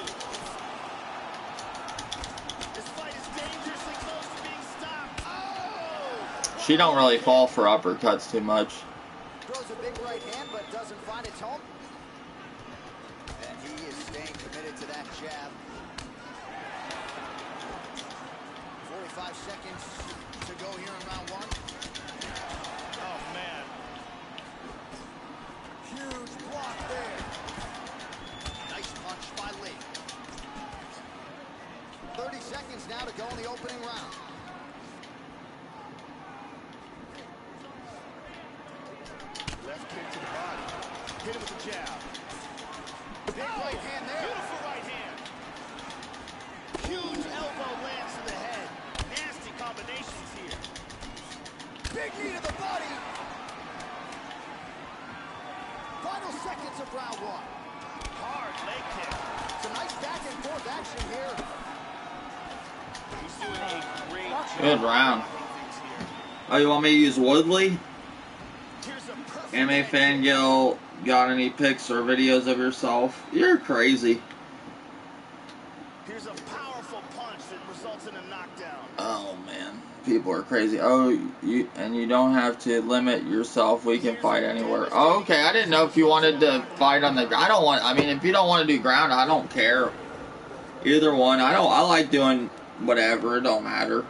This fight is dangerously close to being stopped. Oh.
She don't really fall for uppercuts too much.
Throws a big right hand, but doesn't find its home. And he is staying committed to that jab. 45 seconds to go here in round one.
Oh, man.
Huge block there. Nice punch by Lee. 30 seconds now to go in the opening round.
Left kick to the body. Hit him with the jab.
Big right hand there.
Beautiful right hand. Huge elbow lands to the head. Nasty combinations here.
Big knee to the body. Final seconds of round one.
Hard leg kick.
Some nice action here.
He's doing a great job.
Good round. Oh, you want me to use Woodley?
Here's a perfect
MA Fangirl, got any pics or videos of yourself? You're crazy.
Here's a powerful punch that results in a knockdown.
Oh man, people are crazy. Oh, you don't have to limit yourself. We can fight anywhere. Oh, okay, I didn't know if you wanted to fight on the. I mean, if you don't want to do ground, I don't care. Either one. I like doing whatever. It don't matter.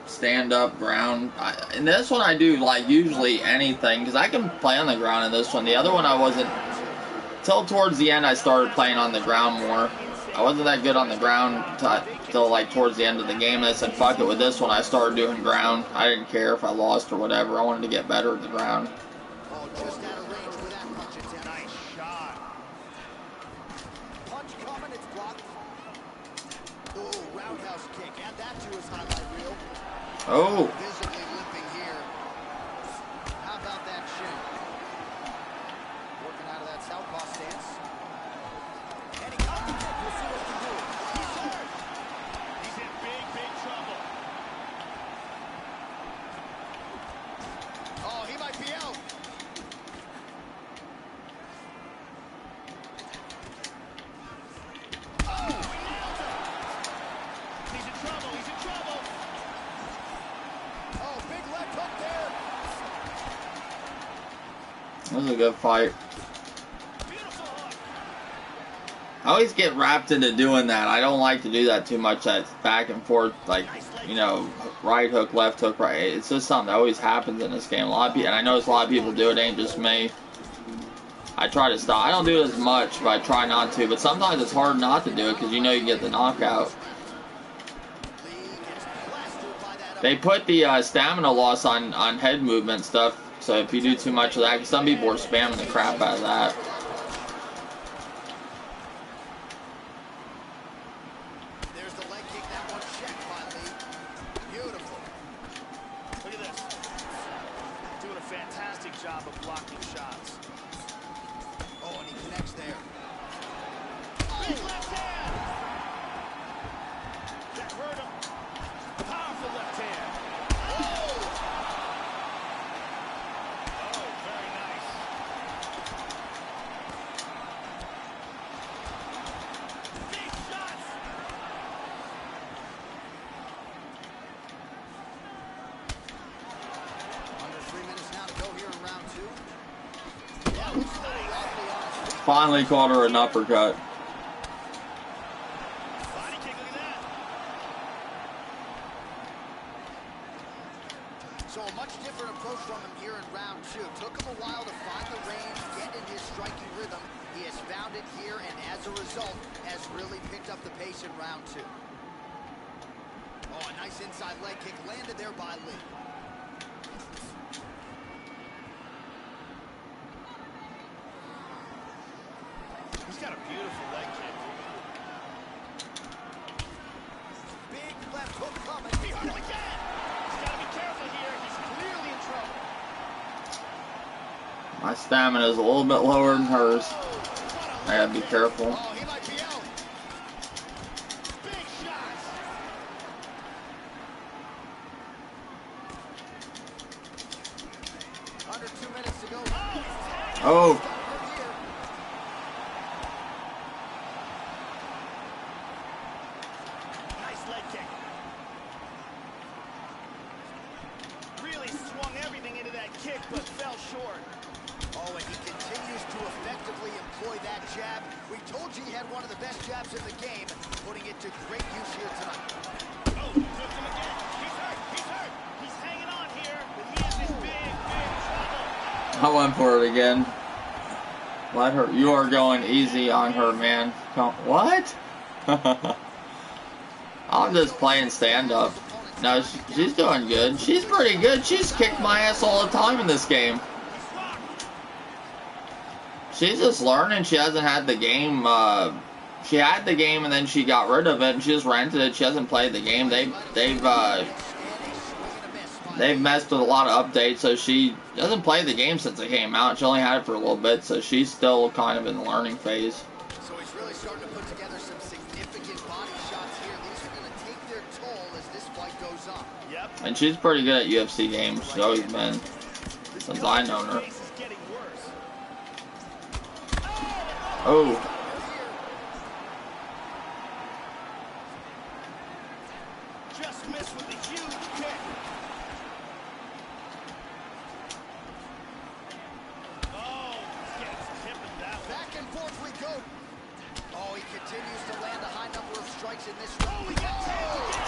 Stand up, ground. In this one, I do like usually anything because I can play on the ground in this one. The other one, I wasn't. Till towards the end, I started playing on the ground more. I wasn't that good on the ground till like towards the end of the game. And I said, fuck it. With this one, I started doing ground. I didn't care if I lost or whatever. I wanted to get better at the ground.
Oh, just out of range with that punch attempt.
Nice shot.
Punch coming, it's blocked. Oh, roundhouse kick. Add that to his highlight reel.
Oh.
Visibly limping here. How about that shin? Working out of that southpaw stance. And he got the kick. We'll see what he can do. He's hurt.
He's in big, big trouble.
Oh, he might be out.
Oh, he nailed him. He's in trouble. He's in trouble.
Oh, big left hook there.
That was a good fight.
Beautiful hook.
I always get wrapped into doing that. I don't like to do that too much. That back and forth, like, you know, right hook, left hook, right. It's just something that always happens in this game. A lot of people, and I notice a lot of people do it. Ain't just me. I try to stop. I don't do it as much, but I try not to. But sometimes it's hard not to do it because you know you get the knockout. They put the stamina loss on head movement stuff. So if you do too much of that, 'cause some people are spamming the crap out of that.
There's the leg kick. That one checked by Lee. Beautiful.
Look at this. Doing a fantastic job of blocking shots.
Oh, and he connects there.
Big left hand. That hurt him. Powerful left hand. Oh, very nice. Big shots.
Under 3 minutes now to go here in round two. Yeah, looks a little wobbly on his feet.
Finally caught her an uppercut.
Body kick, look at that.
So a much different approach from him here in round two. Took him a while to find the range, get in his striking rhythm. He has found it here, and as a result, has really picked up the pace in round two. Oh, a nice inside leg kick landed there by Lee.
He's got a beautiful leg kick.
Big left hook coming.
He hurt him again. He's got to be careful here. He's clearly in trouble.
My stamina is a little bit lower than hers. I gotta be careful.
Oh, he might be out.
Big shots.
Under 2 minutes to go.
Oh,
Nice leg kick. Really swung everything into that kick, but fell short.
Oh, and he continues to effectively employ that jab. We told you he had one of the best jabs in the game, putting it to great use here tonight.
Oh, flipped him again. He's hurt. He's hurt. He's hanging on here, but he is in big, big trouble.
I went for it again. Let her. You are going easy on her, man. What? I'm just playing stand-up. No, she's doing good. She's pretty good. She's kicked my ass all the time in this game. She's just learning. She hasn't had the game. She had the game and then she got rid of it and she just rented it. She hasn't played the game. They've messed with a lot of updates, so she doesn't play the game since it came out. She only had it for a little bit, so she's still kind of in the learning phase.
So he's really starting to put together some significant body shots here. These are going to take their toll as this fight goes on.
Yep.
And she's pretty good at UFC games. She's always been, since I known her. Oh.
Just missed with a huge kick. Oh, gets tipping that way. Back and forth we go. Oh, he continues to land a high number of strikes in this round.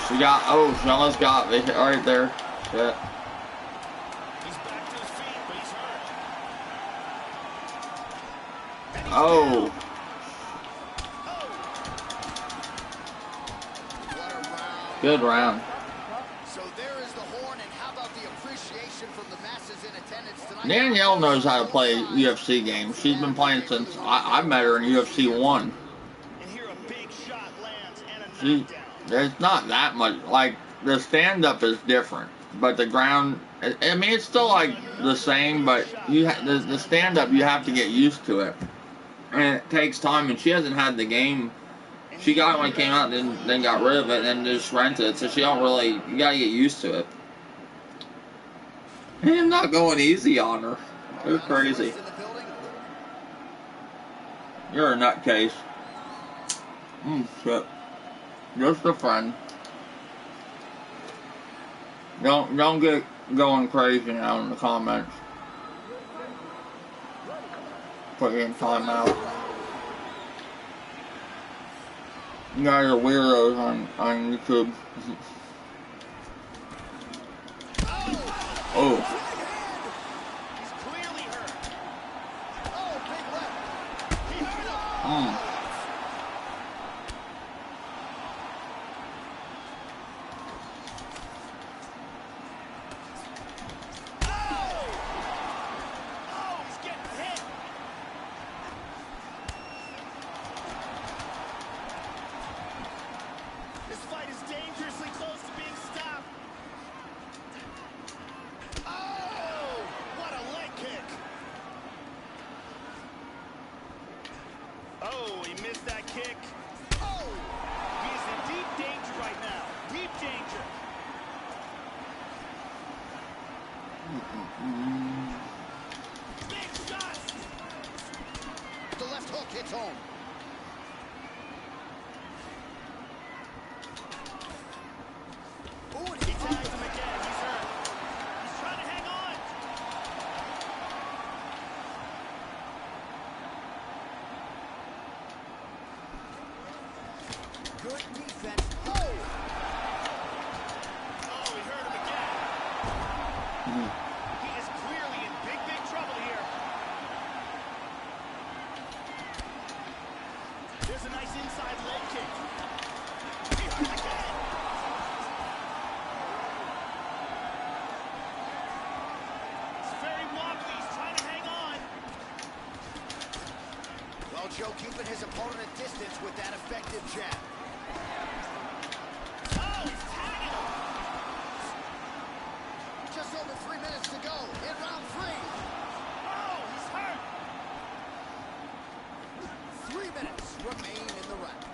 She got, oh, she almost got it right there. Shit.
He's back to his feet, but he's hurt.
Oh. Good round.
So there is the horn, and how about the appreciation from the masses in attendance tonight?
Danielle knows how to play UFC games. She's been playing since I met her in UFC 1.
And here a big shot lands and a knockdown.
There's not that much, like, the stand-up is different, but the ground, I mean, it's still like the same, but the stand-up, you have to get used to it, and it takes time, and she hasn't had the game. She got it when it came out, and then got rid of it, and then just rented it, so she don't really, you gotta get used to it. And I'm not going easy on her. You're crazy. You're a nutcase. Shit. Just a friend. Don't get going crazy now in the comments. Put you in timeout. You guys are weirdos on YouTube. Oh.
He's clearly hurt.
Oh, big left. He hurt him.
Oh, he missed that kick. Oh! He is in deep danger right now. Deep danger. Big shot!
The left hook hits home.
Ooh, and he tags him again. He's hurt. He's trying to hang on.
Good defense. Oh!
Oh, he hurt him again. He is clearly in big, big trouble here. There's a nice inside leg kick. He hurt him again. It's very wobbly. He's trying to hang on.
Well, Joe keeping his opponent at distance with that effective jab.
Oh, he's tagging him.
Just over 3 minutes to go in round 3.
Oh, he's hurt.
3 minutes remain in the round.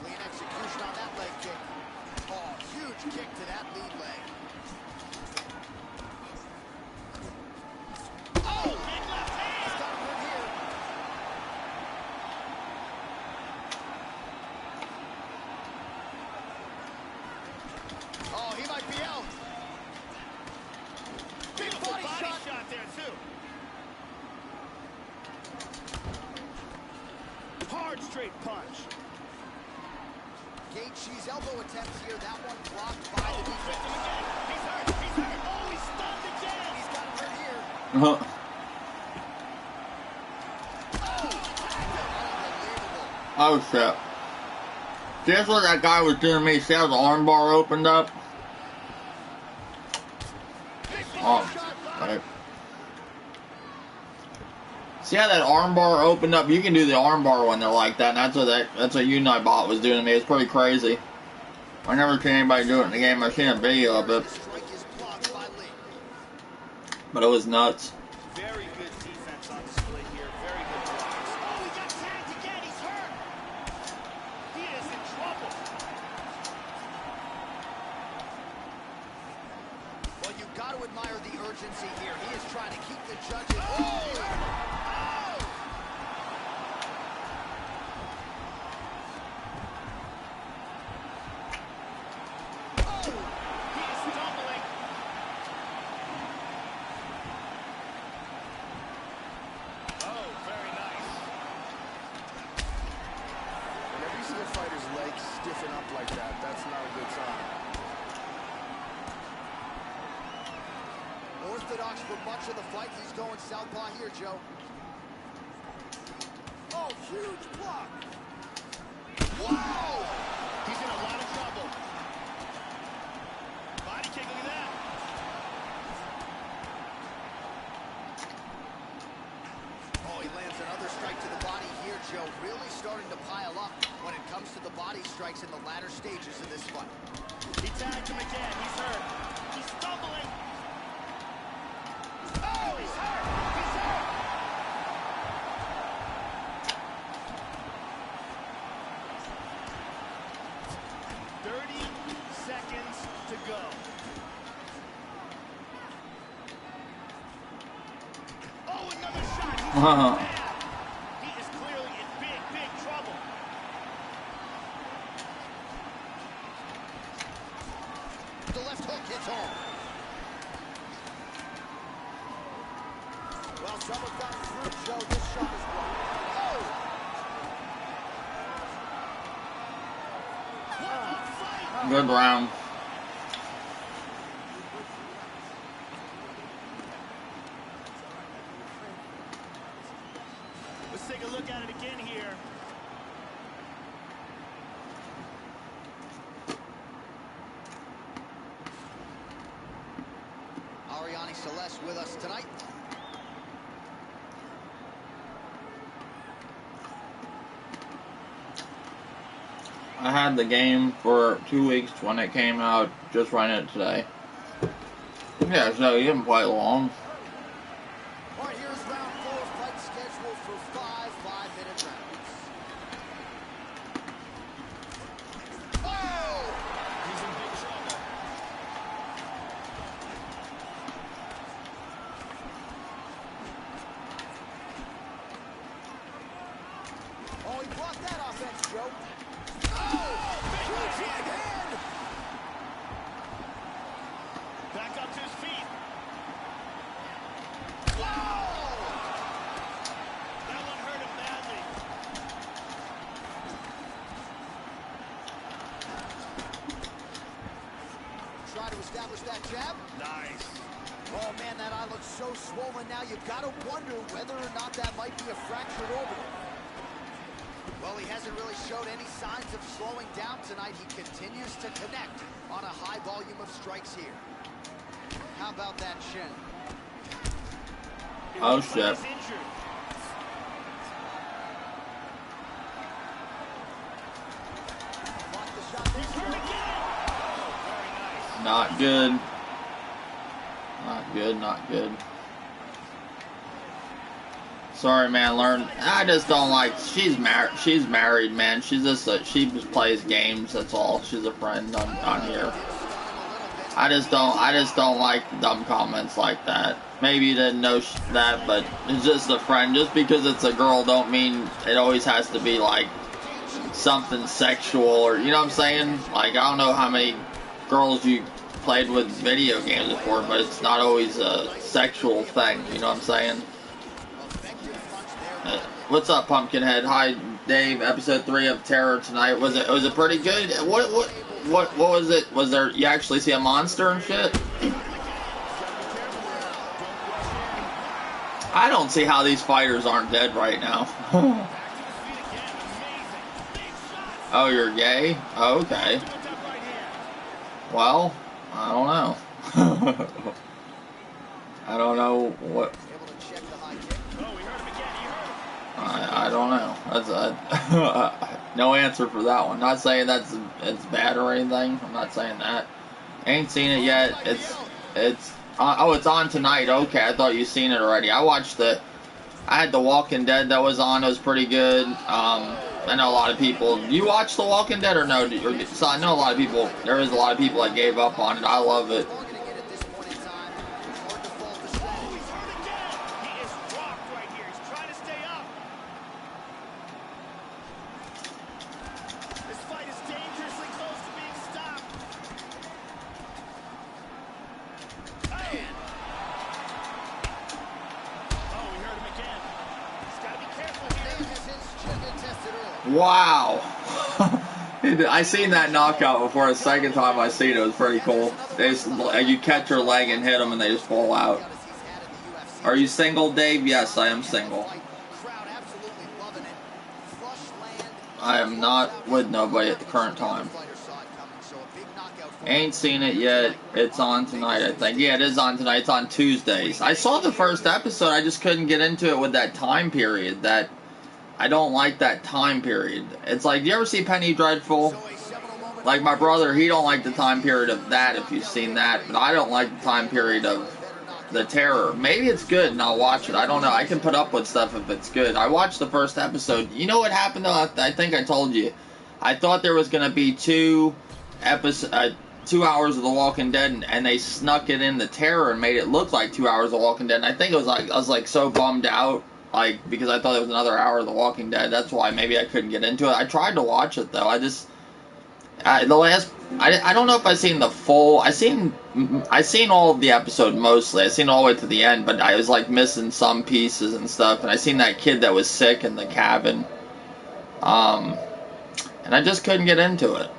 Clean execution on that leg kick. Oh, huge kick to that lead leg.
Oh, big left hand.
Stop right here. Oh, he might be out. Big
Beautiful
body shot.
shot there, too. Hard straight punch.
Gaethje's elbow attempt here. That one blocked by the
Hit
defense.
him again. He's hurt. He's hurt. Oh, he's stunned again.
He's got him hurt here.
Oh shit. See, that's what that guy was doing to me. See how the arm bar opened up? Oh, right. See how that arm bar opened up? You can do the arm bar when they're like that, and that's what Unibot was doing to me. It's pretty crazy. I never seen anybody do it in the game. I've seen a video of it, but it was nuts.
Very good defense on display here. Very good blocks.
urgency here. He is trying to keep the judges.
Stiffen up like that, that's not a good sign.
Orthodox for much of the fight. He's going southpaw here, Joe. Oh, huge block. Wow!
He's in a lot of trouble. Body kick, look at that.
Oh, he lands another strike to the body here, Joe. Really starting to pile up when it comes to the body strikes in the latter stages of this fight.
He tagged him again. He's hurt. He's stumbling. Oh, he's hurt. He's hurt. 30 seconds to go. Oh, another shot. He's bad. He is clearly in big, big trouble.
The left hook hits home. Well, someone got through, Joe. This shot is blocked. Oh!
What a fight!
Good round.
Let's take a look at it again here.
Ariane Celeste with us tonight.
I had the game for 2 weeks when it came out, just running it today. Yeah, so you didn't play long.
All right, here's round 4, fight scheduled for 5 5-minute rounds. Oh!
He's in big trouble.
Oh, he blocked that offense, Joe. Oh! Huge right hand!
Back up to his feet.
Whoa!
That one hurt him badly.
Try to establish that jab.
Nice.
Oh, man, that eye looks so swollen now. You've got to wonder whether or not that might be a fractured orbital. Well, he hasn't really showed any signs of slowing down tonight. He continues to connect on a high volume of strikes here. How about that shin?
It
Oh,
looks like
shit.
he's injured.
Block the shot there,
He's hurt
Joe.
again. Oh, very nice.
Not good. Not good, not good. Sorry, man. I just don't like. She's married. She's married, man. She just plays games. That's all. She's a friend on here. I just don't like dumb comments like that. Maybe you didn't know that, but it's just a friend. Just because it's a girl, don't mean it always has to be like something sexual or you know what I'm saying. Like I don't know how many girls you played with video games before, but it's not always a sexual thing. You know what I'm saying? What's up, Pumpkinhead? Hi, Dave. Episode 3 of Terror tonight. Was it pretty good? What was it? Was there you actually see a monster and shit? I don't see how these fighters aren't dead right now. Oh, you're gay? Oh, okay. Well, I don't know. I don't know what. I don't know. That's no answer for that one. Not saying it's bad or anything. I'm not saying that. Ain't seen it yet. It's on tonight. Okay, I thought you seen it already. I had The Walking Dead that was on. It was pretty good. I know a lot of people. You watch The Walking Dead or no? So I know a lot of people. There is a lot of people that gave up on it. I love it. Wow. I seen that knockout before. The second time I seen it, it was pretty cool. They just, you catch your leg and hit them, and they just fall out. Are you single, Dave? Yes, I am single. I am not with nobody at the current time. Ain't seen it yet. It's on tonight, I think. Yeah, it is on tonight. It's on Tuesdays. I saw the first episode. I just couldn't get into it with that time period. That I don't like that time period. It's like, do you ever see Penny Dreadful? Like my brother, he don't like the time period of that, if you've seen that. But I don't like the time period of The Terror. Maybe it's good and I'll watch it. I don't know. I can put up with stuff if it's good. I watched the first episode. You know what happened though? I think I told you. I thought there was going to be 2 hours of The Walking Dead, and they snuck it in The Terror and made it look like 2 hours of The Walking Dead. And I think it was like, I was like so bummed out, like, because I thought it was another hour of The Walking Dead. That's why maybe I couldn't get into it. I tried to watch it though. I don't know if I've seen the full. I seen all of the episode mostly. I seen all the way to the end, but I was like missing some pieces and stuff. And I seen that kid that was sick in the cabin, and I just couldn't get into it.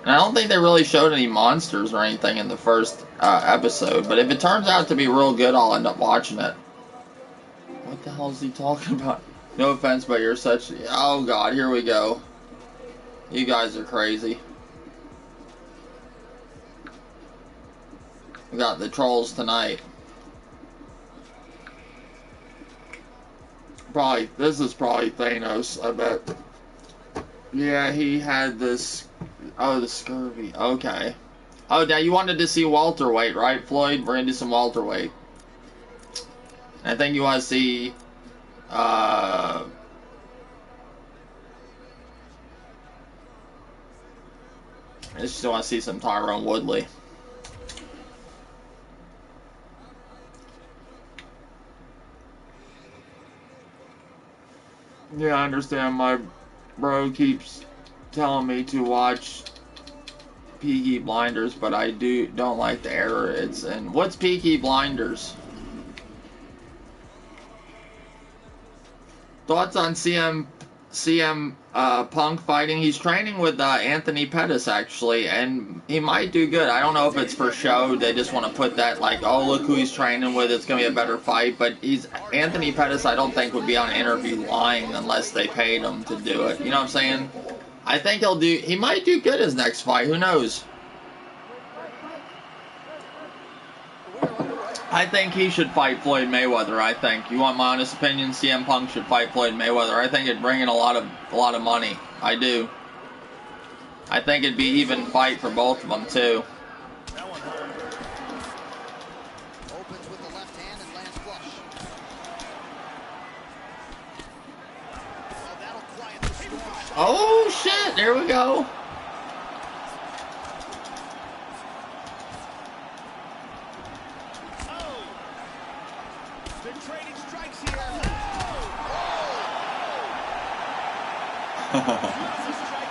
And I don't think they really showed any monsters or anything in the first episode. But if it turns out to be real good, I'll end up watching it. What the hell is he talking about? No offense, but you're such. Oh God, here we go. You guys are crazy. We got the trolls tonight. This is probably Thanos, I bet. Yeah, he had this. Oh, the scurvy. Okay. Oh, now you wanted to see welterweight, right, Floyd? We're gonna do some welterweight. I think you want to see. I just want to see some Tyron Woodley. Yeah, I understand. My bro keeps telling me to watch Peaky Blinders, but I don't like the era it's in. What's Peaky Blinders? Thoughts on CM Punk fighting? He's training with Anthony Pettis, actually, and he might do good. I don't know if it's for show. They just want to put that, like, oh, look who he's training with. It's going to be a better fight. But Anthony Pettis, I don't think, would be on an interview lying unless they paid him to do it. You know what I'm saying? I think he might do good his next fight. Who knows? I think he should fight Floyd Mayweather. I think. You want my honest opinion? CM Punk should fight Floyd Mayweather. I think it'd bring in a lot of money. I do. I think it'd be even fight for both of them too.
Opens with the left hand and lands flush. Well, that'll quiet the storm.
Oh shit! There we go.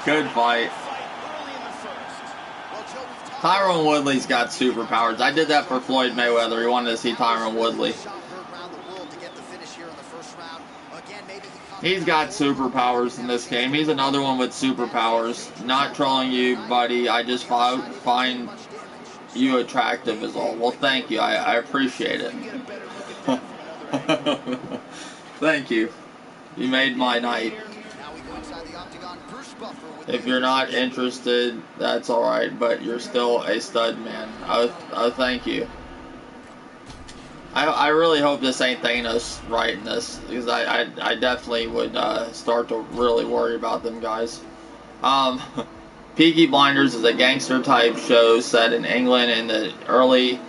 Good fight. Tyron Woodley's got superpowers. I did that for Floyd Mayweather. He wanted to see Tyron Woodley. He's got superpowers in this game. He's another one with superpowers. Not trolling you, buddy. I just find you attractive is all. Well, thank you. I appreciate it. Thank you. You made my night. If you're not interested, that's alright, but you're still a stud, man. Oh, thank you. I really hope this ain't Thanos writing this, because I definitely would start to really worry about them guys. Peaky Blinders is a gangster type show set in England in the early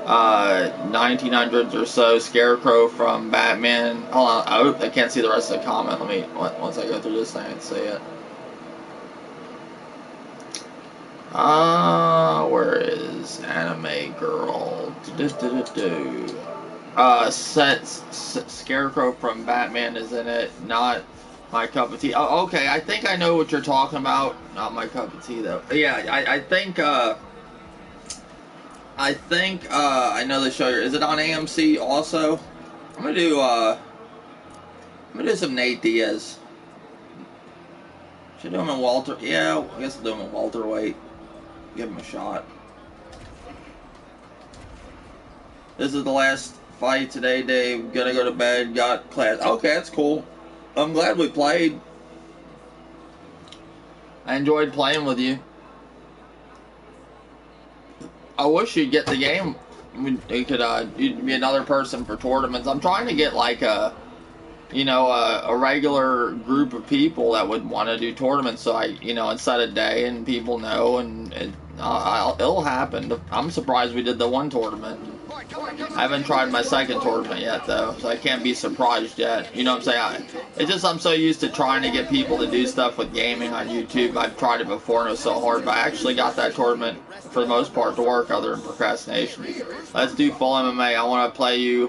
1900s or so. Scarecrow from Batman. Hold on, I can't see the rest of the comment. Once I go through this thing, I can see it. Where is Anime Girl? Scarecrow from Batman is in it. Not my cup of tea. Oh, okay. I think I know what you're talking about. Not my cup of tea, though. Yeah, I think I know the show. Is it on AMC also? I'm gonna do some Nate Diaz. Should do him in welter. Yeah, I guess I'll do him in welterweight. Give him a shot. This is the last fight today, Dave. Gonna go to bed. Got class. Okay, that's cool. I'm glad we played. I enjoyed playing with you. I wish you'd get the game. You could you'd be another person for tournaments. I'm trying to get like a, you know, a regular group of people that would want to do tournaments. So I, you know, and set a day and people know, and it'll happen. I'm surprised we did the one tournament. I haven't tried my second tournament yet though, so I can't be surprised yet. You know what I'm saying? It's just I'm so used to trying to get people to do stuff with gaming on YouTube. I've tried it before and it was so hard, but I actually got that tournament for the most part to work other than procrastination. Let's do full MMA. I want to play you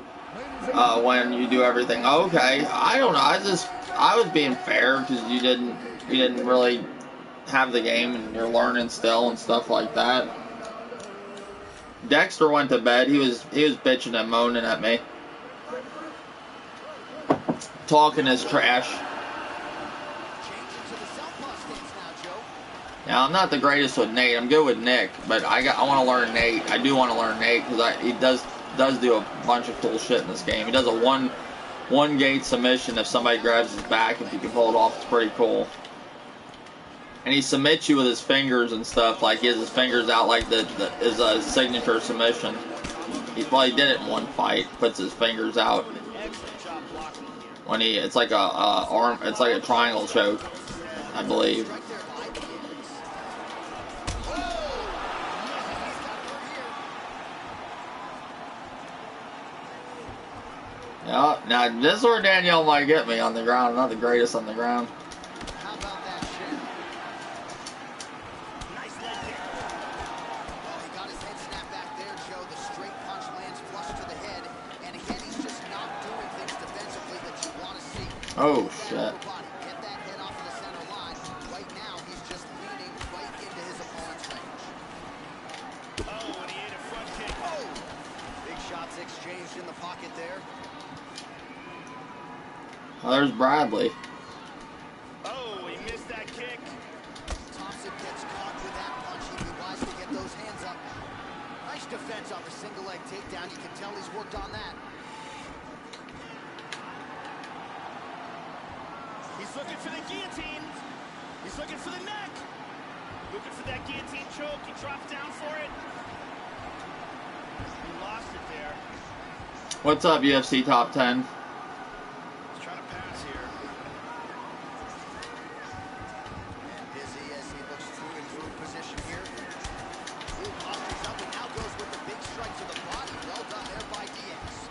when you do everything. Okay, I don't know. I was being fair because you didn't really have the game and you're learning still and stuff like that. Dexter went to bed. He was bitching and moaning at me, talking his trash. Now I'm not the greatest with Nate. I'm good with Nick, but I want to learn Nate. I do want to learn Nate because he does do a bunch of cool shit in this game. He does a one gate submission if somebody grabs his back. If you can pull it off, it's pretty cool. And he submits you with his fingers and stuff. Like he has his fingers out like his signature submission. He did it in one fight. Puts his fingers out when it's like it's like a triangle choke, I believe. Yeah. Now this is where Danielle might get me on the ground. I'm not the greatest on the ground. Oh shit. Get that head off of the center line. Right now he's just leaning right into his opponent's range.
Oh, and he ate a front kick.
Oh! Big shots exchanged in the pocket there.
Oh, there's Bradley.
Oh, he missed that kick.
Thompson gets caught with that punch. He'd be wise to get those hands up. Nice defense on the single leg takedown. You can tell he's worked on that.
He's looking for the guillotine. He's looking for the neck. Looking for that guillotine choke. He drops down for it. He lost it there.
What's up, UFC Top 10?
He's trying to pass here.
And busy as he looks through in food position here. Ooh, postures up and now goes with the big strike to the body. Well done there by Diaz.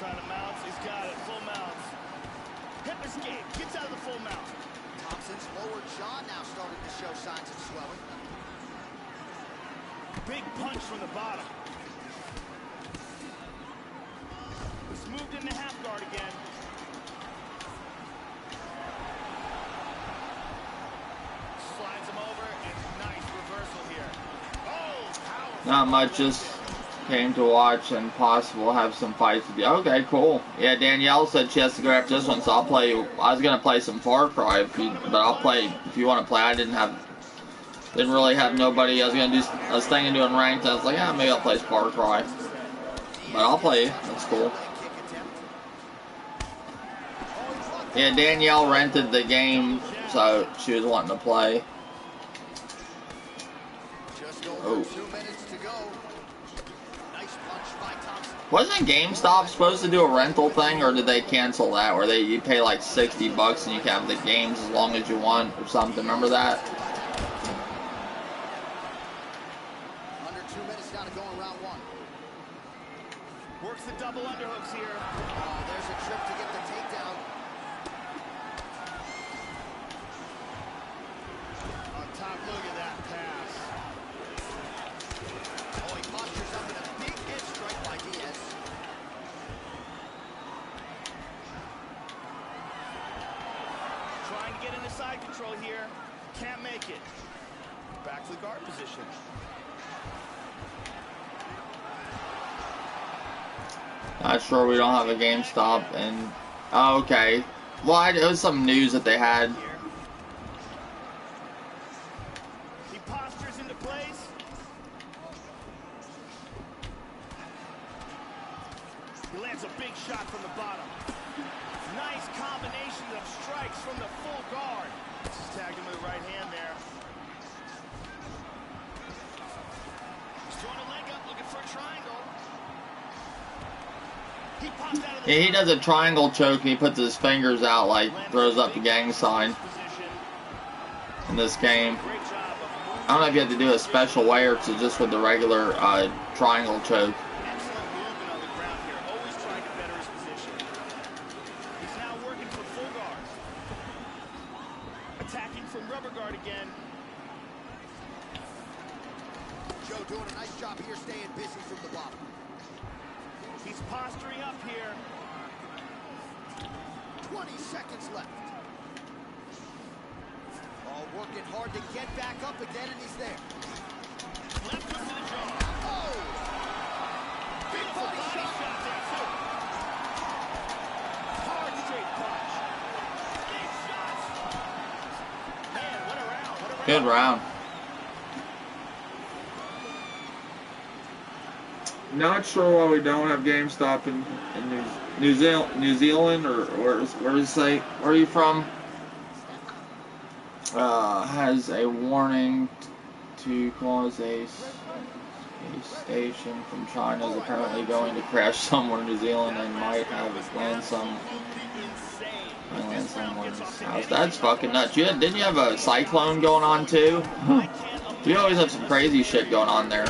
Trying to mount. He's got it. Full mount. Hip escape. Gets out of the full mount.
Thompson's lower jaw now starting to show signs of swelling.
Big punch from the bottom. It's moved into half guard again. Slides him over and nice reversal here. Oh, powerful.
Not much, just came to watch and possible have some fights with you. Okay, cool. Yeah, Danielle said she has to go after this one, so I'll play. I was gonna play some Far Cry, but I'll play if you want to play. I didn't really have nobody. I was thinking doing ranked. I was like, yeah, maybe I'll play Far Cry, but I'll play. That's cool. Yeah, Danielle rented the game, so she was wanting to play. Oh. Wasn't GameStop supposed to do a rental thing, or did they cancel that? Where you pay like $60 and you can have the games as long as you want or something? Remember that?
Under 2 minutes now to go in round one.
Works the double underhooks here.
Oh, there's a trip to get the takedown.
On top, look at that pass.
Oh, he postures up with a big head strike by Diaz.
Trying to get into side control here. Can't make it. Back to the guard position.
Not sure we don't have a GameStop and oh, okay. Well, it was some news that they had.
He postures into place. He lands a big shot from the bottom. Nice combination of strikes from the full guard. Just tagged him with the right hand there. He's throwing a leg up, looking for a triangle. He popped out of the
Yeah, he does a triangle choke and he puts his fingers out like throws up the gang sign in this game. I don't know if you have to do a special way or if it's just with the regular triangle choke.
Excellent movement on the ground here, always trying to better his position. He's now working for full guard. Attacking from rubber guard again.
Joe doing a nice job here, staying busy from the bottom.
He's posturing up here.
20 seconds left. Oh, working hard to get back up again, and he's there.
Left hook to the jaw.
Oh! Big body shot.
there, too. Hard straight punch. Big shots. Man, what a round. What a round.
Good round. Not sure why we don't have GameStop in New Zealand or where is it? Where are you from? Has a warning to cause a station from China is apparently going to crash somewhere in New Zealand and might have land somewhere in his house. That's fucking nuts. Didn't you have a cyclone going on too? You always have some crazy shit going on there.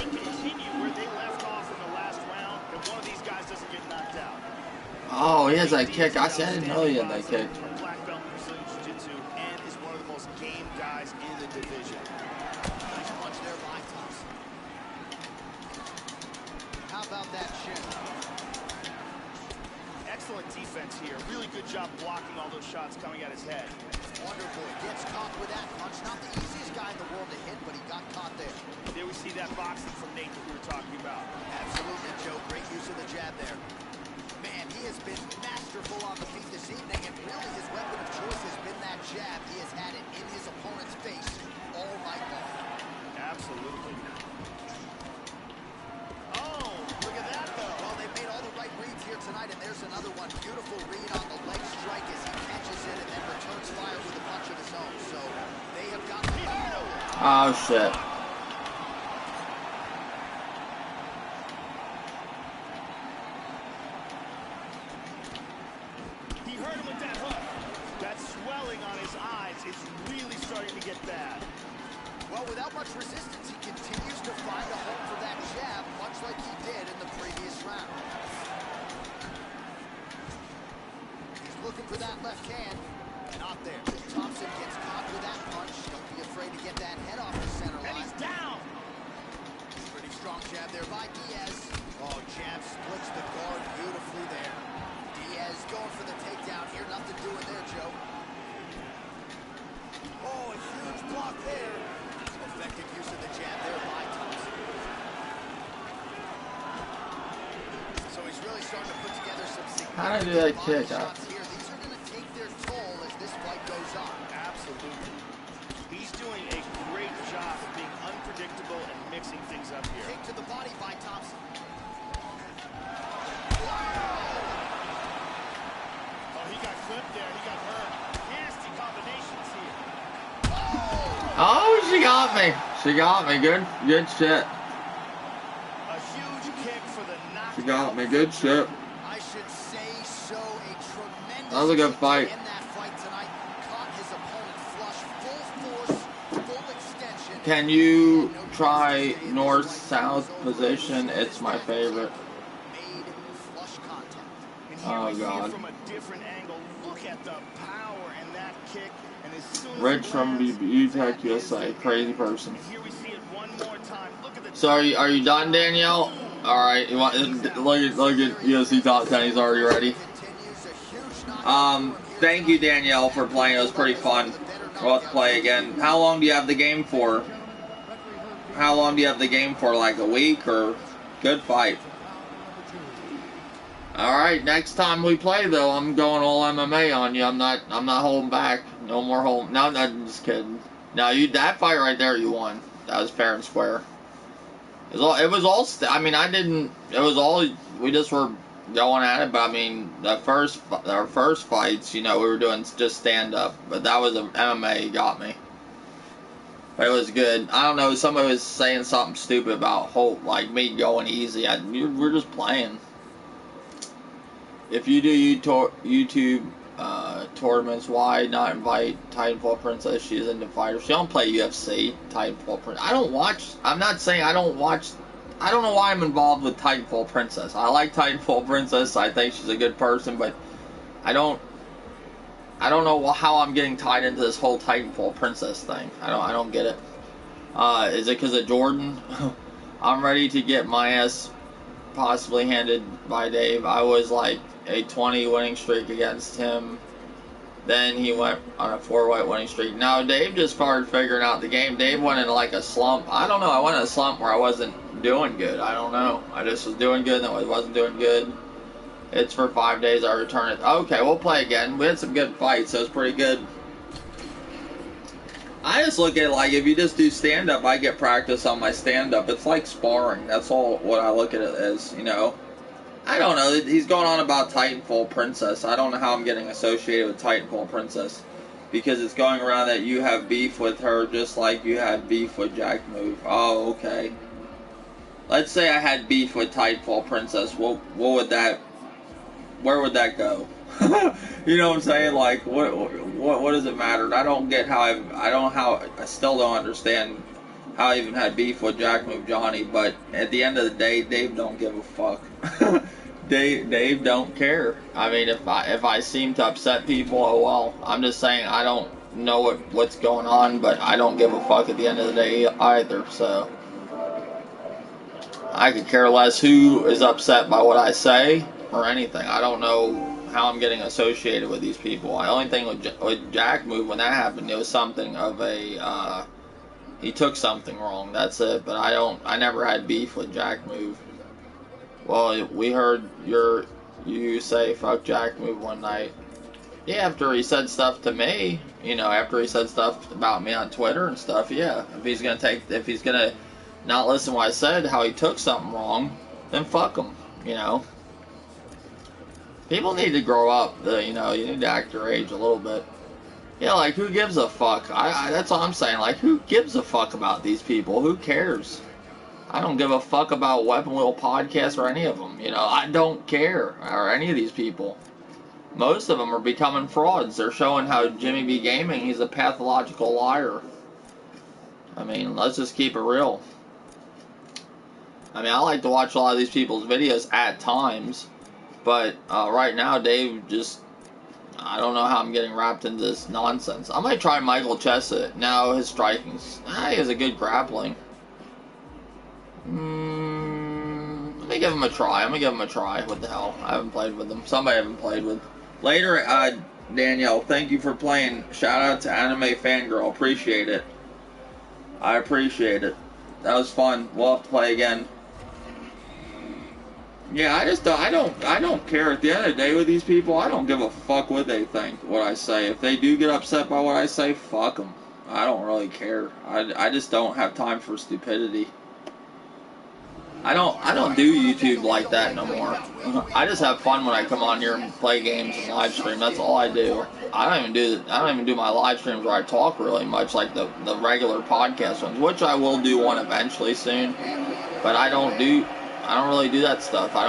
Oh, he has that kick. I didn't know he had that kick.
Black belt in Brazilian Jiu-Jitsu and is one of the most game guys in the division.
Nice punch there by Thompson. How about that shin?
Excellent defense here. Really good job blocking all those shots coming at his head.
Wonderful. Gets caught with that punch. Not the easiest guy in the world to hit, but he got caught there.
There we see that boxing from Nate that we were talking about.
Absolutely, Joe. Great use of the jab there. Man, he has been masterful on the feet this evening, and really his weapon of choice has been that jab. He has had it in his opponent's face all night long.
Absolutely. Oh, look at that, though.
Well, they've made all the right reads here tonight, and there's another one. Beautiful read on the leg strike as he catches it and then returns fire with a punch of his own. So they have got...
Oh, shit.
Well, without much resistance, he continues to find a home for that jab, much like he did in the previous round. He's looking for that left hand. Not there. Thompson gets caught with that punch. Don't be afraid to get that head off the center line.
And he's down.
Pretty strong jab there by Diaz. Oh, jab splits the guard beautifully there. Diaz going for the takedown here. Nothing doing there, Joe. Oh, a huge block there. Effective use of the jab there by Thompson. So he's really starting to put together some significant
How did I do that kick?
shots here. These are going to take their toll as this fight goes on.
Absolutely. He's doing a great job of being unpredictable and mixing things up here.
Kick to the body by Thompson.
Oh, he got clipped there. He got hurt. Nasty combinations here.
Oh, she got me. She got me. Good shit.
A huge kick for the knockout.
She got me. Good shit.
I should say so. A tremendous
That was a good
kick
fight.
in that fight tonight. Caught his opponent flush, full force, full extension.
Can you try north-south position? It's my favorite.
Made flush contact.
And here
Oh,
we see it
God.
from a different angle. Look at the power in that kick. And as soon as
Rich
it
from
lands,
UTech
that
USA.
is the
Crazy
end.
person.
And here we see it one more time. Look at the
So are you done, Danielle? All right. You want look at UFC top 10. He's already ready.
Continues a huge knockout.
Thank you, Danielle, for playing. It was pretty fun. We'll have to play again. How long do you have the game for? How long do you have the game for? Like a week or? Good fight. Alright, next time we play though, I'm going all MMA on you. I'm not holding back. No more holding. No, I'm just kidding. No, that fight right there, you won. That was fair and square. It was all I mean, it was all, we just were going at it, but I mean, our first fights, you know, we were doing just stand up, but that was MMA got me. But it was good. I don't know, somebody was saying something stupid about Holt, like me going easy. We're just playing. If you do YouTube tournaments, why not invite Titanfall Princess? She's into fighters. She don't play UFC. Titanfall Princess. I don't watch. I'm not saying I don't watch. I don't know why I'm involved with Titanfall Princess. I like Titanfall Princess. I think she's a good person, but I don't know how I'm getting tied into this whole Titanfall Princess thing. I don't get it. Is it because of Jordan? I'm ready to get my ass possibly handed by Dave. I was like a 20 winning streak against him. Then he went on a 4-fight winning streak. Now Dave just started figuring out the game. Dave went in like a slump. I don't know. I went in a slump where I wasn't doing good. I don't know. I just was doing good and then I wasn't doing good. It's for 5 days. I return it. Okay, we'll play again. We had some good fights, so it's pretty good. I just look at it like if you just do stand-up, I get practice on my stand-up. It's like sparring. That's all what I look at it as, you know. I don't know. He's going on about Titanfall Princess. I don't know how I'm getting associated with Titanfall Princess. Because it's going around that you have beef with her just like you had beef with Jack Move. Oh, okay. Let's say I had beef with Titanfall Princess. What would that... Where would that go? You know what I'm saying? Like, what does it matter? I don't get how I still don't understand how I even had beef with Jack Move Johnny, but at the end of the day, Dave don't give a fuck. Dave don't care. I mean, if I seem to upset people, oh well. I'm just saying I don't know what's going on, but I don't give a fuck at the end of the day either, so I could care less who is upset by what I say or anything. I don't know how I'm getting associated with these people. The only thing with Jack Move, when that happened, it was something of a he took something wrong. That's it. But I never had beef with Jack Move. Well, we heard you say fuck Jack Move one night. Yeah, after he said stuff to me, you know, after he said stuff about me on Twitter and stuff. Yeah, if he's gonna not listen to what I said, how he took something wrong, then fuck him. You know. People need to grow up. You know, you need to act your age a little bit. Yeah, like, who gives a fuck? That's all I'm saying. Like, who gives a fuck about these people? Who cares? I don't give a fuck about Weapon Wheel Podcast or any of them. You know, I don't care. Or any of these people. Most of them are becoming frauds. They're showing how Jimmy B Gaming, he's a pathological liar. I mean, let's just keep it real. I mean, I like to watch a lot of these people's videos at times. But right now, Dave just... I don't know how I'm getting wrapped into this nonsense. I might try Michael Chesa. Now his striking's... he has a good grappling. Let me give him a try. What the hell? I haven't played with him. Somebody I haven't played with. Later, Danielle, thank you for playing. Shout out to Anime Fangirl. Appreciate it. I appreciate it. That was fun. We'll have to play again. Yeah, I don't care. At the end of the day with these people, I don't give a fuck what they think, what I say. If they do get upset by what I say, fuck them. I don't really care. I just don't have time for stupidity. I don't do YouTube like that no more. I just have fun when I come on here and play games and live stream. That's all I do. I don't even do my live streams where I talk really much like the regular podcast ones, which I will do one eventually soon. But I don't really do that stuff. I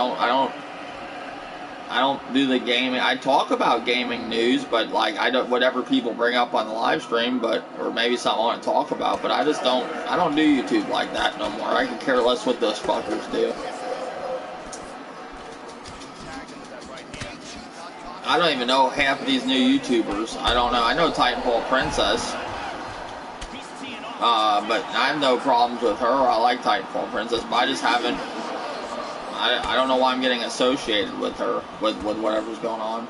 don't do the gaming. I talk about gaming news, but like whatever people bring up on the live stream, or maybe something I want to talk about, but I don't do YouTube like that no more. I can care less what those fuckers do. I don't even know half of these new YouTubers. I don't know. I know Titanfall Princess. But I have no problems with her. I like Titanfall Princess, but I just haven't. I don't know why I'm getting associated with her, with whatever's going on.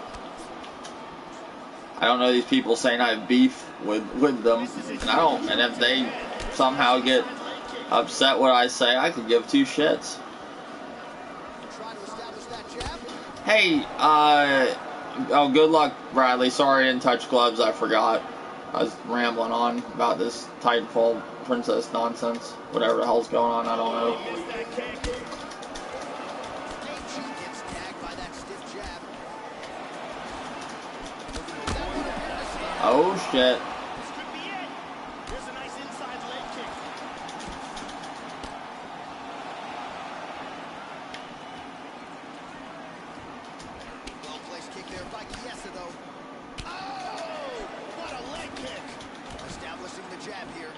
I don't know these people saying I have beef with them, and if they somehow get upset what I say, I could give two shits. Hey, oh, good luck, Bradley. Sorry I didn't touch gloves. I forgot. I was rambling on about this Titanfall princess nonsense. Whatever the hell's going on, I don't know.
Gets tagged by that stiff jab.
Oh, shit.
This could be it. There's a nice inside leg kick.
Well-placed kick there by Chiesa, though. Oh! What a leg kick! Establishing the jab here.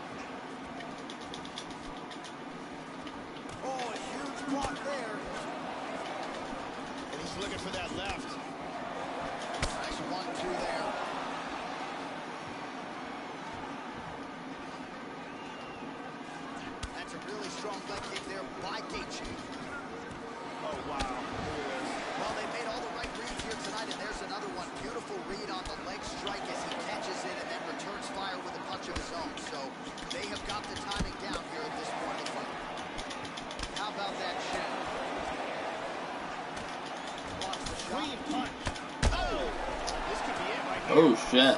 Oh, a huge block there.
And he's looking for that left.
Nice 1-2 there. That's a really strong leg kick there by Gaethje.
Oh, wow. Look at this.
Well, they made all the right reads here tonight, and there's another one. Beautiful read on the leg strike as he catches it and then returns fire with a punch of his own. So they have got the timing down here at this point of the fight. How about that shin? Blocks the shot.
Clean punch. Oh! This could be it right here.
Oh, shit.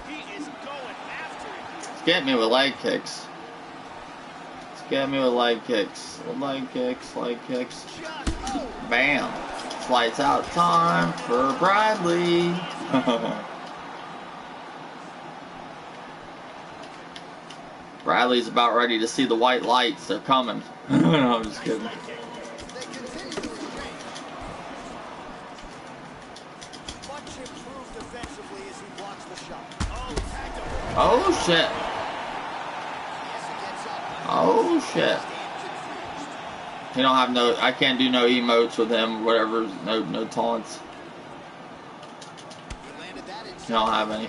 He is going after it here.
It's getting me with leg kicks. It's getting me with leg kicks. Leg kicks, leg kicks. Bam. It's lights out time for Bradley. Bradley's about ready to see the white lights. They're coming. No, I'm just kidding.
They continue to exchange. Much improved defensively as he blocks the shot.
Oh, tagged him.
Oh, shit.
Chiesa gets up.
Oh, shit.
Stand confused.
He don't have no, I can't do no emotes with him, whatever, no taunts.
He landed that inside.
He don't have any.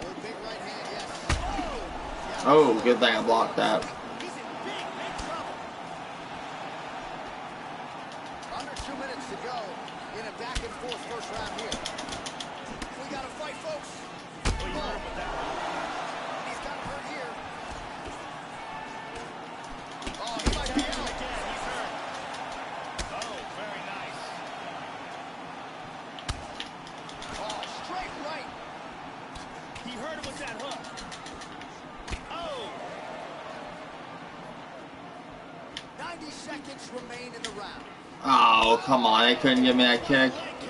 Oh, big right hand, yes.
Oh, good thing I blocked that.
He's in big trouble.
Under 2 minutes to go in a back-and-forth first round here. We got a fight, folks.
Well, you heard him with that one.
He's got hurt here. Oh, he might be
Tagged him
out.
again. He's hurt. Oh, very nice.
Oh, straight right.
He hurt him with that hook. Oh!
90 seconds remain in the round.
Oh, come on. They couldn't give me that kick.
Leg kick.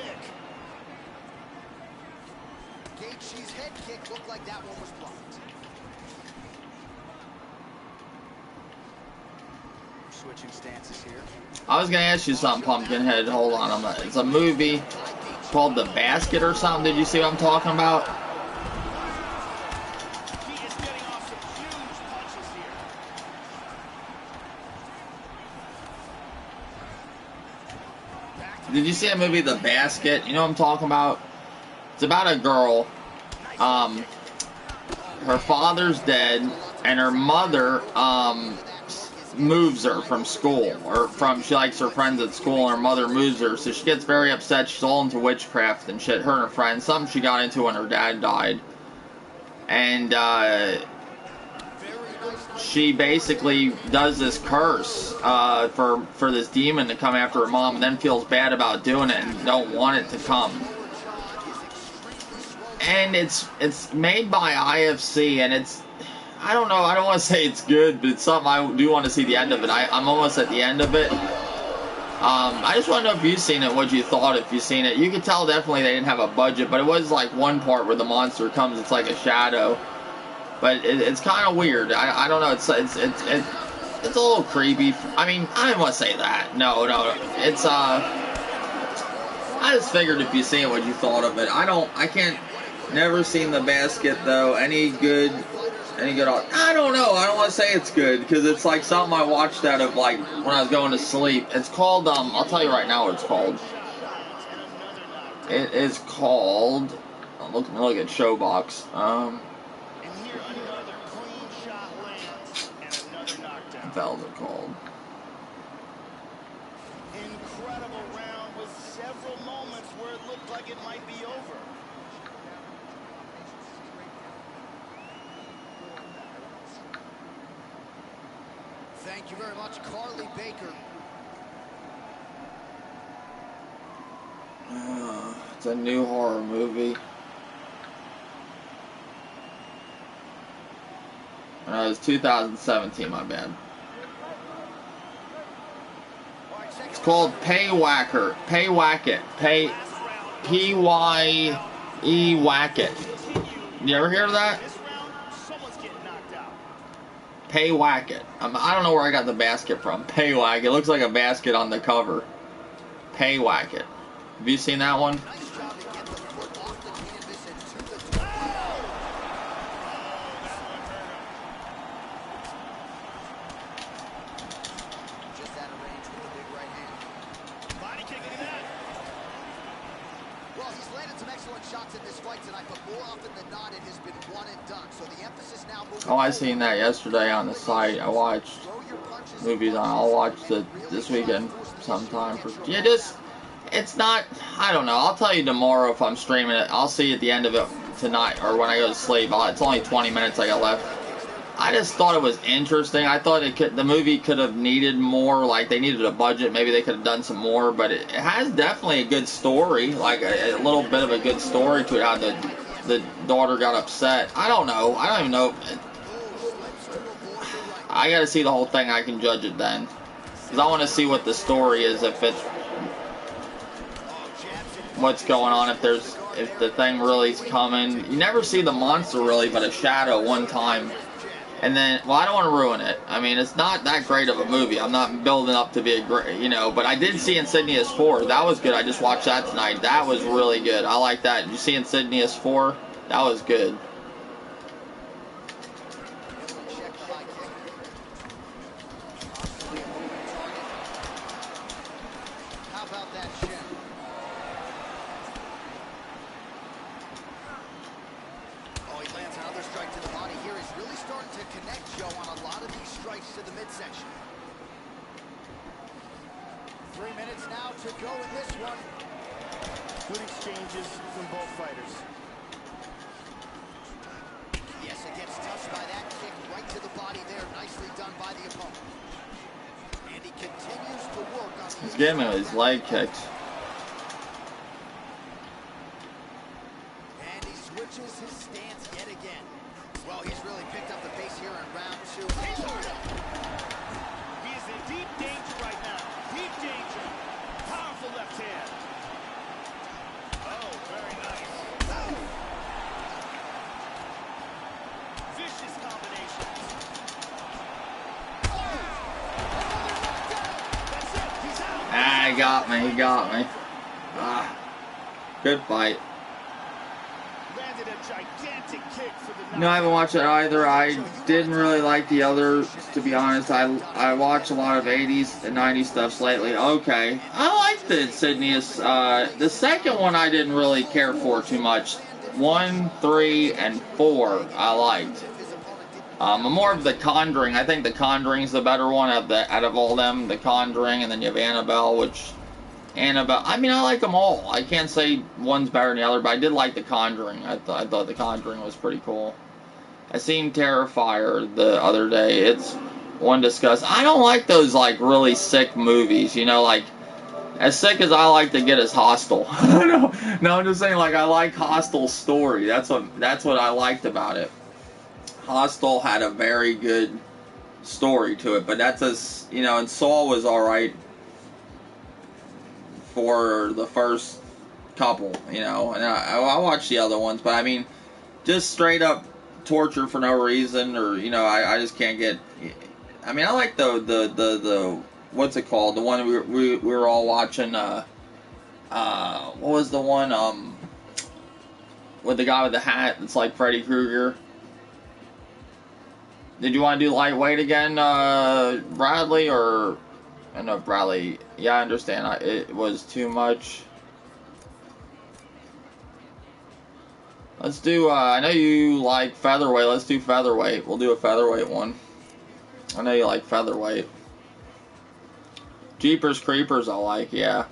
Gaethje's head kick looked like that one was blocked. Switching stances here.
I was going to ask you something, Pumpkinhead. Hold on. It's a movie called The Basket or something. Did you see what I'm talking about?
He is getting off some huge punches here. Back to
Did you see that movie, The Basket? You know what I'm talking about? It's about a girl. Her father's dead, and her mother moves her from school, or she likes her friends at school, and her mother moves her, so she gets very upset. She's all into witchcraft and shit. Her and her friends, something she got into when her dad died, and she basically does this curse for this demon to come after her mom, and then feels bad about doing it and don't want it to come. And it's made by IFC, and it's, I don't know, I don't want to say it's good, but it's something I do want to see the end of it. I'm almost at the end of it. I just want to know if you've seen it, what you thought if you've seen it. You could tell definitely they didn't have a budget, but it was like one part where the monster comes, it's like a shadow. But it's kind of weird. I don't know, it's a little creepy. I mean, I didn't want to say that. No, it's, I just figured if you seen it, what you thought of it. I can't, never seen The Basket, though. Any good, I don't know. I don't want to say it's good, because it's like something I watched out of, like, when I was going to sleep. It's called, I'll tell you right now what it's called. It is called, look at Showbox.
And here another clean shot lands and another knockdown.
What the hell is it called?
Incredible round with several moments where it looked like it might be over.
Thank you very much, Carly Baker.
It's a new horror movie. No, it was 2017, my bad. It's called Paywhacker. Paywacket. P-Y-E Whacket. You ever hear of that? Paywacket. I don't know where I got the basket from. Paywacket. It looks like a basket on the cover. Paywacket. Have you seen that one? Oh, I seen that yesterday on the site. I watched movies on. I'll watch it this weekend sometime. Yeah, it's not. I don't know. I'll tell you tomorrow if I'm streaming it. I'll see at the end of it tonight or when I go to sleep. It's only 20 minutes I got left. I just thought it was interesting. I thought the movie could have needed more. Like they needed a budget. Maybe they could have done some more. But it has definitely a good story. Like a little bit of a good story to it. How the daughter got upset. I don't know. I don't even know. I gotta see the whole thing. I can judge it then. Because I want to see what the story is. If it's what's going on. If the thing really is coming. You never see the monster really, but a shadow one time. And then, well, I don't want to ruin it. I mean, it's not that great of a movie. I'm not building up to be a great, but I did see Insidious 4. That was good. I just watched that tonight. That was really good. I like that. Did you see Insidious 4? That was good. He's getting me with his leg kicks.
And he switches his stance yet again. Well, he's really picked up the pace here in round 2.
He is in deep danger right now. Deep danger. Powerful left hand. Oh, very nice. Vicious combinations.
Ah, he got me. He got me. Ah, good fight.
Landed a gigantic kick for the
No, I haven't watched it either. I didn't really like the others, to be honest. I watch a lot of 80s and 90s stuff lately. Okay. I liked the Insidious. The second one I didn't really care for too much. 1, 3, and 4 I liked. I'm more of the Conjuring. I think the Conjuring's the better one out of all them. The Conjuring, and then you have Annabelle, I mean, I like them all. I can't say one's better than the other, but I did like the Conjuring. I thought the Conjuring was pretty cool. I seen Terrifier the other day. It's one discuss. I don't like those like really sick movies. Like as sick as I like to get is Hostel. No, I'm just saying like I like Hostel's story. That's what I liked about it. Hostel had a very good story to it, but that's and Saw was alright for the first couple, and I watched the other ones, but I mean, just straight up torture for no reason, or I just can't get. I mean, I like the what's it called? The one we were all watching. What was the one? With the guy with the hat that's like Freddy Krueger. Did you want to do Lightweight again, Bradley, or... I know Bradley... Yeah, I understand. It was too much. Let's do... I know you like Featherweight. Let's do Featherweight. We'll do a Featherweight one. I know you like Featherweight. Jeepers Creepers I like, yeah.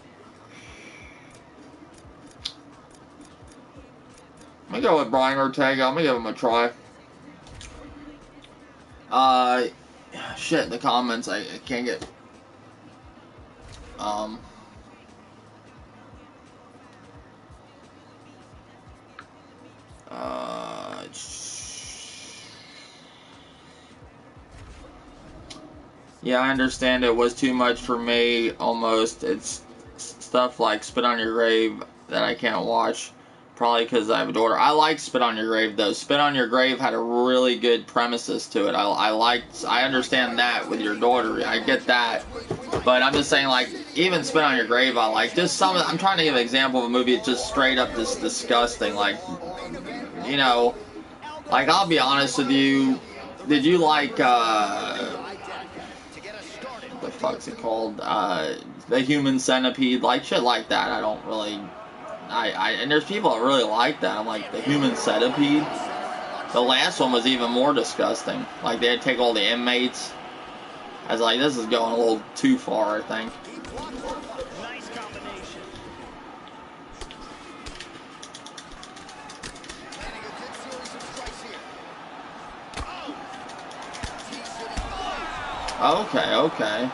I'm gonna go with Brian Ortega. I'm gonna give him a try. Shit, the comments, I can't get, Yeah, I understand it was too much for me, almost. It's stuff like Spit on Your Grave that I can't watch, probably because I have a daughter. I like Spit on Your Grave, though. Spit on Your Grave had a really good premises to it. I understand that with your daughter. I get that. But I'm just saying, like, even Spit on Your Grave, I like. Just some of, I'm trying to give an example of a movie that's just straight up just disgusting. Like, you know, like, I'll be honest with you. Did you like, the fuck's it called? The Human Centipede, like shit like that. I don't really, and there's people that really like that. I'm like, the Human Centipede. The last one was even more disgusting. Like, they'd take all the inmates. I was like, this is going a little too far, I think.
Nice combination.
Okay, okay.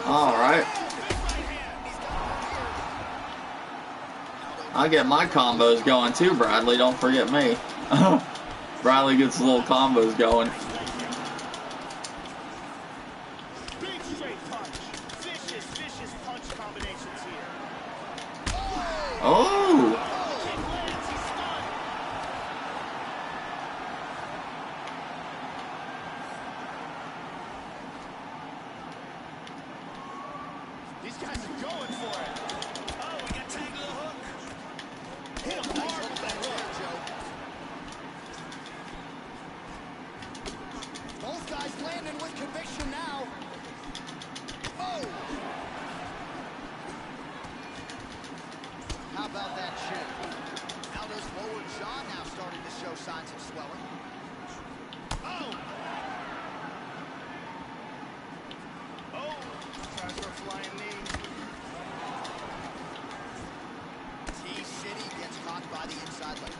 Alright. I get my combos going too, Bradley. Don't forget me. Bradley gets little combos going.
Big straight punch. Vicious punch combinations here.
Oh!
These guys are going for it. Oh, we got tagged to the hook. Hit him hard with that hook, Joe.
Both guys landing with conviction now. Oh! How about that chin? Aldo's lower jaw now starting to show signs of swelling.
Oh! Oh! Tries for a flying knee.
T-City gets caught by the inside leg.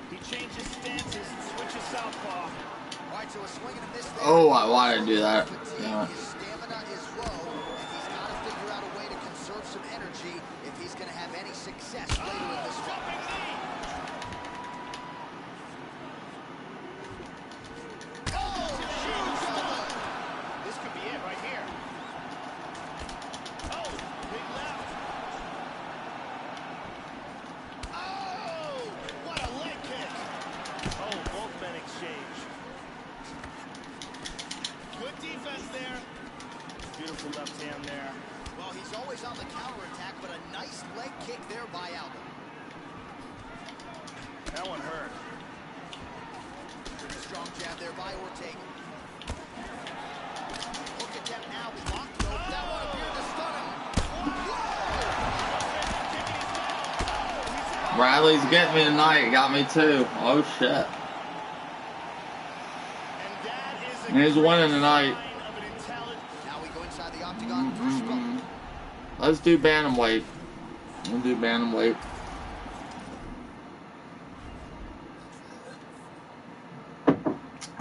He changes stances and switches southpaw.
All right, so a swing and a miss there.
Oh, I wanted to do that. Yeah.
His stamina is low, and he's got to figure out a way to conserve some energy if he's going to have any success later in this fight.
This could be it right here. Oh, big left. Oh, what a leg kick. Oh, both men exchange. Good defense there. Beautiful left hand there.
Well, he's always on the counterattack, but a nice leg kick there by Aldo.
That one hurt.
Strong jab there by Ortega. Hook attempt now blocked, though. That one appeared to stun him.
Bradley's getting me tonight. Got me too. Oh, shit. And he's winning tonight.
Now we go inside the octagon for struggle.
Let's do bantamweight. We'll do bantamweight.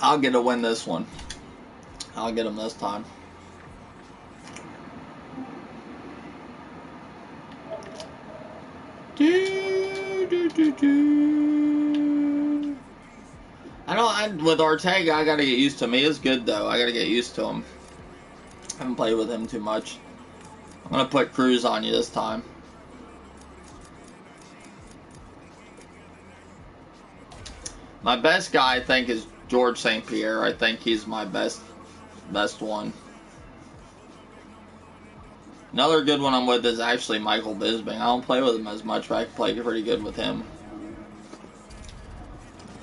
I'll get to win this one. I'll get him this time. With Ortega, I gotta get used to him. He is good though. I gotta get used to him. I haven't played with him too much. I'm gonna put Cruz on you this time. My best guy, I think, is George St. Pierre. I think he's my best one. Another good one I'm with is actually Michael Bisping. I don't play with him as much, but I can play pretty good with him.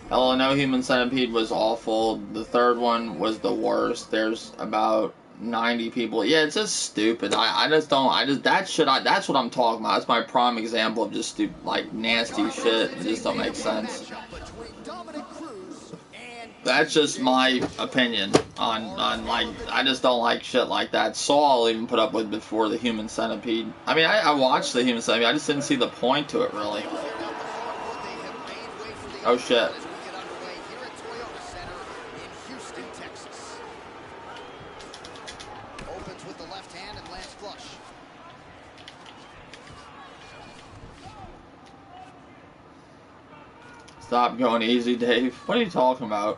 Hell, I know Human Centipede was awful. The third one was the worst. There's about 90 people. Yeah, it's just stupid. That's what I'm talking about. That's my prime example of just stupid, like, nasty shit. It just don't make sense. That's just my opinion on like, I just don't like shit like that. Saul I'll even put up with before the Human Centipede. I mean, I watched the Human Centipede. I just didn't see the point to it, really. Oh shit.
As we get underway here at Toyota Center in Houston, Texas. Opens with the left hand and lands flush.
Stop going easy, Dave. What are you talking about?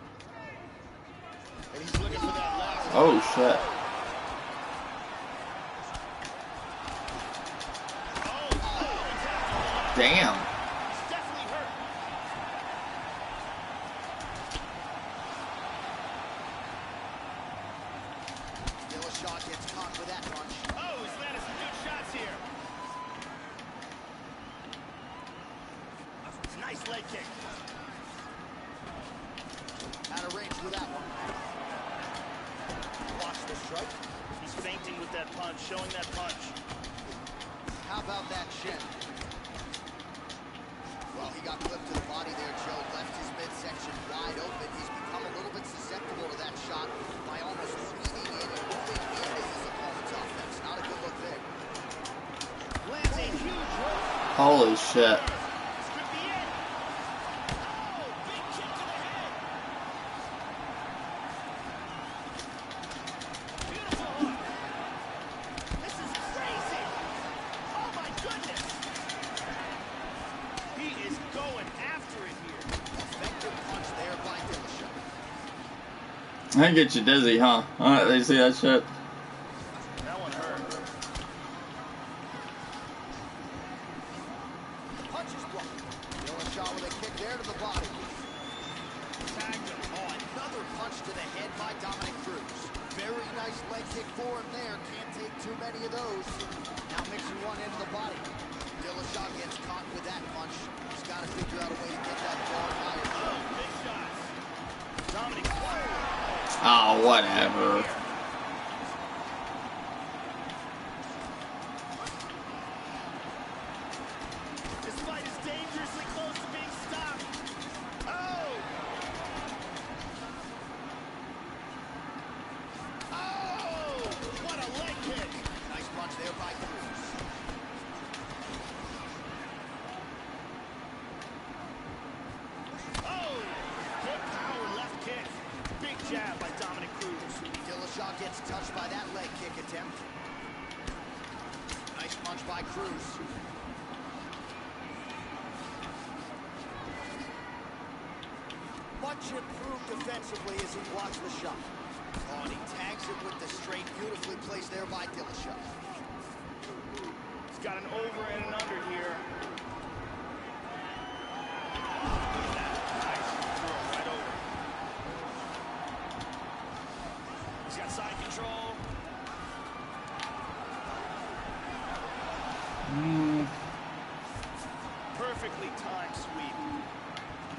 And he's looking for that left.
Oh shit. Damn.
He's definitely hurt.
Dillashaw gets caught with that punch.
Oh, he's landed some good shots here. Nice leg kick.
Out of range with that one. Watch the strike.
He's feinting with that punch, showing that punch.
How about that shin? Well, he got clipped to the body there, Joe. Left his midsection wide open. He's become a little bit susceptible to that shot by almost leaning in and moving into his opponent's offense. Not a good look there.
Lands a huge hook.
Holy shit.
This could be it. Oh, big kick to the head. Beautiful hook. This is crazy. Oh my goodness. He is going after it here.
Effective punch there by Dillashaw.
That gets you dizzy, huh? They see that shit?
That one hurt.
Punch is blocked. Dillashaw with a kick there to the body. Tagged him. Oh, another punch to the head by Dominic Cruz. Very nice leg kick for him there. Can't take too many of those. Now mixing one into the body. Dillashaw gets caught with that punch. He's got to figure out a way to get that guard higher.
Oh, big shots. Dominic.
Oh, whatever.
This fight is dangerously close to being stopped. Oh! Oh! What a leg kick!
Nice punch there by Cruz.
Oh! Good power left kick. Big jab by Dominic Cruz.
Dillashaw gets touched by that leg kick attempt. Nice punch by Cruz. Much improved defensively as he blocks the shot. Oh, and he tags it with the straight, beautifully placed there by Dillashaw.
He's got an over and an under here. Look at that. Nice throw right over. He's got side control. Perfectly timed sweep.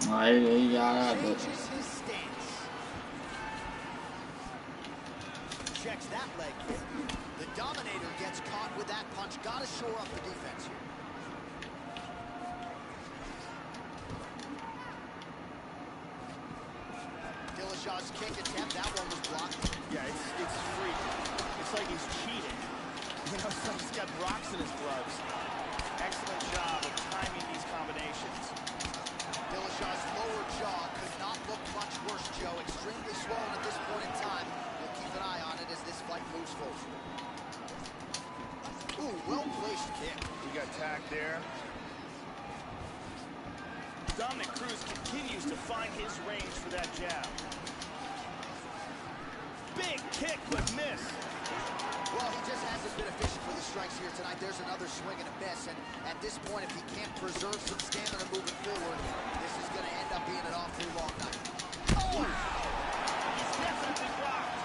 He got it.
Changes his stance. Checks that leg kick. The Dominator gets caught with that punch. Got to shore up the defense here. Dillashaw's kick attempt. That one was blocked.
Yeah, it's free. It's like he's cheating. You know, it's like he's got rocks in his gloves. Excellent job of timing these combinations.
Dillashaw's lower jaw could not look much worse, Joe. Extremely swollen at this point in time. We'll keep an eye on it as this fight moves forward. Ooh, well-placed kick.
We got tagged there. Dominic Cruz continues to find his range for that jab. Big kick, but miss.
Well, he just hasn't been efficient for the strikes here tonight. There's another swing and a miss, and at this point, if he can't preserve some stamina moving forward, this is going to end up being an awfully long night. Oh!
He's definitely blocked.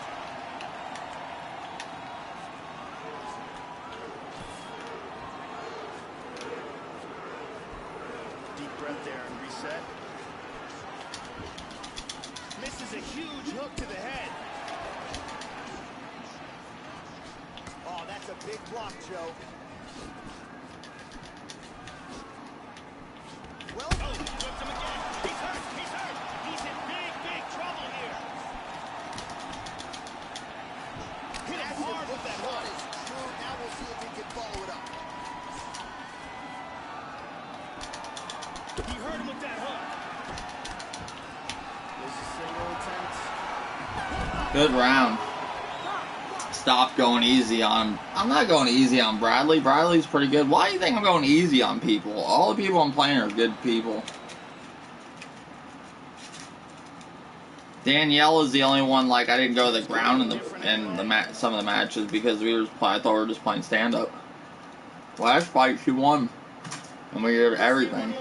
Deep breath there and reset. Misses a huge hook to the head.
Oh, that's a big block, Joe. Well,
Oh, flipped him again. He's hurt. He's hurt. He's in big, big trouble here. Hit him hard with that
shot
hook.
is true. Now we'll see if he can follow it up.
He hurt him with that hook.
Good round. Stop going easy on him. I'm not going easy on Bradley. Bradley's pretty good. Why do you think I'm going easy on people? All the people I'm playing are good people. Danielle is the only one, like, I didn't go to the ground in some of the matches because I thought we were just playing stand-up. Last fight, she won. And we did everything.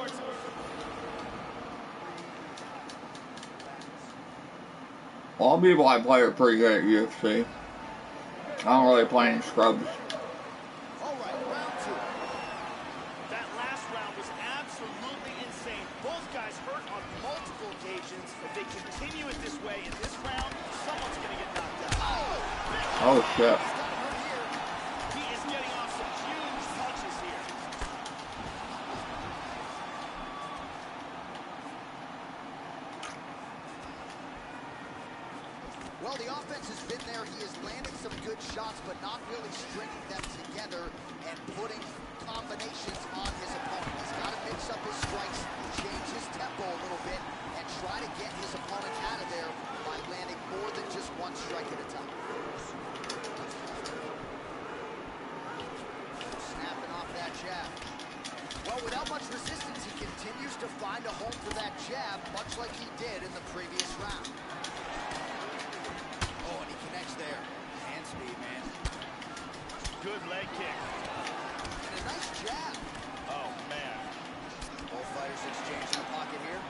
All the people I play are pretty good at UFC. I don't really play any scrubs.
All right, round two. That last round was absolutely insane. Both guys hurt on multiple occasions. If they continue it this way in this round, someone's going to get knocked out.
Oh, shit.
He is getting off some huge punches here.
Well, the offense has been there. He is landing some good shots, but not really stringing them together and putting combinations on his opponent. He's got to mix up his strikes, change his tempo a little bit, and try to get his opponent out of there by landing more than just one strike at a time. Snapping off that jab. Well, without much resistance, he continues to find a home for that jab, much like he did in the previous round. Oh, and he connects there. Hand speed, man.
Good leg kick.
And a nice jab.
Oh, man.
Both fighters exchange in the pocket here.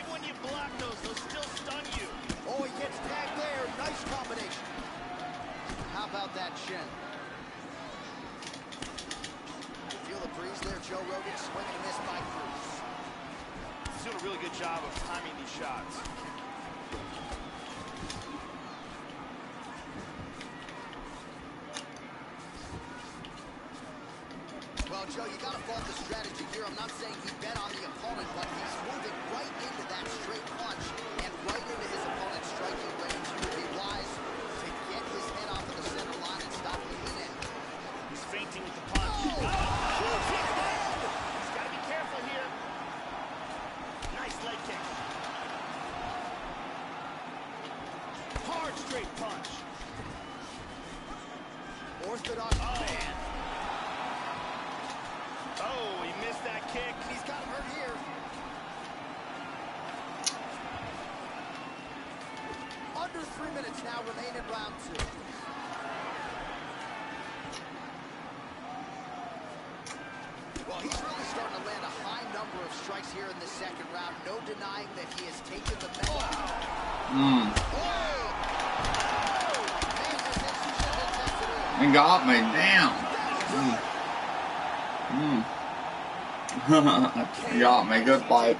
Even when you block those still stun you.
Oh, he gets tagged there. Nice combination. How about that shin? You feel the breeze there, Joe Rogan? Swing and miss by Cruz.
He's doing a really good job of timing these shots.
Well, Joe, you got to fault the strategy here. I'm not saying he bet on the opponent, but he's moving right into that straight punch and right into his opponent's striking range. It would be wise to get his head off of the center line and stop leaning in.
He's feinting with the punch. Oh, huge kick land! He's got to be careful here. Nice leg kick. Hard straight punch.
Orthodox man.
Oh, he missed that kick.
He's got him hurt here. Under 3 minutes now remain in round two. Well, he's really starting to land a high number of strikes here in the second round. No denying that he has taken the medal.
He got me, damn. He got me, good fight.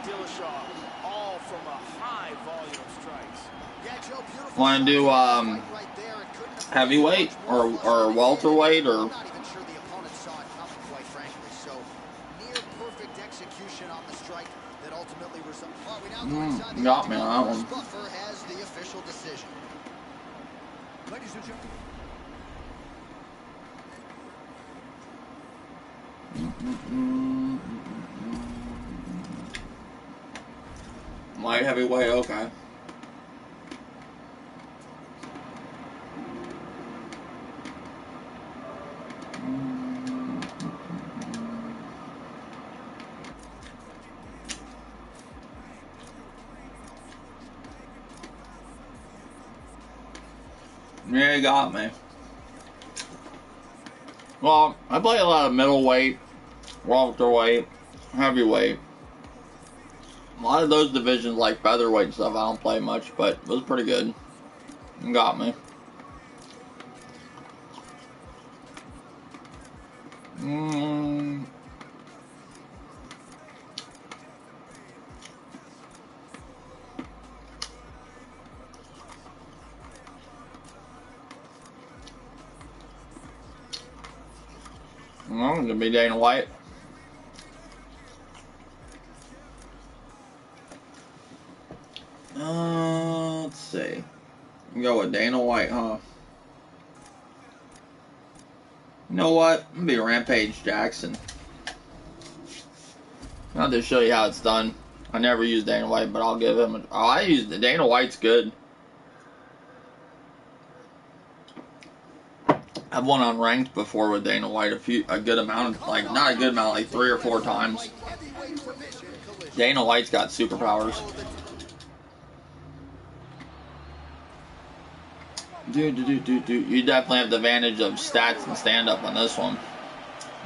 All from a high volume of strikes.
Want to do heavyweight or welterweight or?
I'm not even sure the opponent saw it coming, quite frankly. So near perfect execution on the strike that ultimately resulted. Well, we now go inside the
got me on that one.
Buffer has the official decision. Ladies and gentlemen.
Light heavyweight, okay. Yeah, you got me. Well, I play a lot of middleweight, welterweight, heavyweight. A lot of those divisions, like featherweight stuff, I don't play much, but it was pretty good. You got me. Well, I'm gonna be Dana White. Let's see. Go with Dana White, huh? You know what? I'm gonna be Rampage Jackson. I'll just show you how it's done. I never use Dana White, but I'll give him. I use the Dana White's good. I've won on ranked before with Dana White a good amount, like not a good amount, like 3 or 4 times. Dana White's got superpowers. Dude, you definitely have the advantage of stats and stand up on this one,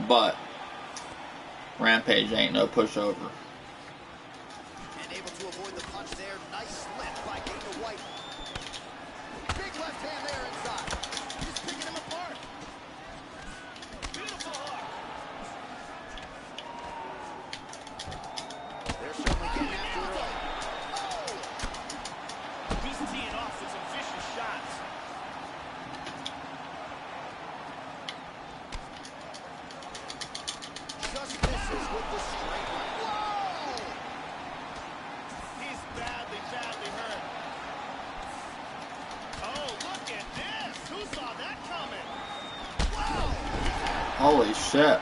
but Rampage ain't no pushover.
And able to avoid the punch there. Nice slip by Dana White. Big left hand there inside. He's picking him apart. Beautiful hook. They're certainly getting after it. Oh!
He's teeing off with some vicious shots.
Just misses with the straight right. Whoa!
He's badly hurt. Oh, look at this. Who saw that coming?
Wow!
Holy shit.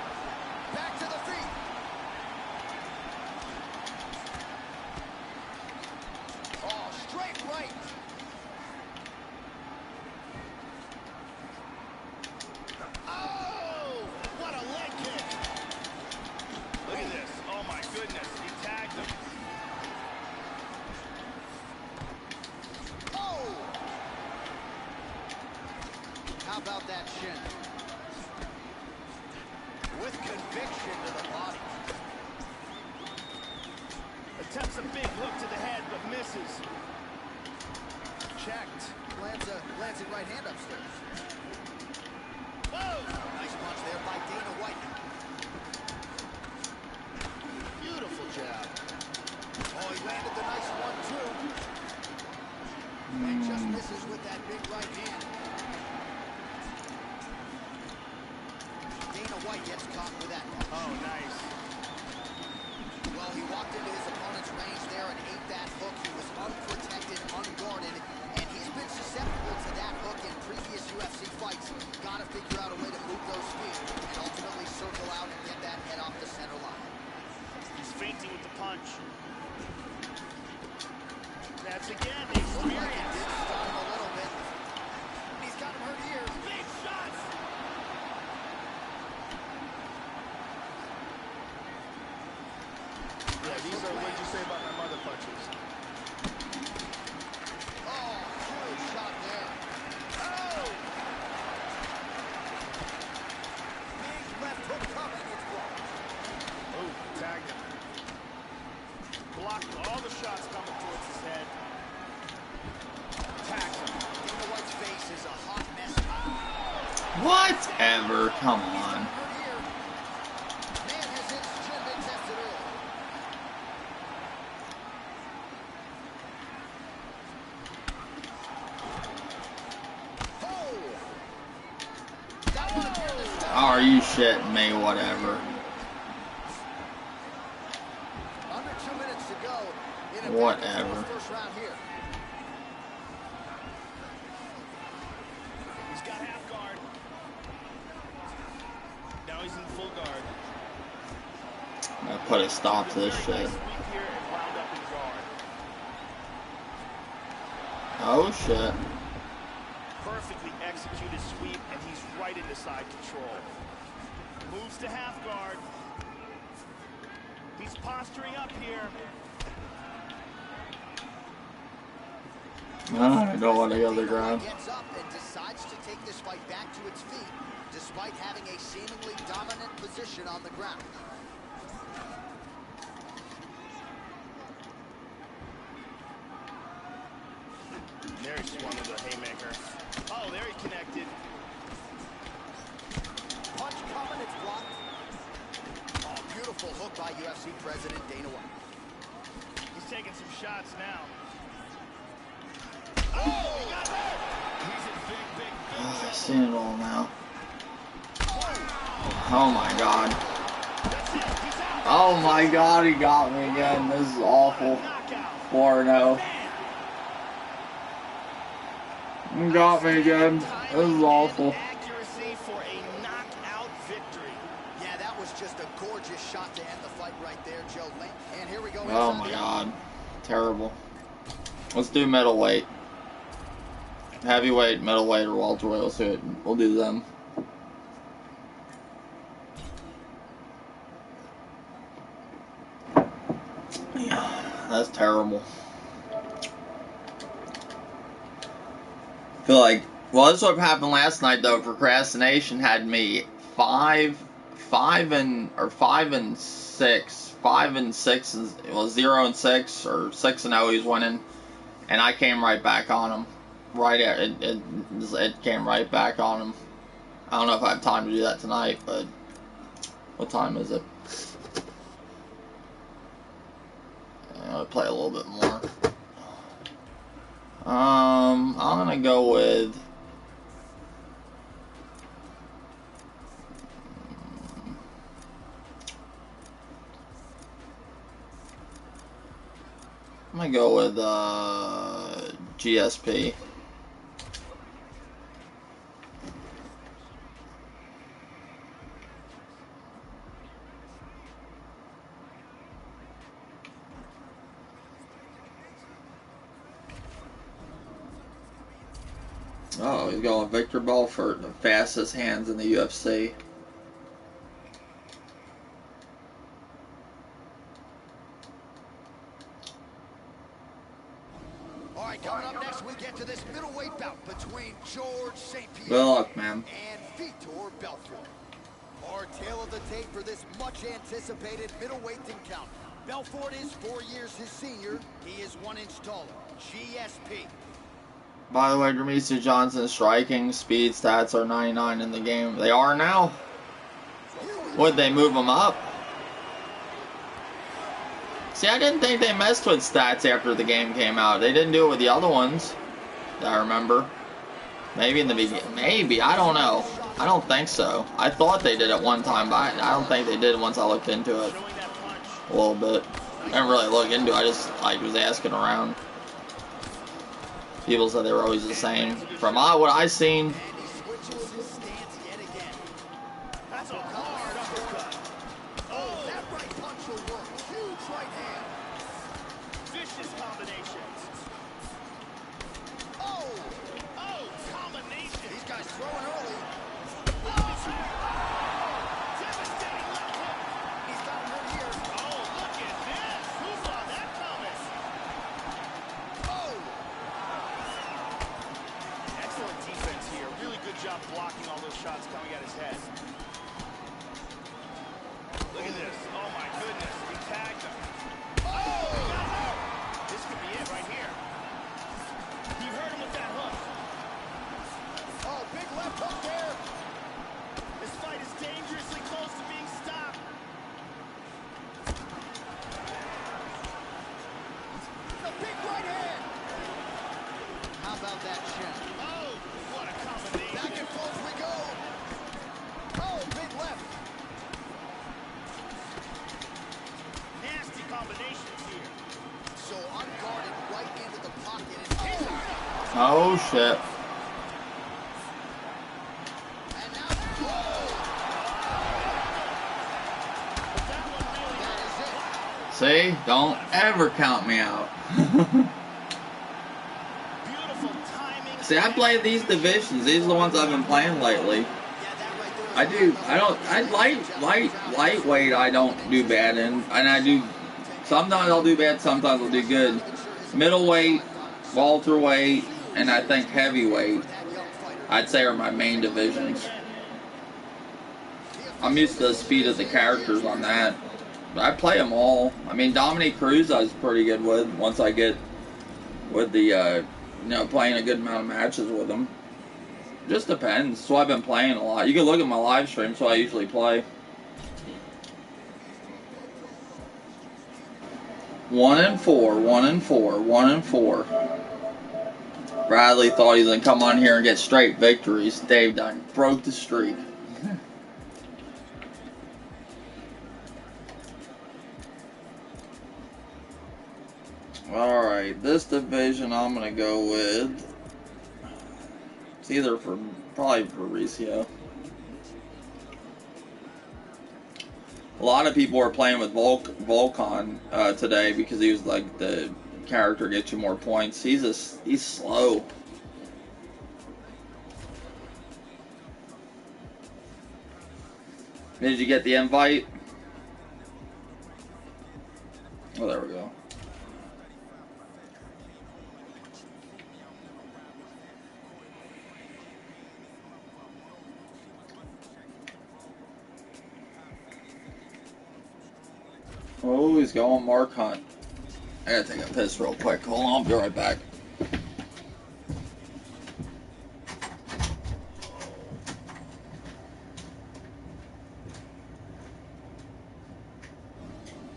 Back to the feet. Oh, straight right.
Oh, what a leg kick. Look at this. Oh, my goodness. He tagged him.
Oh! How about that shin? With conviction to the body.
Attempts a big hook to the head, but misses.
Checked. Lands right hand upstairs.
Whoa!
Nice punch there by Dana White. Beautiful jab. Oh, he landed the nice 1-2. And just misses with that big right hand. Dana White gets caught with that punch.
Oh, nice.
Well, he walked into his opponent's range there and ate that hook. He was unprotected, unguarded, and he's been susceptible to that hook in previous UFC fights. Got to figure out a way to move those feet and ultimately circle out and get that head off the center line.
He's feinting with the punch. That's again the
Looked like it
experience.
did stun him a little bit. And he's got him hurt here.
Big shots.
Yeah, these are what you say about my mother punches.
Oh, huge shot there.
Oh!
Big left hook coming. It's blocked.
Oh, tagged him. Blocked all the shots coming towards his head. Tags him.
Dana White's face is a hot mess.
Whatever, come on.
Hurt here. Man has his chin been tested early. Oh! That one appeared to stop.
Are you shitting me? Whatever.
Under 2 minutes to go. In a
Whatever.
first round here.
He's got half guard. Now he's in full guard.
I put a stop to this
Very
shit.
nice sweep here and wound up in guard.
Oh shit.
Perfectly executed sweep, and he's right into side control. Moves to half guard. He's posturing up here.
I don't want to go to the ground.
Gets up and decides to take this fight back to its feet, despite having a seemingly dominant position on the ground.
There he swung with a haymaker. Oh, there he connected.
Punch coming, it's blocked. Oh, beautiful hook by UFC President Dana White.
He's taking some shots now. Oh, he got hurt. He's in big
I've
trouble.
seen it all now. Oh my god.
That's it. He's out.
Oh my god, he got me again. This is awful.
Knockout.
4-0. He got me again. This is awful.
Accuracy for a knockout victory.
Yeah, that was just a gorgeous shot to end the fight right there, Joe. And here we go.
Oh my God. Terrible. Let's do middleweight. Heavyweight, middleweight, or welterweight. Let's do it. We'll do them. Yeah, that's terrible. I feel like, well, this is what happened last night though. Procrastination had me 5 and 6. 5 and 6 is, well, 0 and 6 or 6 and 0. He's winning, and I came right back on him. Right at it came right back on him. I don't know if I have time to do that tonight, but what time is it? I'll play a little bit more. I'm gonna go with. I'm gonna go with GSP. Oh, he's going Victor Belfort, the fastest hands in the UFC.
All right, coming up next, we get to this middleweight bout between George St. Pierre
Good luck, man.
and Vitor Belfort. Our tale of the tape for this much-anticipated middleweight encounter. Belfort is 4 years his senior. He is 1 inch taller. GSP.
By the way, Demetrius Johnson's striking speed stats are 99 in the game. They are now. Would they move them up? See, I didn't think they messed with stats after the game came out. They didn't do it with the other ones that I remember. Maybe in the beginning. Maybe. I don't know. I don't think so. I thought they did it one time, but I don't think they did once I looked into it a little bit. I didn't really look into it. I just was asking around. People said they were always the same. From what I seen.
That's a hard uppercut.
Oh, that right punch will work. Huge right hand.
Vicious combinations.
Oh,
Oh, combination.
these guys throwing early.
Devastating left hook.
He's got him hurt here.
Oh, look at this. Who saw that coming?
Oh,
Excellent defense here. Really good job blocking all those shots coming at his head. Look at this. Oh, my goodness. He tagged him. Oh! This could be it right here. You heard him with that hook.
oh, big left hook there.
This fight is dangerously close to being stopped.
The big right hand. How about that chin?
Oh, what a combination.
Back and forth we go. Oh, big left.
Nasty combinations here.
So unguarded right into the pocket. And,
Oh, shit.
and now, whoa, that is it.
See? Don't ever count me out.
Beautiful timing.
See, I play these divisions. These are the ones I've been playing lately. Lightweight I don't do bad in. And I do, sometimes I'll do bad, sometimes I'll do good. Middleweight, welterweight, and I think heavyweight, I'd say are my main divisions. I'm used to the speed of the characters on that. But I play them all. I mean, Dominic Cruz I was pretty good with once I get with the, playing a good amount of matches with him. Just depends. So I've been playing a lot. You can look at my live stream, so I usually play. 1-4, 1-4, 1-4. Bradley thought he was gonna come on here and get straight victories. Dave done broke the streak. Alright, this division I'm gonna go with. It's either probably Fabricio. A lot of people were playing with Volcon today because he was like the character gets you more points. He's slow. Did you get the invite? Oh, there we go. Oh, he's going Mark Hunt. I gotta take a piss real quick. Hold on, I'll be right back.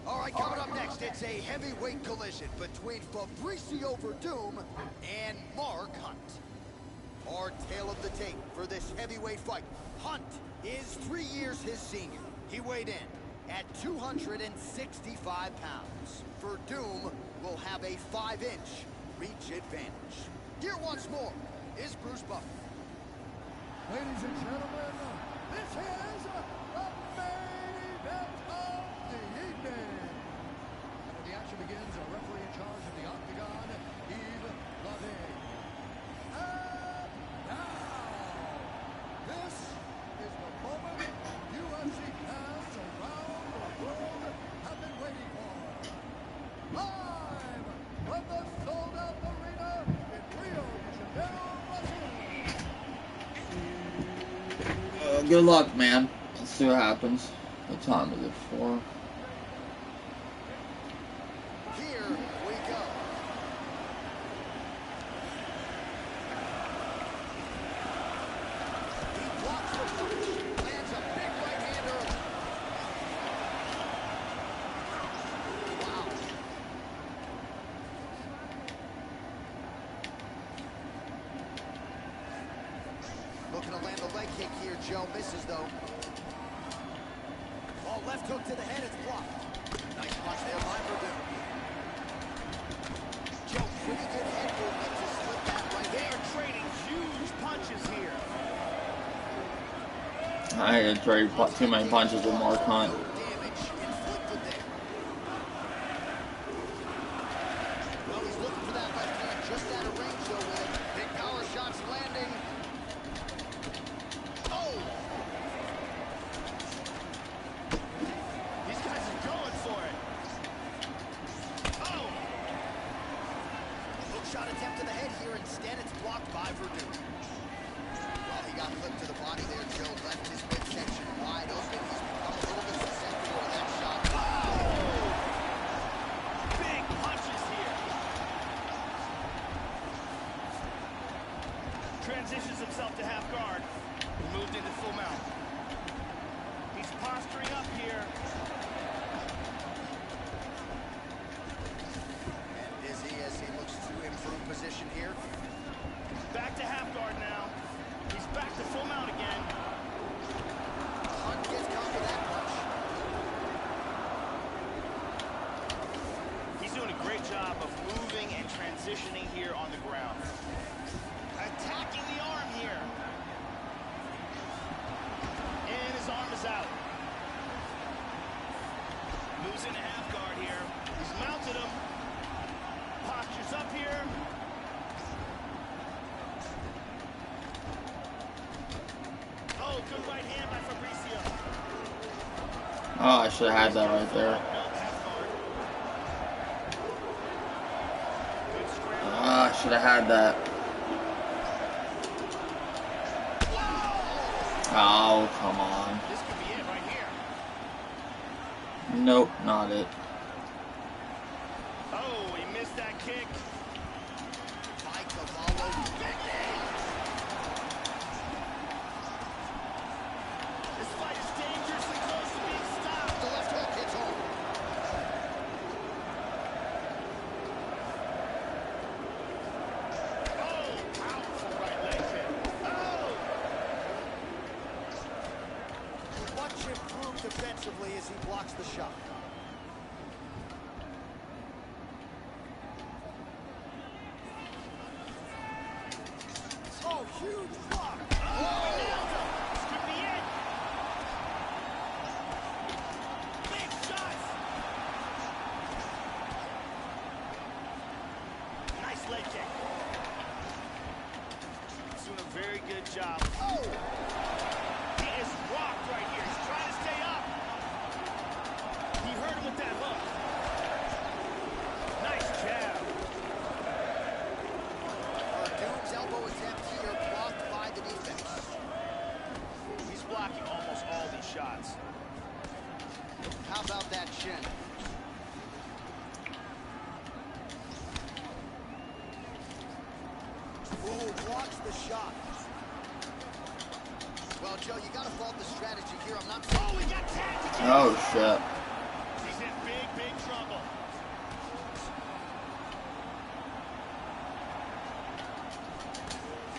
All right, coming up next, it's a heavyweight collision between Fabricio Verdum and Mark Hunt. Our tale of the tape for this heavyweight fight. Hunt is 3 years his senior. He weighed in at 265 pounds. Verdum will have a 5-inch reach advantage. Here once more is Bruce Buffer.
Ladies and gentlemen, this is the main event of the evening. And when the action begins, our referee in charge of the Octagon, Yves Lavigne. And now, this is the moment UFC fans around the world have been waiting for. Live from the sold-out arena in Rio de Janeiro, Brazil.
Good luck, man. Let's see what happens. What time is it for?
Here we go. He blocks the punch, lands a big right hand early. Wow. Looking to land the leg kick here, Joe. Misses, though. Oh, left hook to the head. It's blocked. Nice punch there by Verdum. Joe, pretty good head movement to slip that right
They
there.
are trading huge punches here.
I ain't gonna trade too many punches with Mark Hunt.
No damage inflicted there. Well, he's looking for that left hand just out of range, though, with it. Big power shots landing. Oh!
These guys are going for it. Oh!
Hook shot attempt to the head here. Instead, it's blocked by Verdum. Well, he got flipped to the body there, Joe. Left his midsection wide open. He's become a little bit susceptible to that shot.
Big punches here. Transitions himself to half guard. Moved into full mount. He's posturing up here.
And busy as he looks to improve position here.
Back to half guard now. He's back to full mount again.
Hunt gets caught with that punch.
He's doing a great job of moving and transitioning here on the ground. Attacking the arm here. And his arm is out. Moves into half guard here. He's mounted him. Postures up here. Oh, good right hand by Fabricio.
Oh, I should have had that right there.
Good scramble.
Ah, I should have had that. Oh, come on.
This could be it right here.
Nope, not it.
Oh, he missed that kick.
By Cavallo. Big knee.
This fight is dangerously close to being stopped.
The left hook hits home.
Oh, powerful right leg kick. Oh!
Much improved defensively as he blocks the shot. Oh, huge block.
Oh, he nailed him. This could be it. doing a very good job. Oh! He is rocked right here. He's trying to stay up. He hurt him with that hook. Nice jab.
Doom's elbow attempt here blocked by the defense.
He's blocking almost all these shots.
How about that shin? Ooh, blocks the shot. Well, Joe, you gotta fault the strategy here. I'm not.
Oh, he got tagged again.
Oh, shit.
He's in big, big trouble.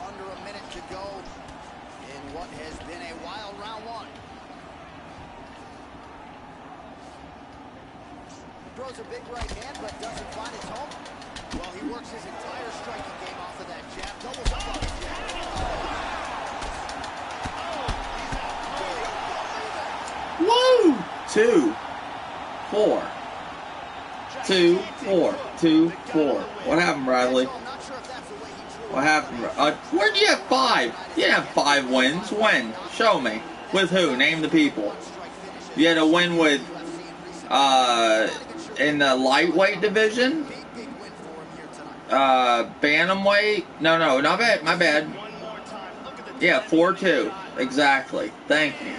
Under a minute to go in what has been a wild round one. Throws a big right hand, but doesn't find its home. Well, he works his entire striking game off of that jab. Doubles up on the
Woo!
jab.
2, 4. 2, 4. 2, 4. What happened, Bradley? What happened? Where'd you have 5? You didn't have 5 wins. When? Show me. With who? Name the people. You had a win with, in the lightweight division? Bantamweight? No, not bad. My bad. Yeah, 4-2. Exactly. Thank you.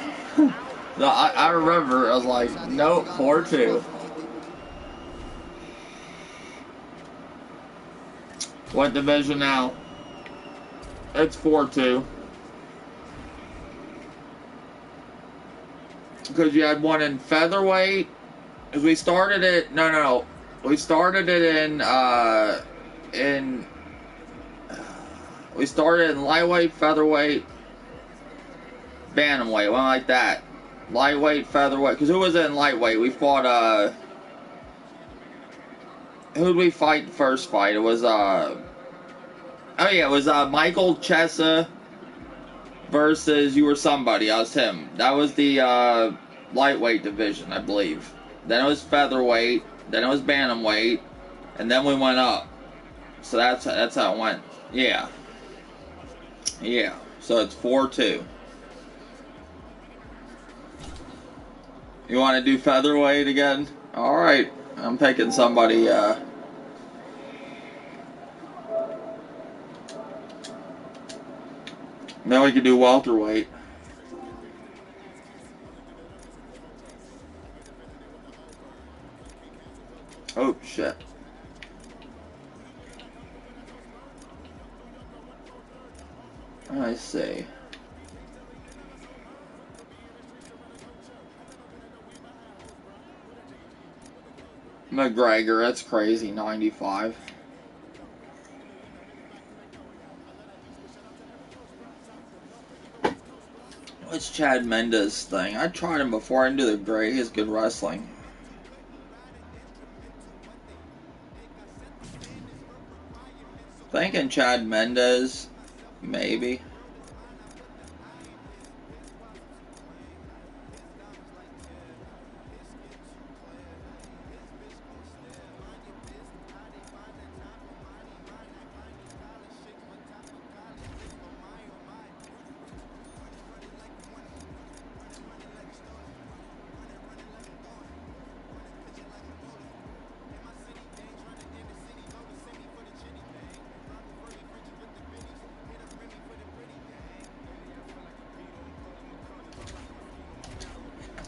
I remember. I was like, nope, 4-2. What division now? It's 4-2. Because you had one in featherweight. Because we started it. No. We started it we started in lightweight, featherweight, bantamweight, one like that. Lightweight, featherweight. Because who was it in lightweight? We fought, who did we fight the first fight? It was, oh yeah, it was, Michael Chesa versus You Were Somebody. I was him. That was the, lightweight division, I believe. Then it was featherweight. Then it was bantamweight. And then we went up. So that's how it went. Yeah. Yeah. So it's 4-2. You want to do featherweight again? Alright. I'm picking somebody, Then we could do welterweight. Oh, shit. I see. McGregor, that's crazy, 95. What's Chad Mendes' thing? I tried him before into the gray. He has good wrestling. Thinking Chad Mendes, maybe.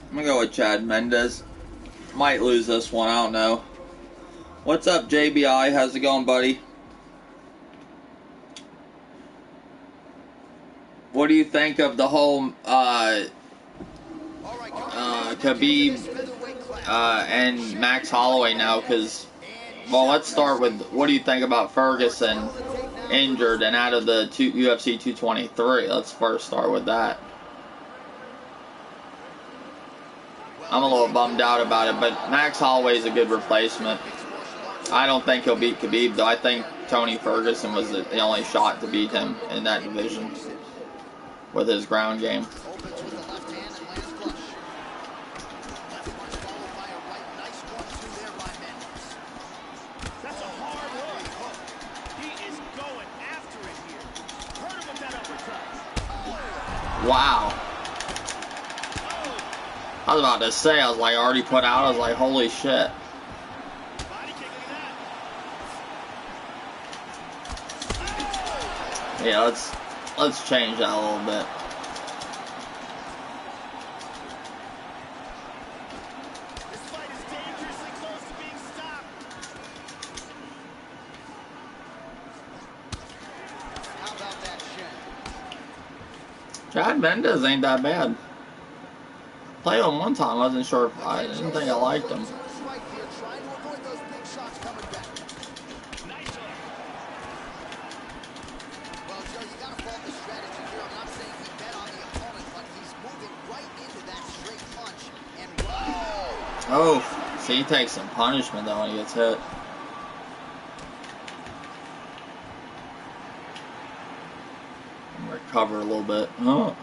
I'm gonna go with Chad Mendes. Might lose this one, I don't know. What's up, JBI? How's it going, buddy? What do you think of the whole Khabib and Max Holloway now? Because, well, let's start with, what do you think about Ferguson injured and out of the UFC 223? Let's first start with that. I'm a little bummed out about it, but Max Holloway's a good replacement. I don't think he'll beat Khabib, though. I think Tony Ferguson was the only shot to beat him in that division with his ground game.
That's a hard hook. He is going after it here. Hurt him with that
Wow. I was about to say, I was like already put out. I was like, holy shit. Yeah, let's change that a little bit.
This fight is dangerously close to being stopped.
How about that shin?
Chad Mendes ain't that bad. Played him one time. I wasn't sure if I didn't think I liked him.
Right here, trying to avoid those big shots coming back.
Nice hook.
Well, Joe, you got to fault the strategy here. I'm not saying he bet on the opponent, but he's moving right into that straight punch. And whoa!
Oh, see, he takes some punishment though when he gets hit. Recover a little bit. Oh.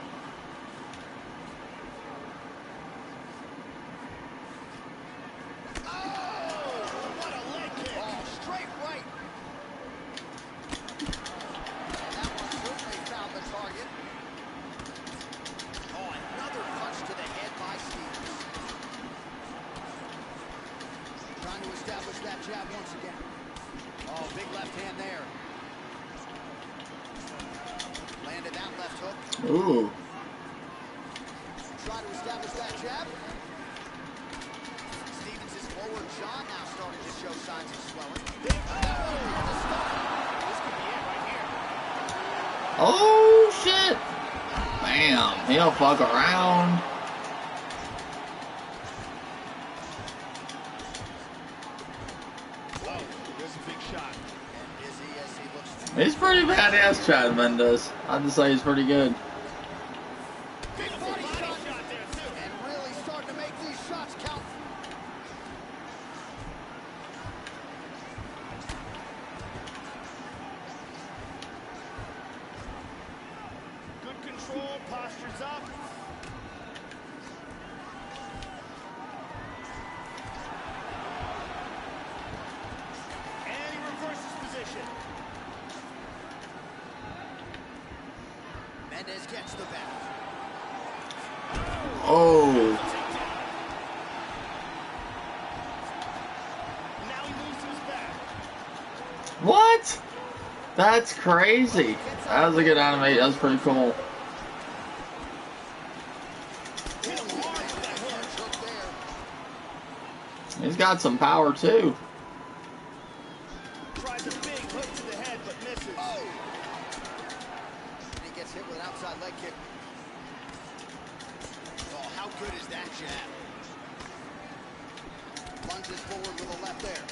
Ooh.
Try to establish that jab. Stevens' forward jaw now starting to show signs of swelling. This could be it right here.
Oh shit! Bam! He'll fuck around.
Whoa, there's a big shot.
And dizzy as he looks.
He's pretty badass, Chad Mendes. I'd just say he's pretty good.
Mendes gets the back.
Oh.
Now he moves to his back.
What? That's crazy. That was a good animation. That was pretty cool. He's got some power too.
Tries a big hook to the head, but misses.
Oh. And he gets hit with an outside leg kick. Oh, how good is that jab? Lunges forward with a left there.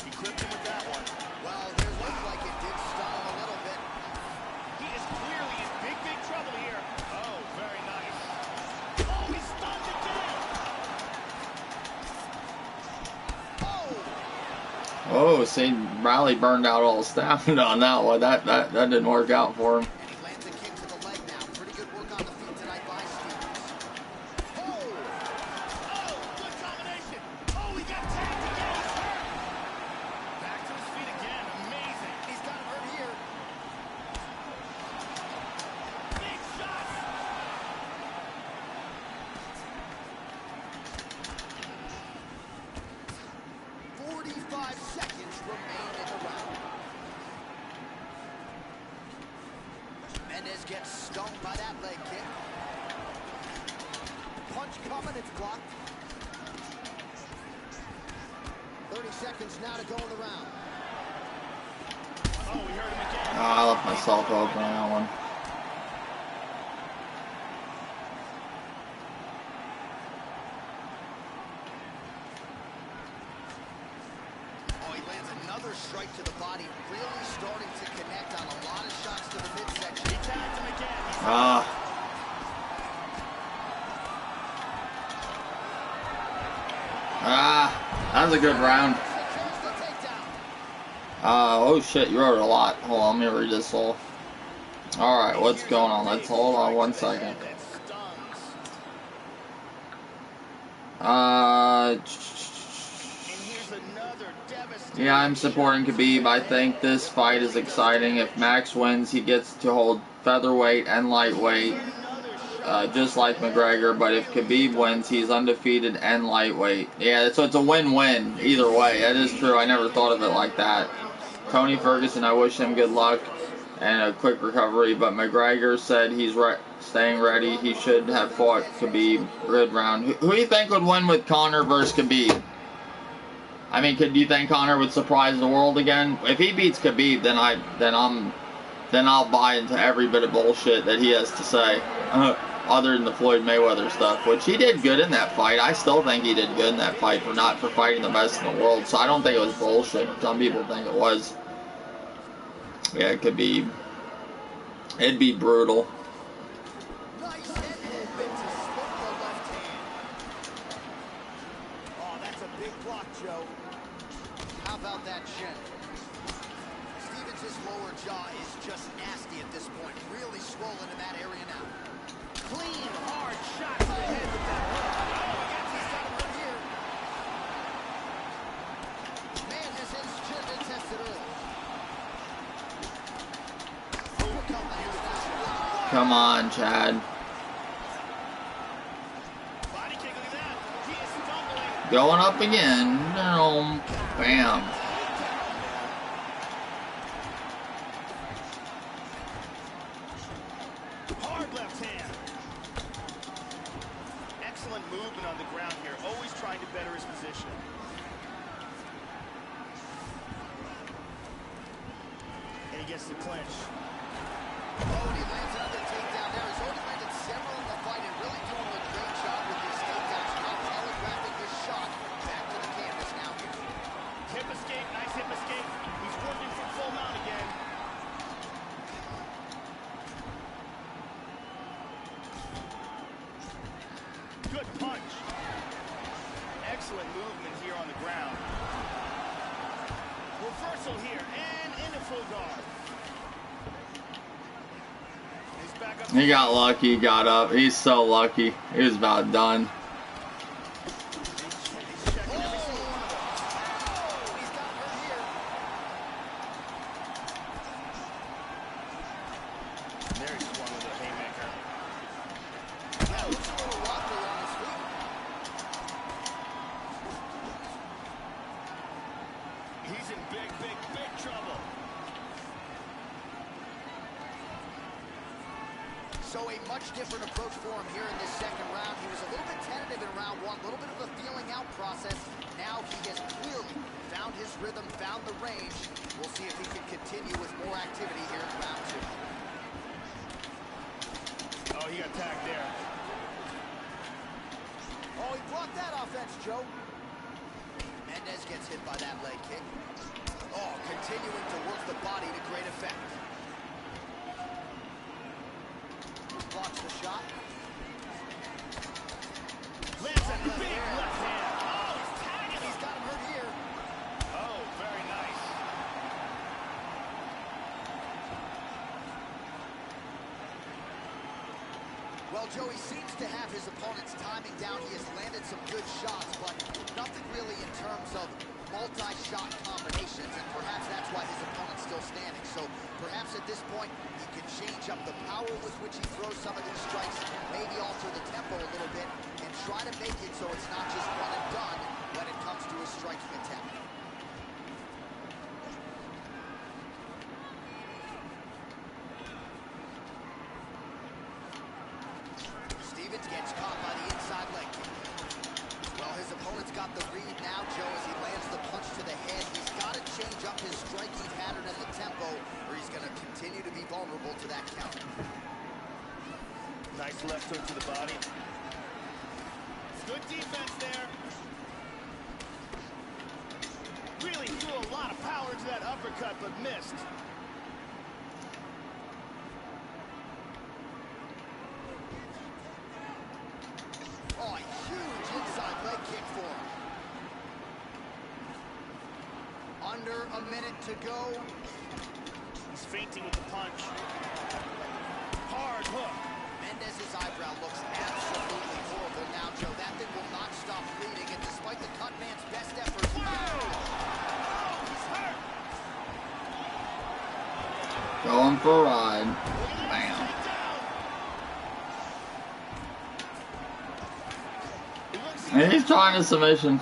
He clipped him with that one.
Well, there looks like it did stun him a little bit.
He is clearly in big, big trouble here. Oh, very nice. Oh, he's stunned again.
Oh!
Oh, see, Riley burned out all his stamina on that one. That didn't work out for him.
And he lands a kick to the leg now. Pretty good work on the feet tonight by Stevens. Oh!
Oh, good combination. Oh, he got tagged again. He's hurt. Back to his feet again. Amazing.
He's got him hurt here.
Big shot.
45 seconds remain in the round. Mendes gets stoned by that leg kick. Punch coming, it's blocked. 30 seconds now to go in the round.
Oh, we heard him again.
Oh, I left myself open on that one.
Oh, he lands another strike to the body, really starting to connect on a lot of shots to the midsection.
He tagged him again. He's
Ah. That was a good round.
Secures the takedown.
Oh shit, you wrote a lot. Hold on, let me read this all. Alright, what's going on? Let's hold on 1 second.
that stuns.
Uh,
And here's another devastating
Yeah, I'm supporting Khabib. I think this fight is exciting. If Max wins, he gets to hold featherweight and lightweight, just like McGregor. But if Khabib wins, he's undefeated and lightweight. Yeah, so it's a win-win either way. That is true. I never thought of it like that. Tony Ferguson, I wish him good luck and a quick recovery. But McGregor said he's staying ready. He should have fought Khabib. Good round. Who do you think would win with Conor versus Khabib? I mean, do you think Conor would surprise the world again? If he beats Khabib, then I'll buy into every bit of bullshit that he has to say, other than the Floyd Mayweather stuff, which he did good in that fight. I still think he did good in that fight for fighting the best in the world. So I don't think it was bullshit. Some people think it was. Yeah, Khabib. It'd be brutal.
Nice head movement to split the left hand. Oh, that's a big block, Joe. How about that shin? Stevens' lower jaw is just nasty at this point. Really swollen in that area now.
Clean, hard shot to the head with that hook. Oh, against his got him right here.
Man has his chin been tested early.
Come on, Chad.
Body kick, look at that. He is stumbling.
Going up again. Bam.
Hard left hand. Excellent movement on the ground here. Always trying to better his position. And he gets the clinch.
Oh, and he lands another takedown there. He's already landed several in the fight and really doing a great job with these takedowns. Now telegraphing his shot back to the canvas now here.
Hip escape, nice hip escape. He's working from full mount again. Good punch. Excellent movement here on the ground. Reversal here and into full guard.
He got lucky, got up. He's so lucky. He was about done.
He's in big trouble.
So a much different approach for him here in this second round. He was a little bit tentative in round one, a little bit of a feeling out process. Now he has clearly found his rhythm, found the range. We'll see if he can continue with more activity here in round two.
Oh, he got tagged there.
Oh, he blocked that offense, Joe. Mendez gets hit by that leg kick. Oh, continuing to work the body to great effect. Blocks the shot.
Lands a big left hand. Oh, he's tagging.
He's got him hurt here.
Oh, very nice.
Well, Joe, he seems to have his opponent's timing down. He has landed some good shots, but nothing really in terms of multi-shot combinations, and perhaps that's why his opponent's still standing. So perhaps at this point, he can change up the power with which he throws some of these strikes, maybe alter the tempo a little bit, and try to make it so it's not just one and done when it comes to his striking attempt. Stevens gets caught by the inside leg kick. Well, his opponent's got the read now, Joe, as he lands the punch to the head. He's got to change up his striking pattern and the tempo, or he's going to continue to be vulnerable to that counter.
Nice left hook to the body. Good defense there. Really threw a lot of power to that uppercut, but missed.
Oh, a huge inside leg kick for him. Under a minute to go.
He's feinting with the punch. Hard hook.
Mendez's eyebrow looks absolutely horrible now, Joe. That thing will not stop bleeding, and despite the cut man's best efforts...
Whoa!
Going for a ride. Bam. And he's trying a submission.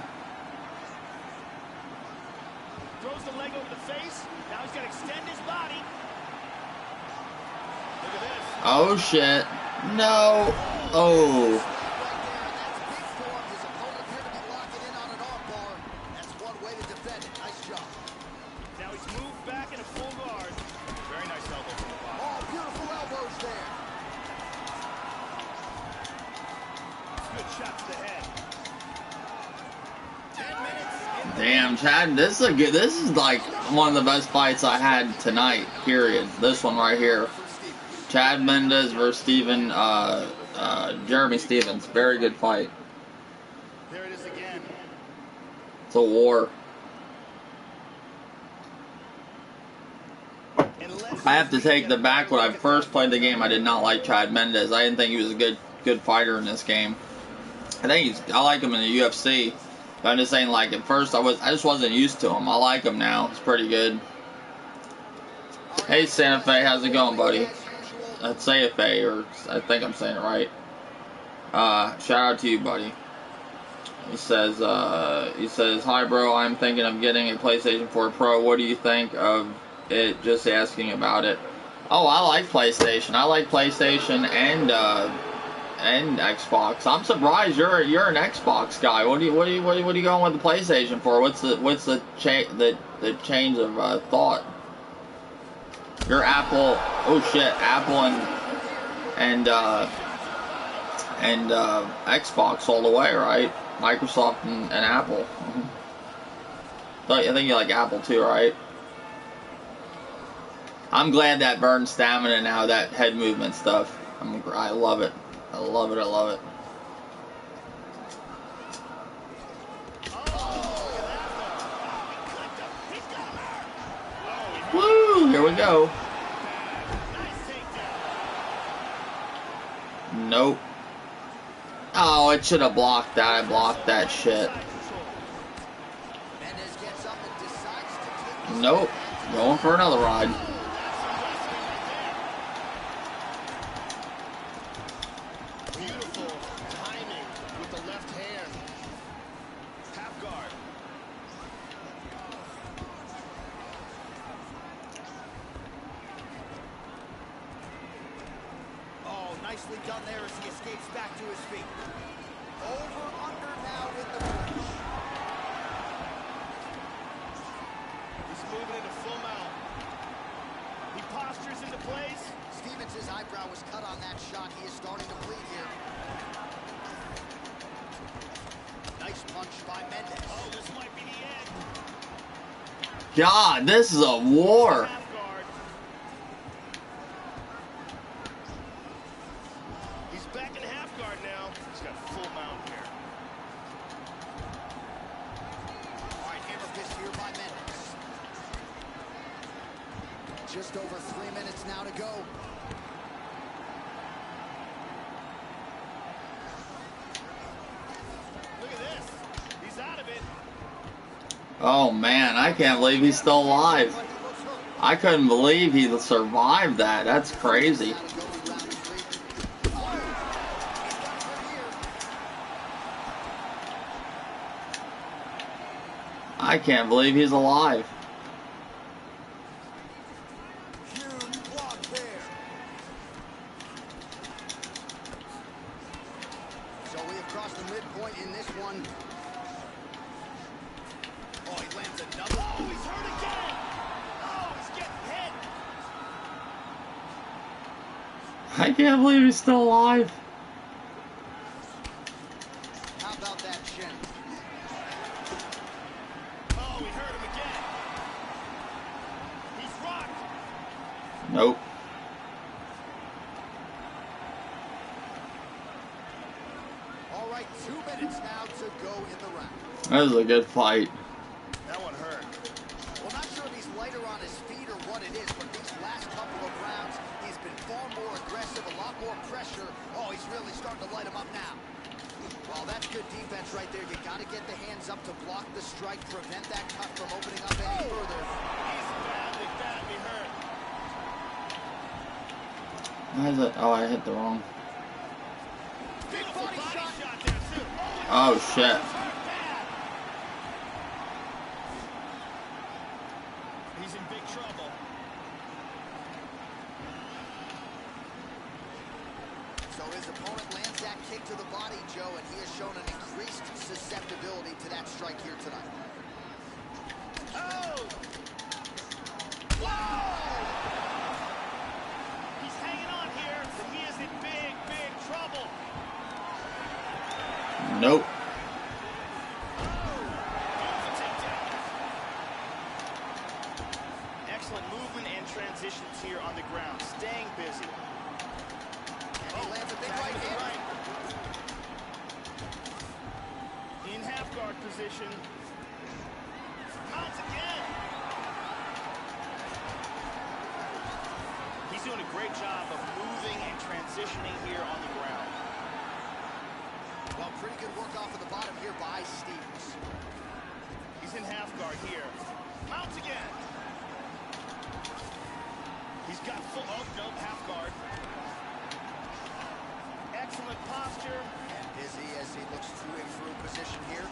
Throws the leg over the face. Now he's got to extend his body. Look at this.
Oh shit. No. Oh.
Now he's moved back in a full guard. Very nice elbow from the bottom.
Oh, beautiful elbows there.
Good shot to the head. 10 minutes.
Damn, Chad, this is like one of the best fights I had tonight, period. This one right here. Chad Mendes versus Jeremy Stevens. Very good fight.
There it is again.
It's a war. I have to take the back. When I first played the game, I did not like Chad Mendes. I didn't think he was a good fighter in this game. I like him in the UFC. But I'm just saying, like, at first I just wasn't used to him. I like him now. It's pretty good. Hey Santa Fe, how's it going, buddy? That's Santa Fe, or I think I'm saying it right. Shout out to you, buddy. He says, hi bro, I'm thinking of getting a PlayStation 4 Pro. What do you think of it? Just asking about it. Oh, I like PlayStation. I like PlayStation and Xbox. I'm surprised you're an Xbox guy. What are you going with the PlayStation for? What's the change of thought? You're Apple. Oh shit, Apple and Xbox all the way, right? Microsoft and Apple. I think you like Apple too, right? I'm glad that burns stamina now, that head movement stuff. I love it. I love it. I love it. Woo! Here we go. Nope. Oh, it should have blocked that. I blocked that shit. Nope. Going for another ride.
Beautiful timing with the left hand. Half guard.
Oh, nicely done there as he escapes back to his feet. Over, under now in the clinch.
He's moving into full mount. He postures into place.
Stevens' eyebrow was cut on that shot. He is starting to bleed here. Nice punch by Mendes.
Oh, this might be the end.
God, this is a war.
Half guard. He's back in half guard now. He's got full mount here.
All right, hammer fist here by Mendes. Just over 3 minutes now to go.
Look at this. He's out of it.
Oh man, I can't believe he's still alive. I couldn't believe he survived that. That's crazy. I can't believe he's alive.
Huge block there. So we have crossed the midpoint in this one. Oh, he lands another.
Oh, he's hurt again. Oh, he's getting hit.
I can't believe he's still alive.
How about that chin?
Oh, he hurt him again. He's rocked.
Nope.
All right, 2 minutes now to go in the round.
That was a good fight.
That one hurt.
Well, not sure if he's lighter on his feet or what it is, but these last couple of rounds, he's been far more aggressive, a lot more pressure. Oh, he's really starting to light him up now. Well, that's good defense right there. You got to get the hands up to block the strike, prevent that cut from opening up any further.
He's badly hurt.
Why is it? Oh, I hit the wrong.
Big body shot there, too.
Oh, shit.
He's in big trouble.
So his opponent lands that kick to the body, Joe, and he has shown an increased susceptibility to that strike here tonight.
Oh! Whoa! He's hanging on here, but he is in big, big trouble.
Nope.
Excellent movement and transitions here on the ground, staying busy.
And he lands a big right hand.
In half guard position. Mounts again. He's doing a great job of moving and transitioning here on the ground.
Well, pretty good work off of the bottom here by Stevens.
He's in half guard here. Mounts again. He's got full, oh, no, half guard. Excellent posture.
And busy as he looks to improve position here.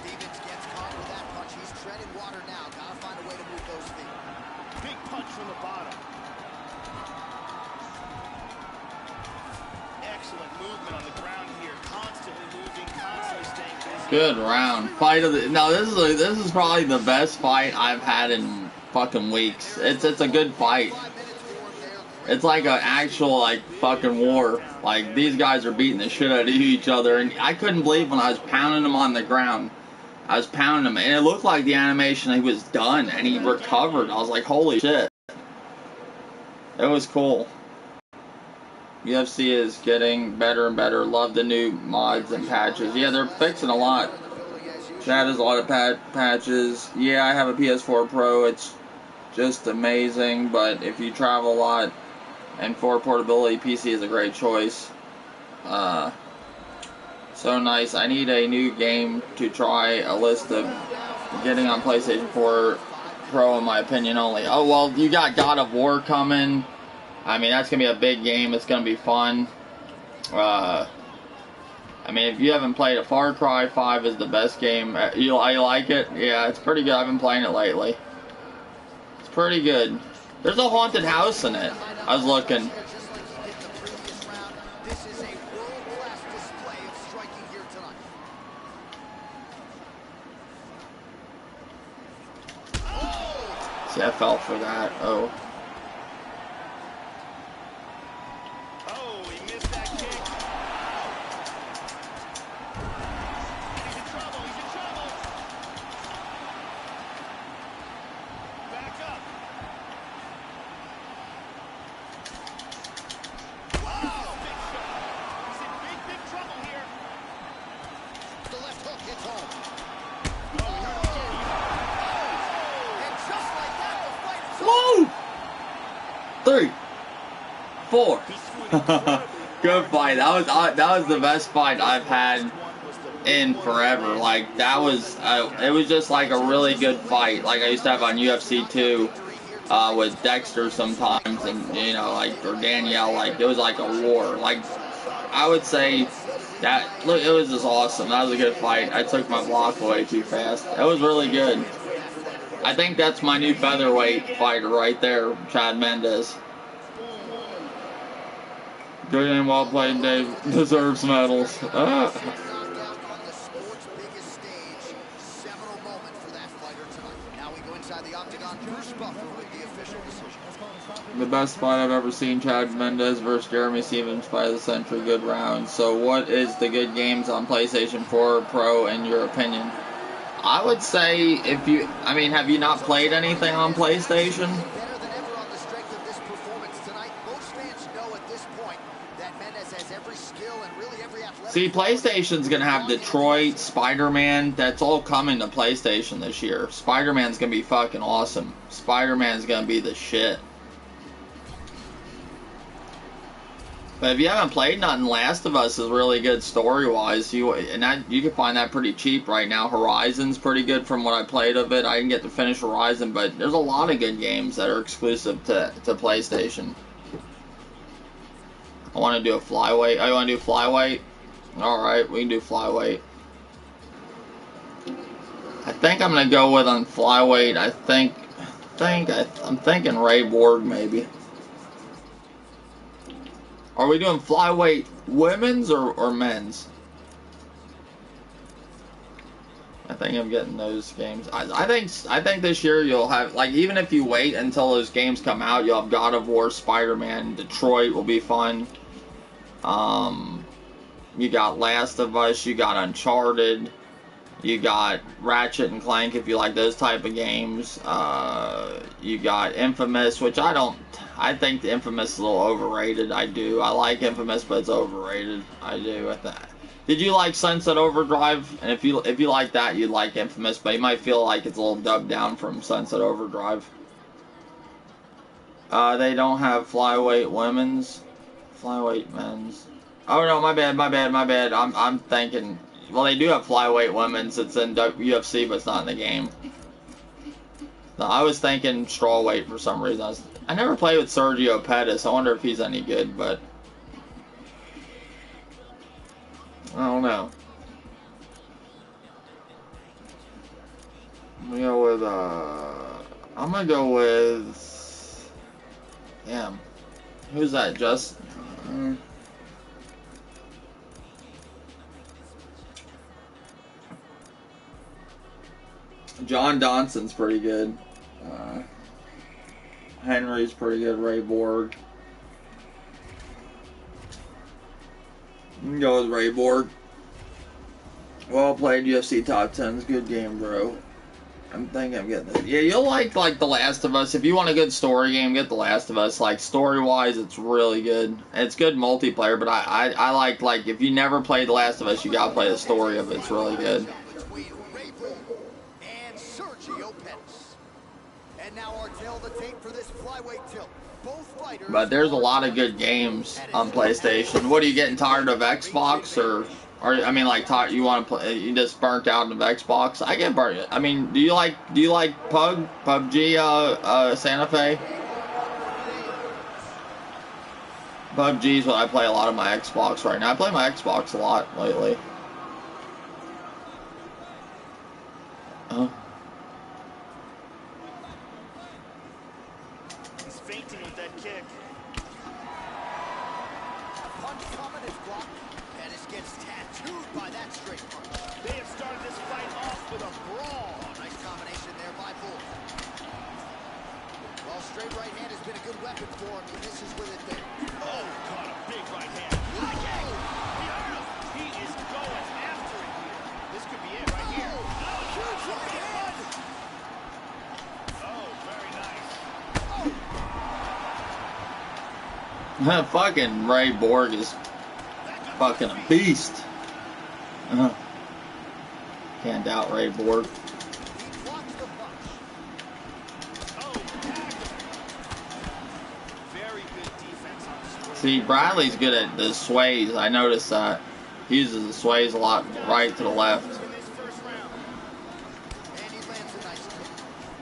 Stevens gets caught with that punch. He's treading water now. Gotta find a way to move those feet.
Big punch from the bottom. Excellent movement on the ground here. Constantly moving, constantly staying busy.
Good round. Fight of the. No, this is probably the best fight I've had in fucking weeks. It's a good fight. It's like an actual like fucking war. Like these guys are beating the shit out of each other, and I couldn't believe when I was pounding them on the ground. I was pounding him, and it looked like the animation he was done, and he recovered. I was like, holy shit. It was cool. UFC is getting better and better. Love the new mods and patches. Yeah, they're fixing a lot. Chad has a lot of patches. Yeah, I have a PS4 Pro. It's just amazing, but if you travel a lot and for portability, PC is a great choice. So nice. I need a new game to try. A list of getting on PlayStation 4 Pro, in my opinion, only. Oh, well, you got God of War coming. I mean, that's going to be a big game. It's going to be fun. I mean, if you haven't played it, Far Cry 5 is the best game. You like it? Yeah, it's pretty good. I've been playing it lately. It's pretty good. There's a haunted house in it. I was looking. See, I fell for that. Oh.
Oh, he missed that kick. He's in trouble, he's in trouble. Back up. Wow, big shot. He's in big, big trouble here.
The left hook hits home.
Oh, he hurt his
And just like that, the fight is
Woo!
over.
3, 4. Good fight. That was the best fight I've had in forever. Like that was, it was just like a really good fight. Like I used to have on UFC 2 with Dexter sometimes, and you know, like or Danielle. Like it was like a war. Like I would say that. Look, it was just awesome. That was a good fight. I took my block away too fast. It was really good. I think that's my new featherweight fighter right there, Chad Mendes. Good and well played, Dave. Deserves medals. The best fight I've ever seen, Chad Mendes versus Jeremy Stevens, fight of the century, good round. So what is the good games on PlayStation 4 Pro in your opinion? I would say have you not played anything on PlayStation? See, PlayStation's gonna have Detroit, Spider-Man, that's all coming to PlayStation this year. Spider-Man's gonna be fucking awesome. Spider-Man's gonna be the shit. But if you haven't played nothing, Last of Us is really good story-wise. You can find that pretty cheap right now. Horizon's pretty good from what I played of it. I didn't get to finish Horizon, but there's a lot of good games that are exclusive to PlayStation. I want to do a flyweight. Oh, you want to do flyweight? Alright, we can do flyweight. I think I'm gonna go with on flyweight. I'm thinking Ray Borg maybe. Are we doing flyweight women's or men's? I think I'm getting those games. I think this year you'll have, like, even if you wait until those games come out, you'll have God of War, Spider-Man, Detroit will be fun. You got Last of Us, you got Uncharted, you got Ratchet and Clank if you like those type of games. You got Infamous, which I think the Infamous is a little overrated. I do. I like Infamous, but it's overrated. I do. Did you like Sunset Overdrive? And if you like that, you'd like Infamous, but you might feel like it's a little dubbed down from Sunset Overdrive. They don't have flyweight women's, flyweight men's. Oh no, my bad. I'm thinking. Well, they do have flyweight women's. It's in UFC, but it's not in the game. No, I was thinking strawweight for some reason. I never played with Sergio Pettis. I wonder if he's any good, but I don't know. I'm gonna go with I'm gonna go with, damn, who's that? John Donson's pretty good. Henry's pretty good. Ray Borg. You can go with Ray Borg. Well played. UFC top 10's good game, bro. I'm thinking I'm getting it. Yeah, you'll like The Last of Us. If you want a good story game, get The Last of Us. Like, story-wise, it's really good. It's good multiplayer, but I like if you never played The Last of Us, you gotta play the story of it. It's really good.
And now our tail the tape for this flyweight tilt. Both fighters.
But there's a lot of good games on PlayStation. What are you getting tired of Xbox or I mean, like, you want to play? You just burnt out of Xbox? I get burnt. I mean, do you like PUBG? Santa Fe. PUBG is what I play a lot of my Xbox right now. I play my Xbox a lot lately.
He's fainting with that kick.
Punch coming is blocked. Pettis gets tattooed by that straight punch.
They have started this fight off with a brawl.
Nice combination there by Bull. Well, straight right hand has been a good weapon for him. He misses with it there.
Oh, caught a big right hand. He is going after it here. This could be it right here. Oh, huge right hand. Oh, very nice.
Fucking Ray Borg is fucking a beast. Can't doubt Ray Borg. See, Bradley's good at the sways. I noticed that. He uses the sways a lot, right to the left.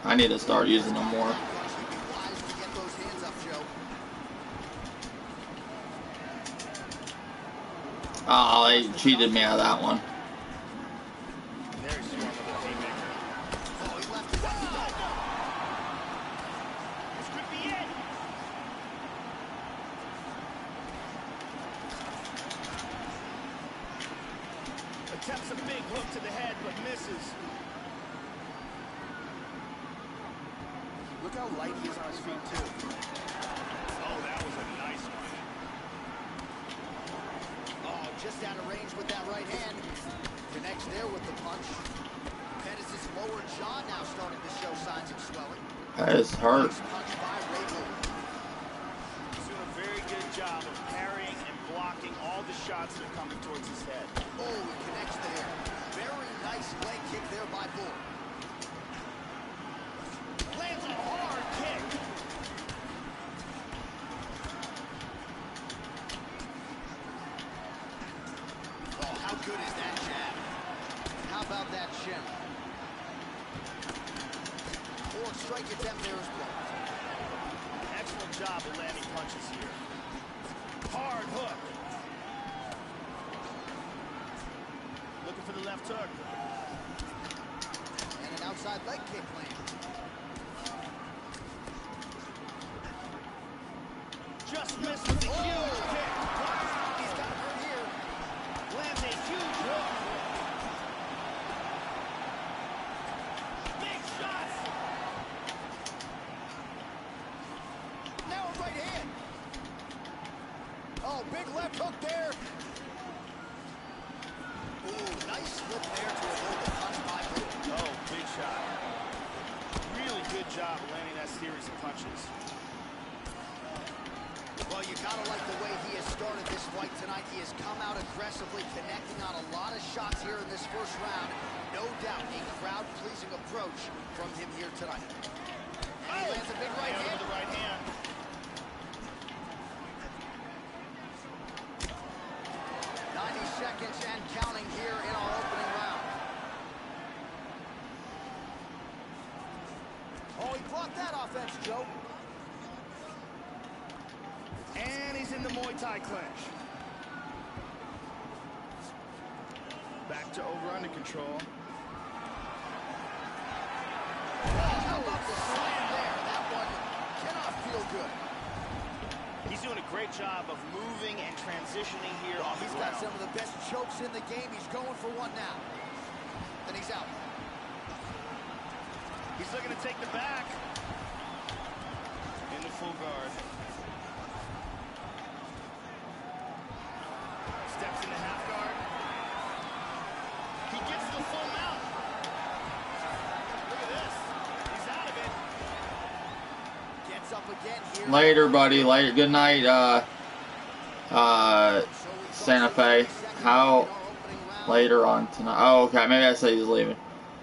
I need to start using them more. Oh, they cheated me out of that one.
Attempts a big hook to the head, but misses.
Look how light he is on his feet, too.
Oh, that was a nice one.
Oh, just out of range with that right hand. Connects there with the punch. Pettis' lower jaw now starting to show signs of swelling.
That is hurt.
He's doing a very good job of parrying and blocking all the shots that are coming towards his head.
Oh, he connects there. Very nice leg kick there by Bull.
Lands a hard kick.
strike attempt there is blocked.
Excellent job of landing punches here. Hard hook. Looking for the left hook.
And an outside leg kick lands.
Just missed with a huge kick.
He's got hurt here.
Lands a huge hook. Big shots.
Now a right hand. Oh, big left hook there. Ooh, nice slip there to avoid the punch by Boone.
Oh, big shot. Really good job of landing that series of punches.
Well, you gotta like the way he has started this fight tonight. He has come out aggressively, connecting on a lot of shots here in this first round. No doubt a crowd-pleasing approach from him here tonight. And he lands a big right hand.
With the right hand.
90 seconds and counting here in our opening round. Oh, he blocked that offense, Joe.
And he's in the Muay Thai clinch. Back to over under control.
How about the slam there? That one cannot feel good.
He's doing a great job of moving and transitioning here on the
He's got
ground.
some of the best chokes in the game. He's going for one now. And he's out.
He's looking to take the back. In the full guard. Steps into half guard. He gets the full mount. Look at this. He's out of it.
Gets up again here.
Later, buddy. Later. Good night, Santa Fe. How later on tonight? Oh, okay. Maybe I said he's leaving.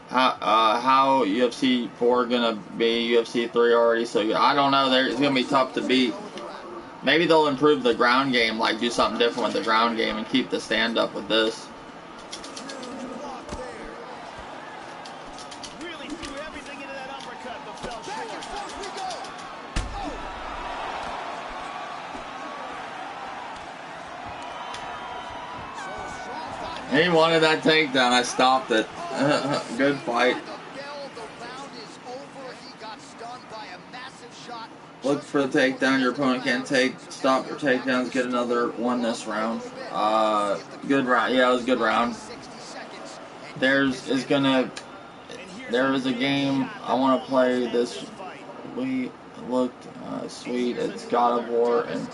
How UFC 4 gonna be UFC 3 already? So I don't know. It's gonna be tough to beat. Maybe they'll improve the ground game, like do something different with the ground game and keep the stand up with this.
Really threw everything into that uppercut, but fell short.
He wanted that takedown. I stopped it. Good fight. Look for the takedown your opponent can't take. Stop your takedowns. Get another one this round. Good round. Yeah, it was a good round. There is a game I want to play this week. Looked sweet. It's God of War, and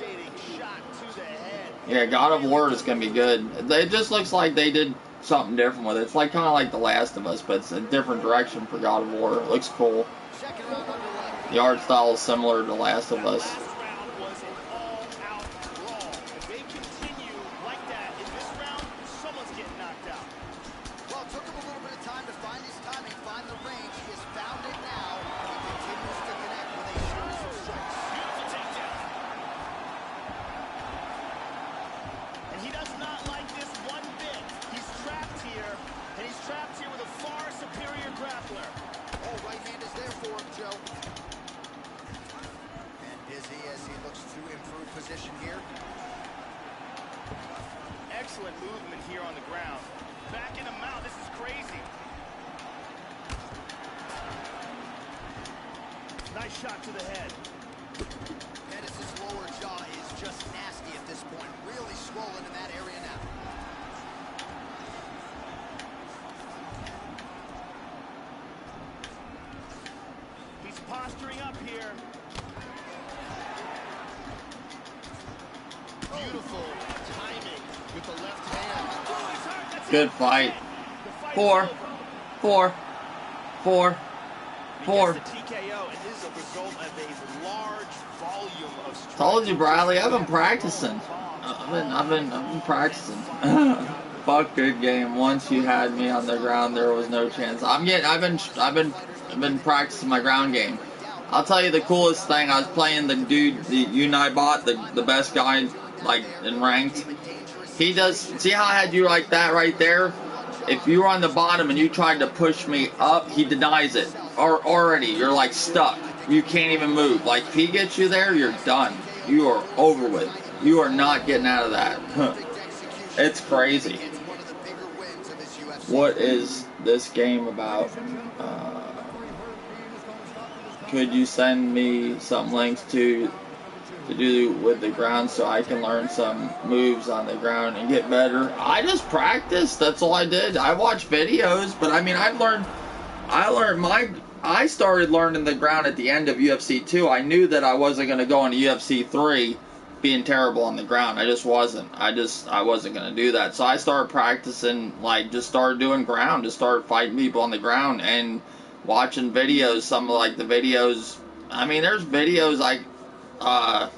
yeah, God of War is gonna be good. It just looks like they did something different with it. It's like kind of like The Last of Us, but it's a different direction for God of War. It looks cool. The art style is similar to The Last of Us.
Excellent movement here on the ground. Back in the mount. This is crazy. Nice shot to the head.
Pettis' lower jaw is just nasty at this point. Really swollen in that area now.
He's posturing up here. Beautiful timing with the left hand.
Good fight. 4.
TKO, and this is a result of a large volume of strikes.
Told you, Bradley. I've been practicing. I've been practicing. Fuck, good game. Once you had me on the ground, there was no chance. I've been practicing my ground game. I'll tell you the coolest thing. I was playing the dude, you and I bought the best guy, like in ranked. He does. See how I had you like that right there? If you were on the bottom and you tried to push me up, he denies it. are already, you're like stuck. You can't even move. Like if he gets you there, you're done. You are over with. You are not getting out of that. It's crazy. What is this game about? Could you send me some links to do with the ground so I can learn some moves on the ground and get better? I just practiced. That's all I did. I watched videos, but I mean, I started learning the ground at the end of UFC 2. I knew that I wasn't going to go into UFC 3 being terrible on the ground. I just wasn't. I wasn't going to do that. So I started practicing, like, just started doing ground, just started fighting people on the ground and watching videos. Some of, like, the videos, I mean, there's videos, like, I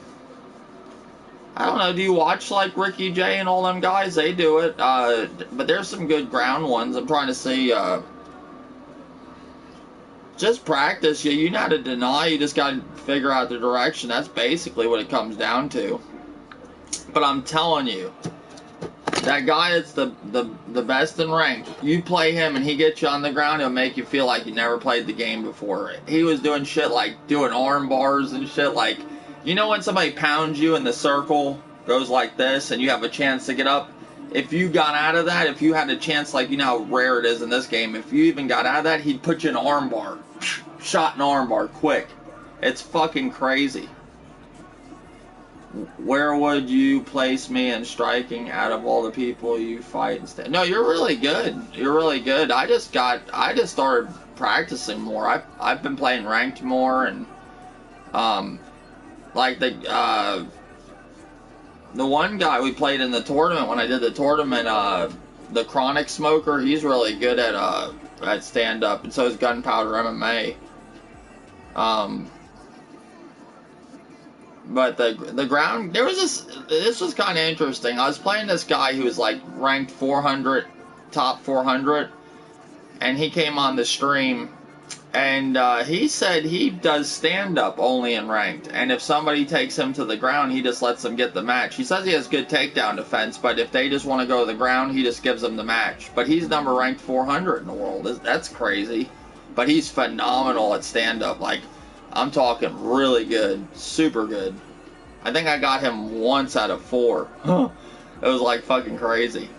don't know, do you watch, like, Ricky J and all them guys? They do it. But there's some good ground ones. I'm trying to see, just practice. You know how to deny. You just got to figure out the direction. That's basically what it comes down to. But I'm telling you, that guy that's the best in rank, you play him and he gets you on the ground, he'll make you feel like you never played the game before. He was doing shit like doing arm bars and shit. Like, you know when somebody pounds you and the circle goes like this and you have a chance to get up? If you got out of that, if you had a chance, like, you know how rare it is in this game, if you even got out of that, he'd put you in an arm bar. Shot an arm bar, quick. It's fucking crazy. Where would you place me in striking out of all the people you fight instead? No, you're really good. You're really good. I just started practicing more. I've been playing ranked more, and like the one guy we played in the tournament, when I did the tournament, the Chronic Smoker, he's really good at stand up, and so is Gunpowder MMA. But the ground, this was kind of interesting. I was playing this guy who was like ranked 400, top 400, and he came on the stream, and he said he does stand-up only in ranked, and if somebody takes him to the ground, he just lets them get the match. He says he has good takedown defense, but if they just want to go to the ground, he just gives them the match. But he's number ranked 400 in the world. That's crazy. But he's phenomenal at stand-up. Like, I'm talking really good, super good. I think I got him once out of 4. It was like fucking crazy.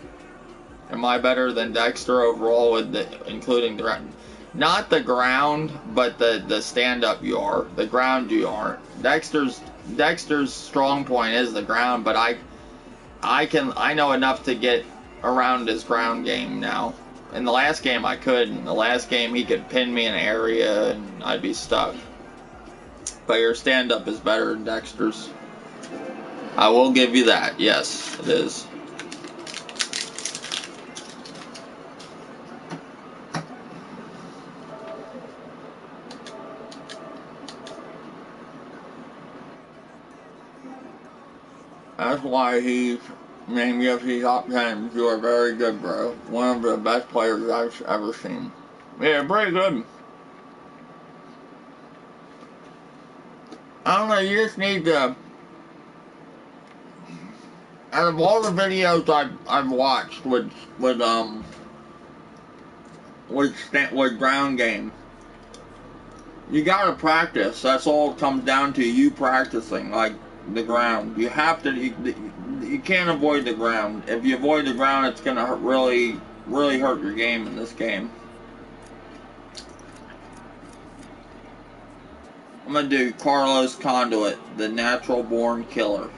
Am I better than Dexter overall with including the ground? Not the ground, but the stand-up you are. The ground you aren't. Dexter's strong point is the ground, but I know enough to get around his ground game now. In the last game I couldn't. In the last game he could pin me in an area and I'd be stuck. But your stand-up is better than Dexter's. I will give you that. Yes, it is. That's why he's named UFC Top 10. You are very good, bro. One of the best players I've ever seen. Yeah, pretty good. I don't know, you just need to... Out of all the videos I've watched with ground game, you gotta practice. That's all it comes down to, you practicing, like, the ground. You have to, you can't avoid the ground. If you avoid the ground, it's gonna really hurt your game in this game. I'm gonna do Carlos Conduit, the natural born killer.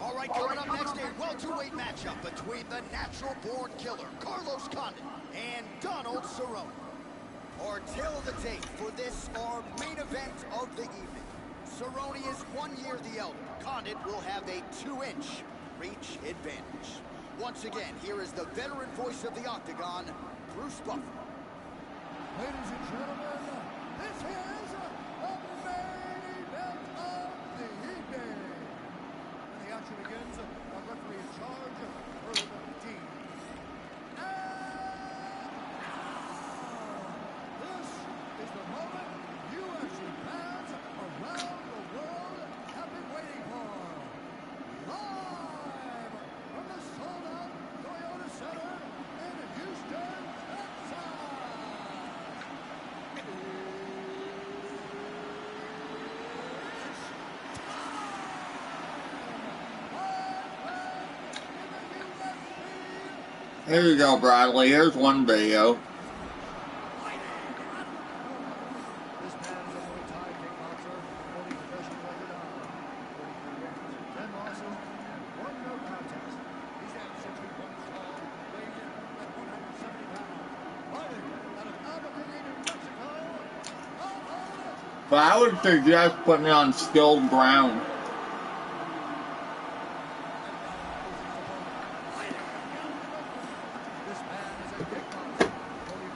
All right, coming up next, a welterweight matchup between the natural-born killer, Carlos Condit, and Donald Cerrone. Our tail of the tape for this, our main event of the evening. Cerrone is 1 year the elder. Condit will have a 2-inch reach advantage. Once again, here is the veteran voice of the Octagon, Bruce Buffer.
Ladies and gentlemen, this is the main event of the evening. When the action begins, our referee in charge, Ferguson. This is the moment UFC fans around the world have been waiting for. Live from the sold-out Toyota Center in Houston, Texas.
Here you go, Bradley. Here's one video.
This man is a Muay Thai kickboxer holding a professional record of 43 wins, 10 losses, and 1 no contest. He stands 6 feet 1 inch tall, weighing in at 170 pounds. Fighting out of Albuquerque, New Mexico.
But I would suggest putting it on skilled ground.
This man is a kickboxer holding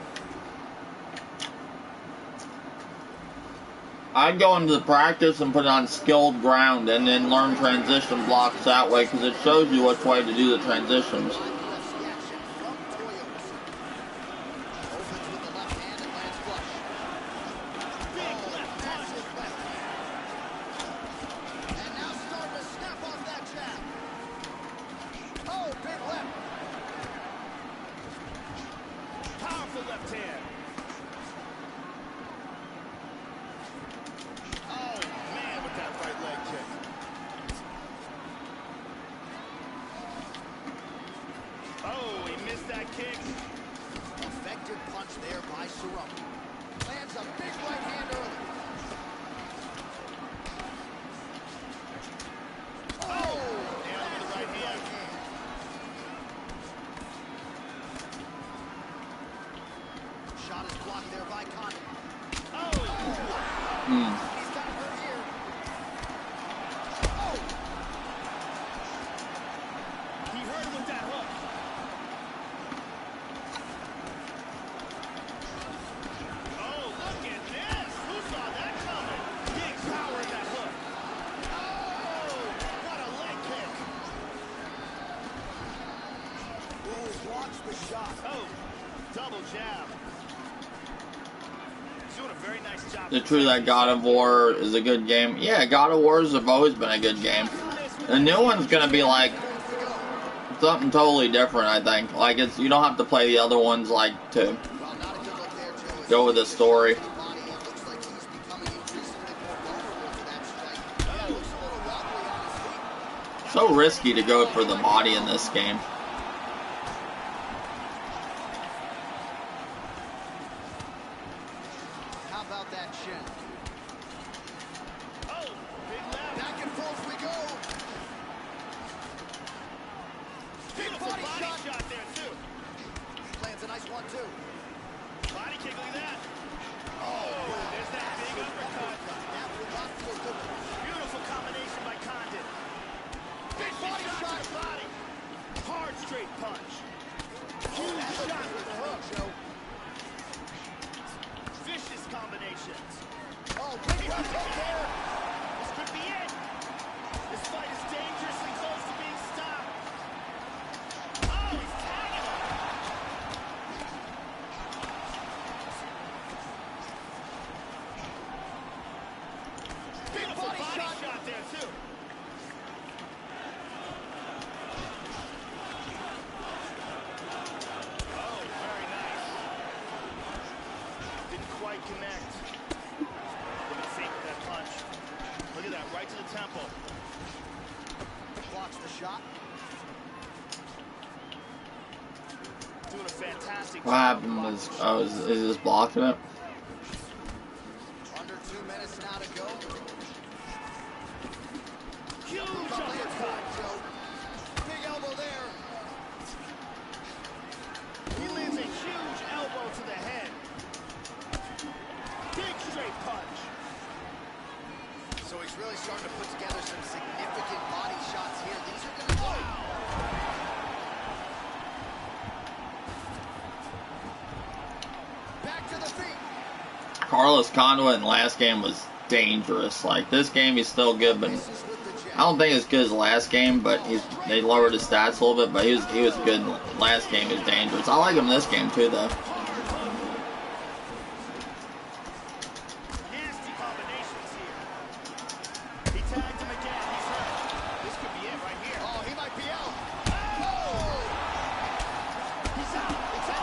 I'd go into the practice and put it on skilled ground and then learn transition blocks that way because it shows you which way to do the transitions.
UFC action from Toyota Center. Opens with the left hand and lands flush. Big left, massive left hand. And now starting to snap off that jab. Oh, big left.
Powerful left hand. Oh, man, with that right leg kick. Oh, he missed that kick.
Effective punch there by Cerrone. Lands a big right hand early. Oh,
Down with the
massive
right hand.
Shot is blocked there by Condit.
Oh,
He's got hurt here. Oh,
he hurt him with that hook. Oh, look at this. Who saw that coming? Big power in that hook. Oh, what a leg kick.
ooh, blocks the shot.
Oh, double jab. He's doing a very nice job.
It's true that God of War is a good game. Yeah, God of Wars have always been a good game. The new one's gonna be like something totally different, I think. Like it's you don't have to play the other ones like to
Well, not a good look there, Joe.
go with the story.
Body, it looks like he's becoming increasingly more vulnerable to that strike. Yeah, looks a little wobbly on his feet.
So risky to go for the body in this game.
How about that shin?
Oh, big left.
Back and forth we go. Big
Beautiful
body
body
shot.
shot there, too.
Lands a nice 1-2.
Body kick, look at that. Oh, there's that big uppercut.
That will not feel good.
Beautiful combination by Condit.
Big body shot.
to the body. Hard straight punch.
Oh,
Huge
that looks
shot
good
with the
hook,
hook.
Joe.
Vicious combinations.
Oh, big left hook there.
This could be it. This fight is dangerously close to being stopped. Oh, he's tagging him. Beautiful body shot there, too. Oh, very nice. Didn't quite connect. Look at Zeke with that punch. Look at that, right to the temple.
Blocks the shot.
Doing a fantastic
What
job.
happened was is this blocking it?
Under 2 minutes now to go.
Huge
Lands
uppercut.
one, Joe. Big elbow there.
He lands a huge elbow to the head.
So he's really starting to put together some significant body shots here. These are going to go. Back to the feet.
Carlos Condit in the last game was dangerous. Like, this game he's still good, but I don't think it's good as the last game, but they lowered his stats a little bit, but he was good. Last game is dangerous. I like him this game too, though.
Nasty combinations here. He tagged him again. He's hurt. This could be it right here.
Oh, he might be out. Oh! He's out. That's it.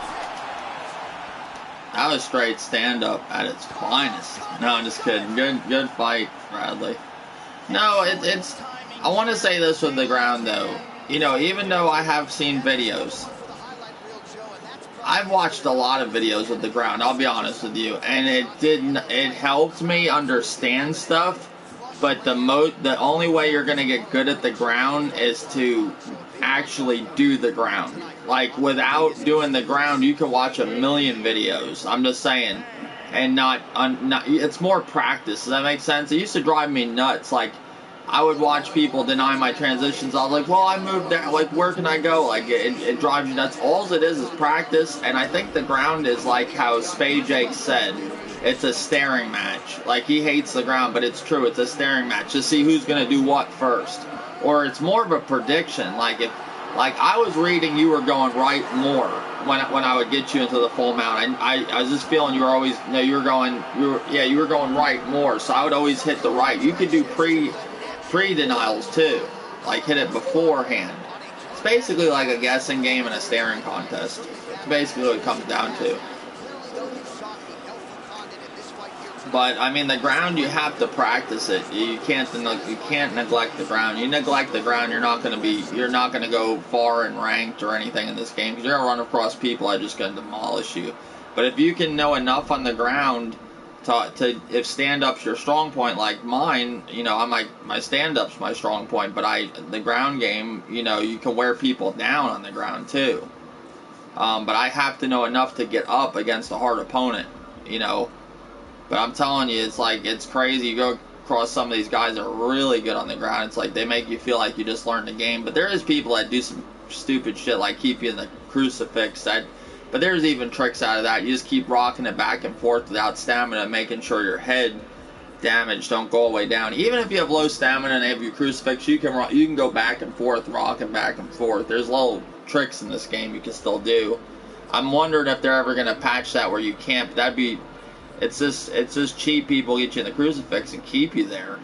That was straight stand-up at its finest. No, I'm just kidding. Good fight, Bradley. No, it's. I want to say this with the ground, though. You know, even though I have seen videos, I've watched a lot of videos with the ground, I'll be honest with you, and it helped me understand stuff, but the only way you're going to get good at the ground is to actually do the ground. Like, without doing the ground, you can watch a million videos, I'm just saying, and not it's more practice. Does that make sense? It used to drive me nuts. Like, I would watch people deny my transitions. I was like, well, I moved there. Like, where can I go? Like, it drives you nuts. All it is practice. And I think the ground is like how Spade Jake said. It's a staring match. Like, he hates the ground, but it's true. It's a staring match to see who's going to do what first. Or it's more of a prediction. Like, I was reading you were going right more when I would get you into the full mount. I was just feeling you were always, you were going right more. So I would always hit the right. You could do pre-denials too, like hit it beforehand. It's basically like a guessing game and a staring contest. It's basically what it comes down to. But I mean, the ground, you have to practice it. You can't neglect the ground. You neglect the ground, you're not going to go far in ranked or anything in this game, because you're going to run across people that are just going to demolish you. But if you can know enough on the ground to if stand-up's your strong point, like mine, my stand-up's my strong point, but the ground game, you can wear people down on the ground too. But I have to know enough to get up against a hard opponent, But I'm telling you, it's crazy. You go across some of these guys that are really good on the ground. It's like they make you feel like you just learned the game. But there is people that do some stupid shit, like keep you in the crucifix. But there's even tricks out of that. You just keep rocking it back and forth without stamina, making sure your head damage don't go all the way down. Even if you have low stamina and they have your crucifix, you can go back and forth, rocking back and forth. There's little tricks in this game you can still do. I'm wondering if they're ever going to patch that where you can't. It's just cheap people get you in the crucifix and keep you there,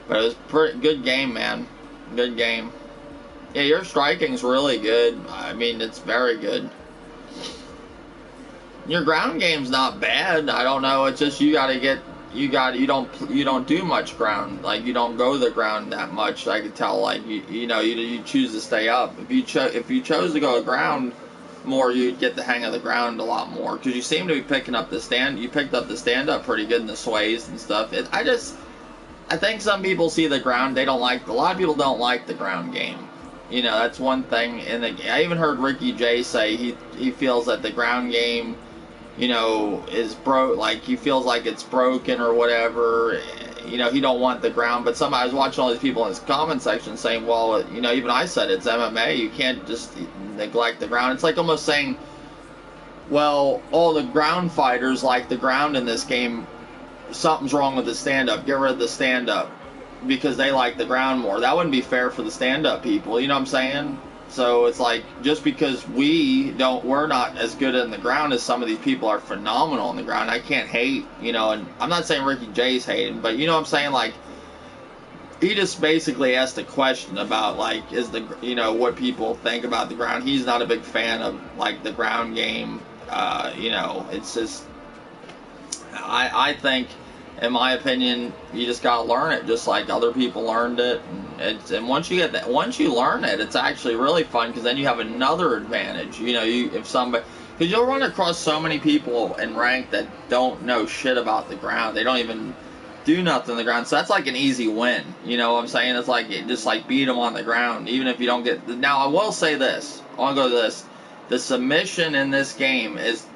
But it was pretty good game, man. Good game. Yeah, your striking's really good. I mean, it's very good. Your ground game's not bad. I don't know. It's just you don't do much ground. Like, you don't go to the ground that much. I could tell. Like, you choose to stay up. If you chose to go to ground more, you'd get the hang of the ground a lot more, because you seem to be picking up the stand. You picked up the stand up pretty good in the sways and stuff. I think some people see the ground. A lot of people don't like the ground game. That's one thing. And I even heard Ricky Jay say he feels that the ground game, is broke. Like, he feels like it's broken or whatever. He don't want the ground. But I was watching all these people in his comment section saying, well, even I said it's MMA. You can't just neglect the ground. It's like almost saying, well, all the ground fighters like the ground in this game. Something's wrong with the stand-up. Get rid of the stand-up because they like the ground more. That wouldn't be fair for the stand-up people. You know what I'm saying? So it's like, just because we're not as good in the ground as some of these people are phenomenal on the ground. I can't hate, and I'm not saying Ricky Jay's hating, but you know what I'm saying? Like, he just basically asked a question about, like, what people think about the ground. He's not a big fan of, like, the ground game. It's just, I think, in my opinion, you just gotta learn it, just like other people learned it. And once you learn it, it's actually really fun, because then you have another advantage. Because you'll run across so many people in rank that don't know shit about the ground. They don't even do nothing on the ground. So that's like an easy win. You know what I'm saying? It's like, just like beat them on the ground, even if you don't get. Now I will say this. I'll go to this. The submission in this game is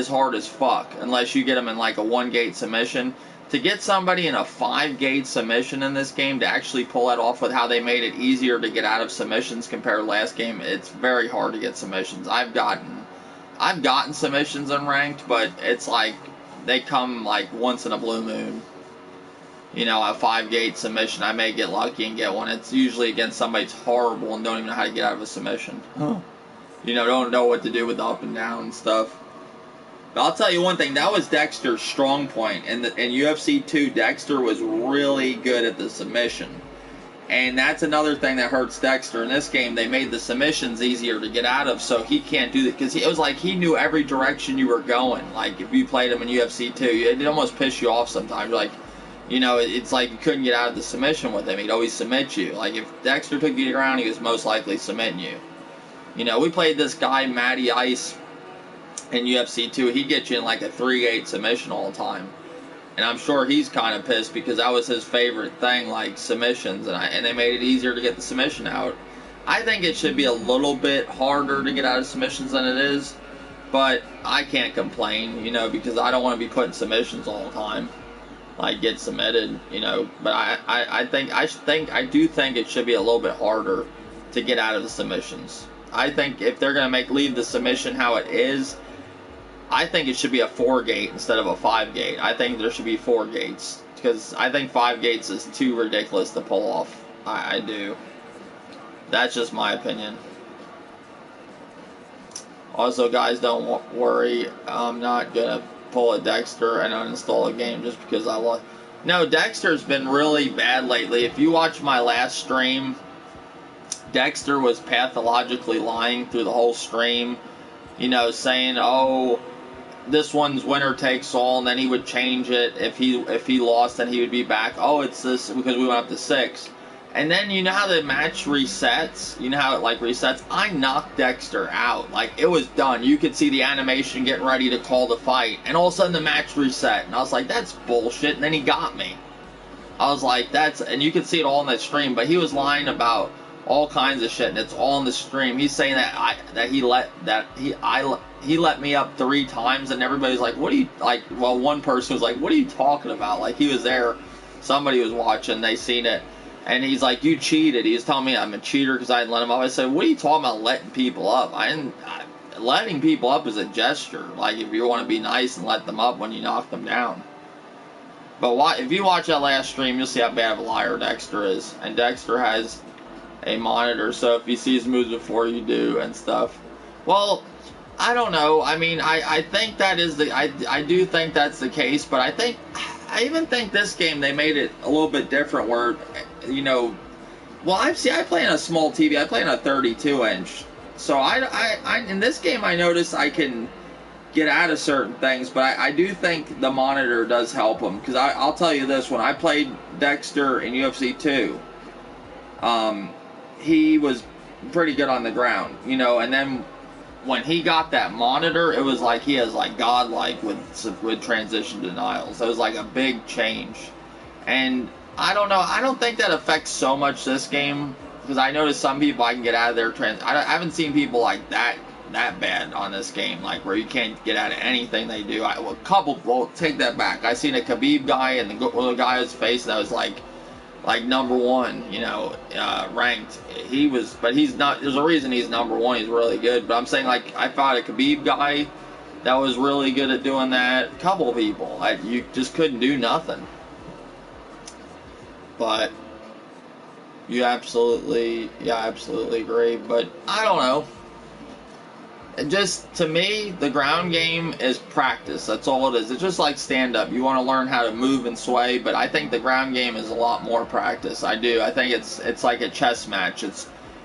hard as fuck, unless you get them in like a one gate submission. to get somebody in a 5-gate submission in this game to actually pull that off with how they made it easier to get out of submissions compared to last game, it's very hard to get submissions. I've gotten submissions in ranked, but it's like they come like once in a blue moon. You know, a 5-gate submission, I may get lucky and get one. It's usually against somebody that's horrible and don't even know how to get out of a submission. You know, don't know what to do with the up and down and stuff. But I'll tell you one thing, that was Dexter's strong point. In UFC 2, Dexter was really good at the submission. And that's another thing that hurts Dexter. In this game, they made the submissions easier to get out of, so he can't do that. Because it was like he knew every direction you were going. Like, if you played him in UFC 2, it almost pissed you off sometimes. Like, you know, it's like you couldn't get out of the submission with him. He'd always submit you. Like, if Dexter took you to the ground, he was most likely submitting you. You know, we played this guy, Matty Ice, in UFC 2, he'd get you in like a 3-gate submission all the time. And I'm sure he's kind of pissed because that was his favorite thing, like submissions, and they made it easier to get the submission out. I think it should be a little bit harder to get out of submissions than it is, but I can't complain, you know, because I don't want to be putting submissions all the time, like get submitted, you know. But I do think it should be a little bit harder to get out of the submissions. I think if they're gonna leave the submission how it is, I think it should be a 4-gate instead of a 5-gate. I think there should be 4 gates. Because I think 5 gates is too ridiculous to pull off. I do. That's just my opinion. Also, guys, don't worry. I'm not going to pull a Dexter and uninstall a game just because I love... No, Dexter's been really bad lately. If you watch my last stream, Dexter was pathologically lying through the whole stream. You know, saying, oh, this one's winner takes all, and then he would change it. If he lost, then he would be back. Oh, it's this because we went up to 6. And then you know how the match resets? You know how it like resets? I knocked Dexter out. Like, it was done. You could see the animation getting ready to call the fight. And all of a sudden the match reset. And I was like, that's bullshit. And then he got me. I was like, and you could see it all in that stream. But he was lying about all kinds of shit, and it's all in the stream. He's saying that he let me up 3 times, and everybody's like, what are you, like, well, one person was like, what are you talking about? Like, he was there, somebody was watching, they seen it, and he's like, you cheated. He was telling me I'm a cheater because I didn't let him up. I said, what are you talking about letting people up? Letting people up is a gesture. Like, if you want to be nice and let them up when you knock them down. But if you watch that last stream, you'll see how bad of a liar Dexter is. And Dexter has a monitor, so if he sees moves before you do and stuff. Well, I don't know. I mean, I think that is I do think that's the case, but I even think this game they made it a little bit different where, you know, well, I play on a small TV. I play on a 32-inch. So in this game I noticed I can get out of certain things, but I do think the monitor does help him, because I'll tell you this, when I played Dexter in UFC 2, he was pretty good on the ground, you know, and then when he got that monitor, it was like he has like godlike with transition denials. It was like a big change. And I don't know, I don't think that affects so much this game, because I noticed some people I can get out of their I haven't seen people like that bad on this game, like where you can't get out of anything they do. Well, take that back. I seen a Khabib guy, and the guy was facing that was like #1, you know, ranked. But he's not, there's a reason he's #1, he's really good. But I'm saying, like, I fought a Khabib guy that was really good at doing that. Couple people, you just couldn't do nothing. But you absolutely agree. But I don't know. Just, to me, the ground game is practice. That's all it is. It's just like stand-up. You want to learn how to move and sway, but I think the ground game is a lot more practice. I do. I think it's like a chess match.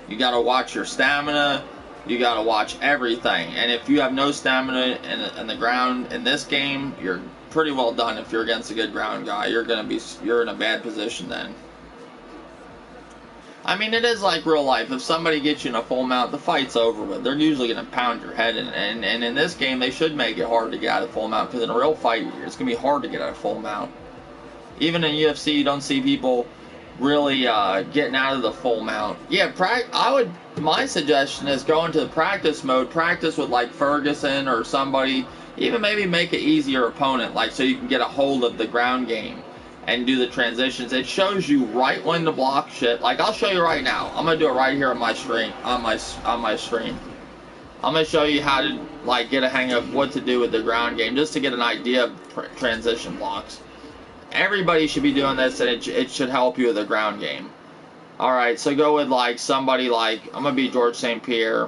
You got to watch your stamina. You got to watch everything. And if you have no stamina in the ground in this game, you're pretty well done. If you're against a good ground guy, you're in a bad position then. I mean, it is like real life. If somebody gets you in a full mount, the fight's over with. They're usually going to pound your head in. And in this game, they should make it hard to get out of full mount, because in a real fight, it's going to be hard to get out of full mount. Even in UFC, you don't see people really getting out of the full mount. Yeah, my suggestion is go into the practice mode. Practice with like Ferguson or somebody. Even maybe make an easier opponent, like so you can get a hold of the ground game and do the transitions. It shows you right when to block shit. Like I'll show you right now. I'm gonna do it right here on my stream. On my stream. I'm gonna show you how to like get a hang of what to do with the ground game, just to get an idea of transition blocks. Everybody should be doing this, and it should help you with the ground game. All right, so go with like somebody like I'm gonna be George St. Pierre,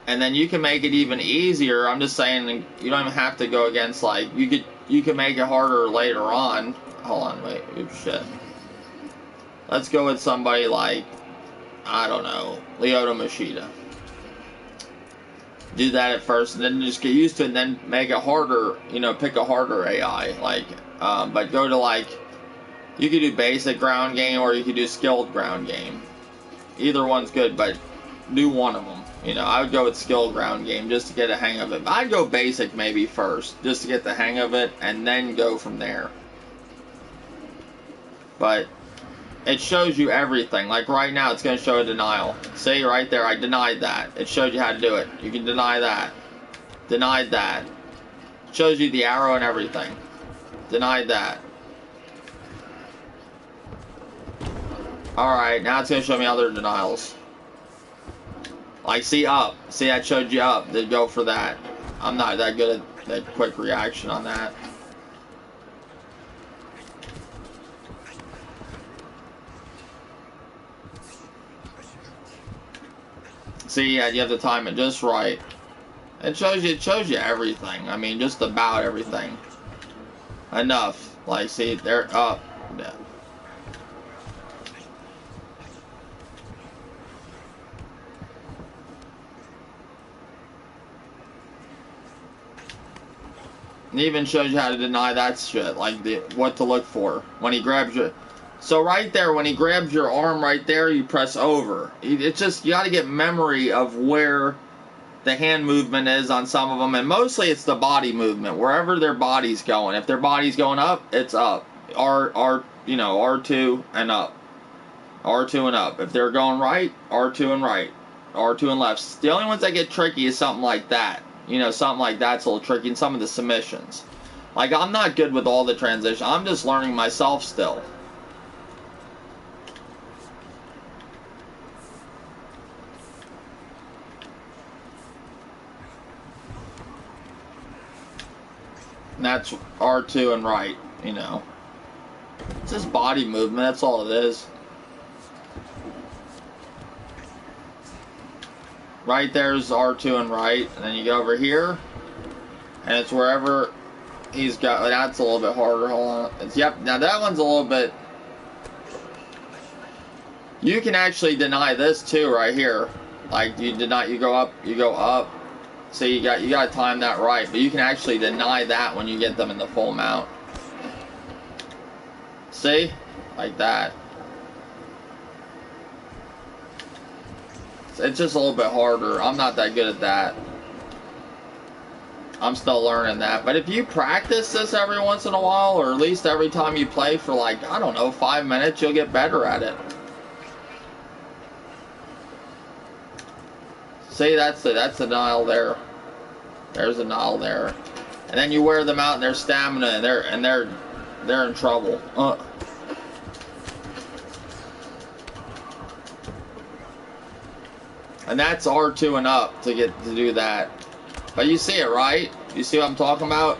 and then you can make it even easier. I'm just saying you don't even have to go against like you can make it harder later on. Hold on, wait, oops, shit. Let's go with somebody like I don't know, Lyoto Machida. Do that at first, and then just get used to it, and then make it harder. You know, pick a harder AI. Like, but go to like. You could do basic ground game or you could do skilled ground game. Either one's good, but do one of them. You know, I would go with skilled ground game just to get a hang of it. I'd go basic maybe first, just to get the hang of it, and then go from there. But it shows you everything. Like right now, it's going to show a denial. See, right there, I denied that. It showed you how to do it. You can deny that. Denied that. It shows you the arrow and everything. Denied that. Alright, now it's going to show me other denials. Like, see up. See, that showed you up. Then go for that. I'm not that good at that quick reaction on that. See, yeah, you have to time it just right. It shows you everything. I mean, just about everything. Enough. Like, see, they're up. Yeah. It even shows you how to deny that shit, like what to look for when he grabs you. So right there, when he grabs your arm right there, you press over. It's just, you got to get memory of where the hand movement is on some of them, and mostly it's the body movement, wherever their body's going. If their body's going up, it's up. R2 and up. R2 and up. If they're going right, R2 and right. R2 and left. The only ones that get tricky is something like that. You know, something like that's a little tricky, and some of the submissions. Like, I'm not good with all the transition. I'm just learning myself still. And that's R2 and right, you know. It's just body movement, that's all it is. Right there's R2 and right, and then you go over here, and it's wherever he's got. That's a little bit harder. Hold on. Yep. Now that one's a little bit. You can actually deny this too, right here. Like you go up, you go up. So you got to time that right, but you can actually deny that when you get them in the full mount. See, like that. It's just a little bit harder. I'm not that good at that. I'm still learning that. But if you practice this every once in a while, or at least every time you play for like, I don't know, 5 minutes, you'll get better at it. See, that's the denial there. There's a denial there. And then you wear them out in their stamina, and they're in trouble. And that's R2 and up to do that. But you see it, right? You see what I'm talking about?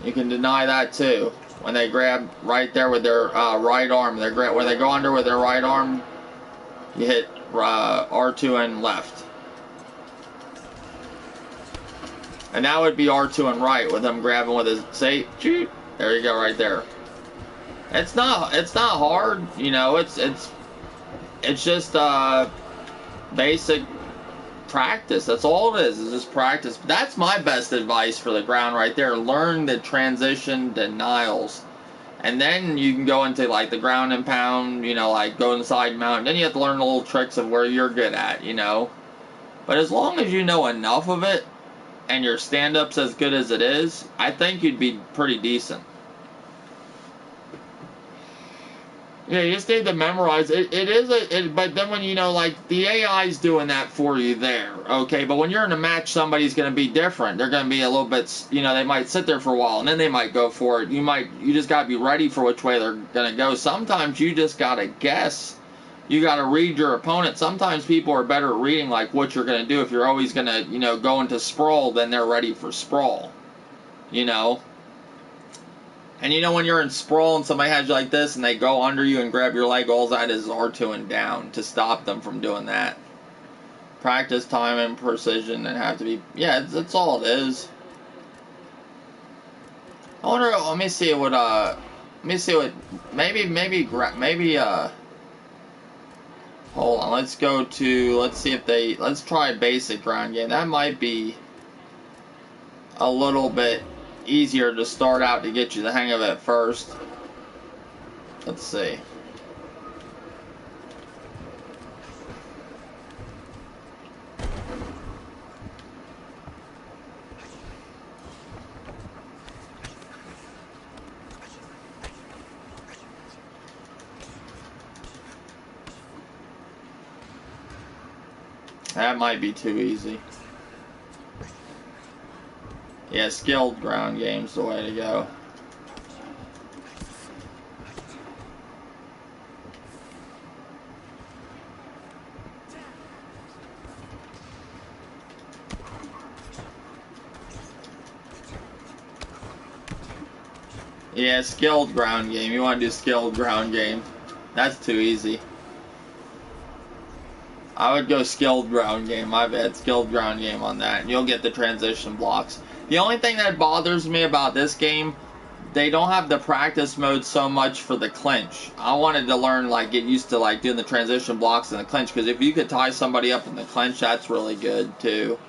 You can deny that too. When they grab right there with their right arm, when they go under with their right arm, you hit R2 and left. And that would be R2 and right with him grabbing with his, say, there you go, right there. It's not hard, you know. It's just basic practice. That's all it is just practice. But that's my best advice for the ground right there. Learn the transition denials, and then you can go into like the ground and pound. You know, like go inside mount. Then you have to learn the little tricks of where you're good at. You know, but as long as you know enough of it, and your stand-up's as good as it is, I think you'd be pretty decent. Yeah, you just need to memorize it. But then when you know, like, the AI's doing that for you there, okay? But when you're in a match, somebody's going to be different. They're going to be a little bit, you know, they might sit there for a while, and then they might go for it. You just got to be ready for which way they're going to go. Sometimes you just got to guess. You got to read your opponent. Sometimes people are better at reading, like, what you're going to do. If you're always going to, you know, go into sprawl, then they're ready for sprawl, you know? And you know when you're in sprawl and somebody has you like this and they go under you and grab your leg, all that is R2 and down to stop them from doing that. Practice time and precision and have to be, yeah, that's all it is. I wonder, let me see what, hold on, let's go to, let's see if let's try basic ground game. That might be a little bit easier to start out to get you the hang of it first. Let's see. That might be too easy. Yeah, skilled ground game's the way to go. Yeah, skilled ground game. You want to do skilled ground game. That's too easy. I would go skilled ground game. My bad. Skilled ground game on that. And you'll get the transition blocks. The only thing that bothers me about this game, they don't have the practice mode so much for the clinch. I wanted to learn, like, get used to, like, doing the transition blocks in the clinch. Because if you could tie somebody up in the clinch, that's really good, too.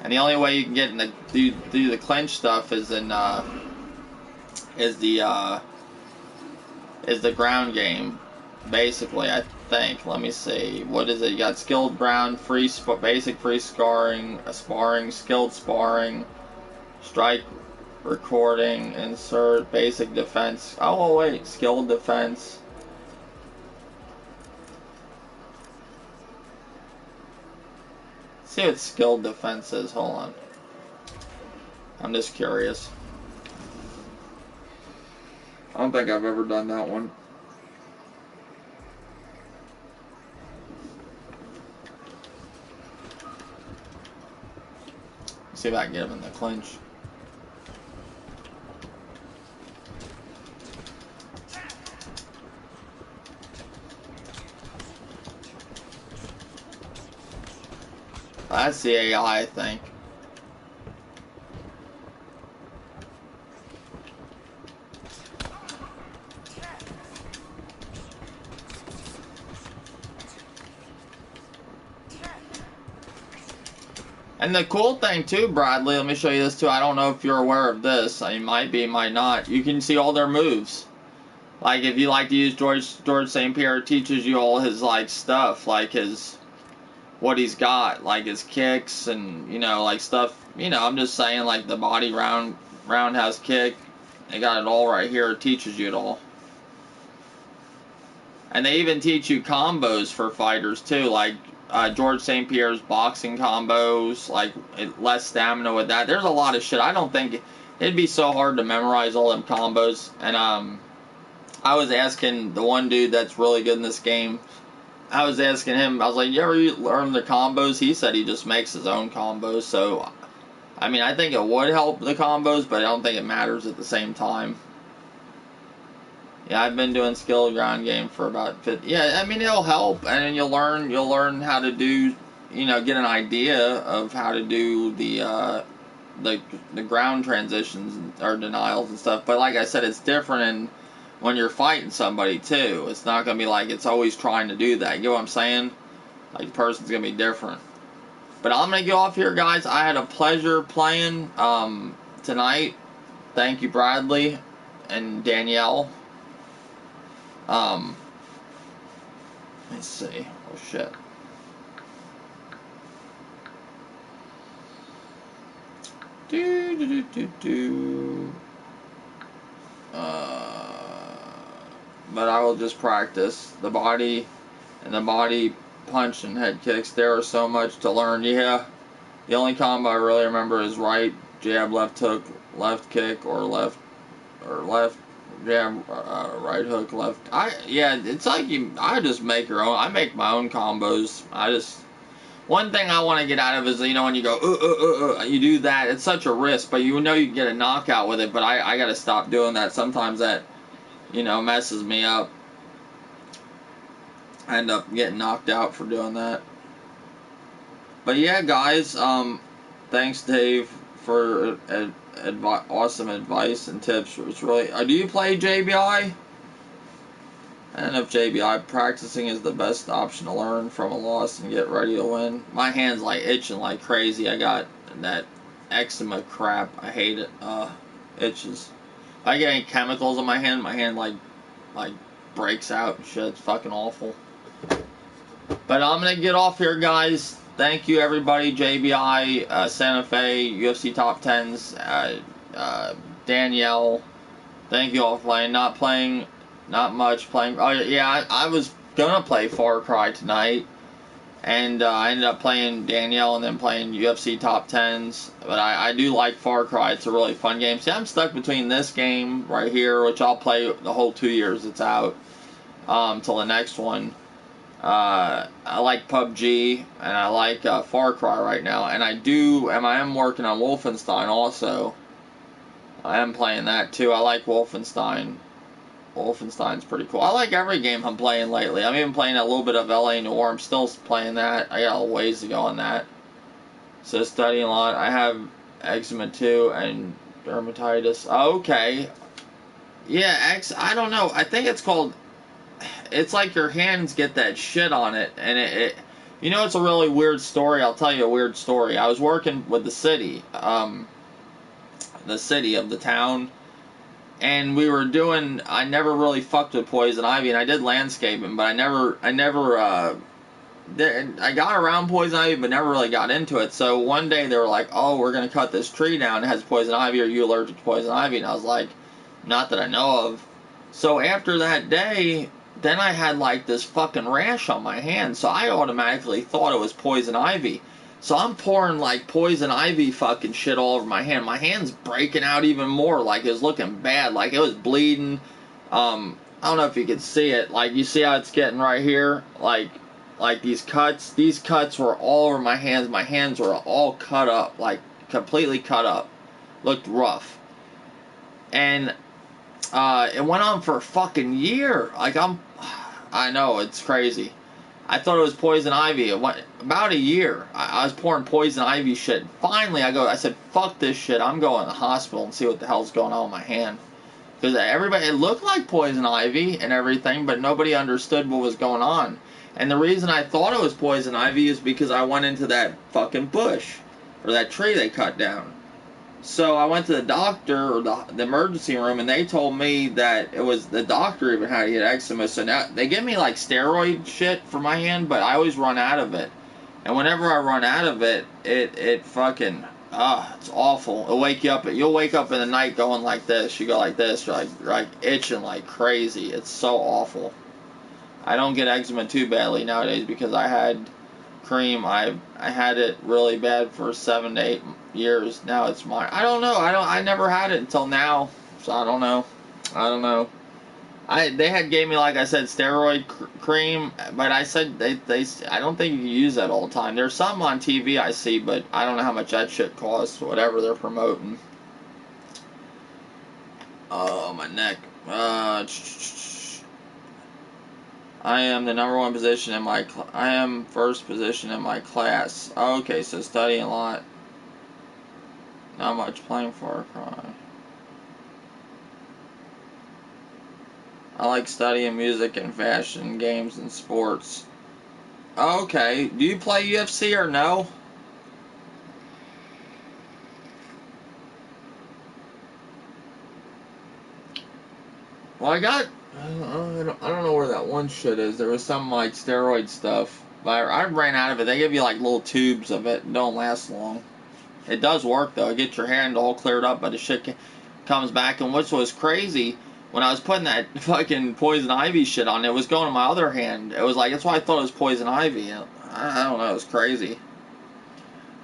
And the only way you can get in do the clinch stuff is in, is the ground game, basically, I think. Let me see. What is it? You got skilled ground, basic free sparring, skilled sparring, strike recording, insert, basic defense. Oh, wait, skilled defense. Let's see what skilled defense is. Hold on. I'm just curious. I don't think I've ever done that one. See if I can get him in the clinch. That's the AI, I think. And the cool thing too, Bradley, let me show you this too. I don't know if you're aware of this. You might be, might not. You can see all their moves. Like if you like to use George St. Pierre teaches you all his like stuff, like what he's got, like his kicks and you know like stuff. You know, I'm just saying like the body roundhouse kick. They got it all right here. It teaches you it all. And they even teach you combos for fighters too, like George St. Pierre's boxing combos, like less stamina with that. There's a lot of shit. I don't think it'd be so hard to memorize all them combos. And I was asking the one dude that's really good in this game. I was asking him. I was like, "You ever learn the combos?" He said he just makes his own combos. So, I mean, I think it would help the combos, but I don't think it matters at the same time. Yeah, I've been doing skill ground game for about 50. Yeah, I mean it'll help, and you'll learn how to do, you know, get an idea of how to do the ground transitions or denials and stuff. But like I said, it's different when you're fighting somebody too. It's not gonna be like it's always trying to do that. You know what I'm saying? Like the person's gonna be different. But I'm gonna go off here, guys. I had a pleasure playing tonight. Thank you, Bradley and Danielle. Let's see. Oh shit. but I will just practice. The body and the body punch and head kicks, there are so much to learn. Yeah, the only combo I really remember is right jab, left hook, left kick, or left jab, right hook, left. Yeah, it's like I just make your own. I make my own combos. One thing I want to get out of is, when you go, you do that, it's such a risk, but you know you can get a knockout with it, but I got to stop doing that. Sometimes that, messes me up. I end up getting knocked out for doing that. But yeah, guys, thanks, Dave, for awesome advice and tips. It's really, do you play JBI? I don't know if JBI practicing is the best option to learn from a loss and get ready to win. My hand's like itching like crazy. I got that eczema crap. I hate it. Itches. If I get any chemicals on my hand like breaks out and shit. It's fucking awful. But I'm gonna get off here, guys. Thank you, everybody. JBI, Santa Fe, UFC Top 10s, Danielle. Thank you all for playing. Not much playing. Oh yeah, I was gonna play Far Cry tonight, and I ended up playing Danielle and then playing UFC Top 10s. But I do like Far Cry. It's a really fun game. See, I'm stuck between this game right here, which I'll play the whole 2 years it's out, till the next one. I like PUBG and I like Far Cry right now, and I am working on Wolfenstein also. I am playing that too. I like Wolfenstein. Wolfenstein's pretty cool. I like every game I'm playing lately. I'm even playing a little bit of LA Noire. I'm still playing that. I got a ways to go on that. So studying a lot. I have eczema too and dermatitis. Okay. Yeah, I don't know. I think it's called, it's like your hands get that shit on it, and it's a really weird story. I'll tell you a weird story. I was working with the city of the town, and we were doing, I never really fucked with poison ivy, and I did landscaping, but I got around poison ivy, but never really got into it. So one day they were like, oh, we're going to cut this tree down, it has poison ivy, are you allergic to poison ivy? And I was like, not that I know of. So after that day, then I had like this fucking rash on my hand, so I automatically thought it was poison ivy. So I'm pouring like poison ivy fucking shit all over my hand. My hand's breaking out even more, like it was looking bad, like it was bleeding. I don't know if you can see it, like you see how it's getting right here, like these cuts were all over my hands. My hands were all cut up, like completely cut up, looked rough. And it went on for a fucking year. Like I know, it's crazy. I thought it was poison ivy. It went about a year. I was pouring poison ivy shit. Finally, I said, fuck this shit. I'm going to the hospital and see what the hell's going on with my hand. Because it looked like poison ivy and everything, but nobody understood what was going on. And the reason I thought it was poison ivy is because I went into that fucking bush, or that tree they cut down. So I went to the doctor, or the emergency room, and they told me that it was, the doctor even had eczema. So now they give me like steroid shit for my hand, but I always run out of it. And whenever I run out of it, it fucking, it's awful. It'll wake you up. You'll wake up in the night going like this. You go like this, you're like itching like crazy. It's so awful. I don't get eczema too badly nowadays because I had cream. I had it really bad for 7 to 8 years. Now it's mine. I don't know. I never had it until now. So I don't know. They had gave me, like I said, steroid cream, but I said I don't think you can use that all the time. There's some on TV I see, but I don't know how much that shit costs. Whatever they're promoting. Oh, my neck. I am the #1 position in my I am first position in my class. Okay, so studying a lot. Not much playing Far Cry. I like studying music and fashion, games and sports. Okay, do you play UFC or no? Well, I don't know where that one shit is. There was some like steroid stuff, but I ran out of it. They give you like little tubes of it. It don't last long. It does work though. It gets your hand all cleared up, but the shit comes back. And what was crazy when I was putting that fucking poison ivy shit on, it was going to my other hand. It was like, that's why I thought it was poison ivy. I don't know, it was crazy.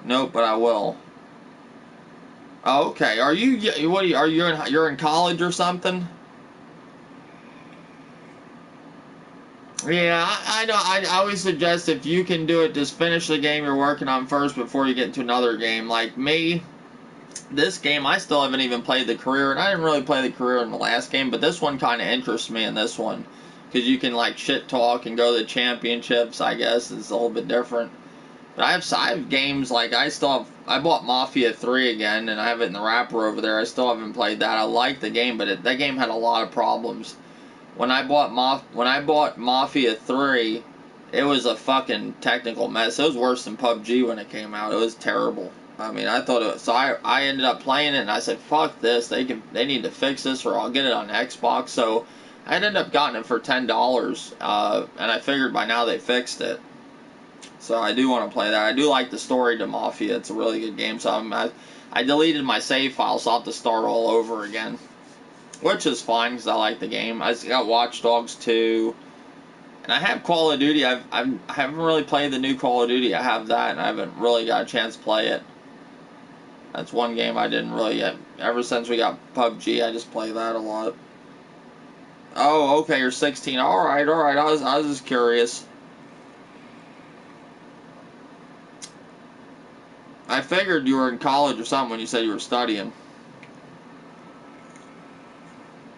Nope, but I will. Oh, okay. Are you, what are you, you're in college or something? Yeah, I know. I always suggest if you can do it, just finish the game you're working on first before you get into another game. Like me, this game, I still haven't even played the career, and I didn't really play the career in the last game, but this one kind of interests me in this one. Because you can, like, shit talk and go to the championships, I guess. It's a little bit different. But I have games, like, I bought Mafia 3 again, and I have it in the wrapper over there. I still haven't played that. I like the game, but that game had a lot of problems. When I bought Mafia 3, it was a fucking technical mess. It was worse than PUBG when it came out. It was terrible. I mean, I thought it was, so I ended up playing it, and I said, fuck this. They need to fix this, or I'll get it on Xbox. So I ended up getting it for $10, and I figured by now they fixed it. So I do want to play that. I do like the story to Mafia. It's a really good game. So I deleted my save file, so I'll have to start all over again. Which is fine, because I like the game. I got Watch Dogs 2. And I have Call of Duty. I haven't really played the new Call of Duty. I have that, and I haven't really got a chance to play it. That's one game I didn't really get. Ever since we got PUBG, I just play that a lot. Oh, okay, you're 16. Alright. I was just curious. I figured you were in college or something when you said you were studying.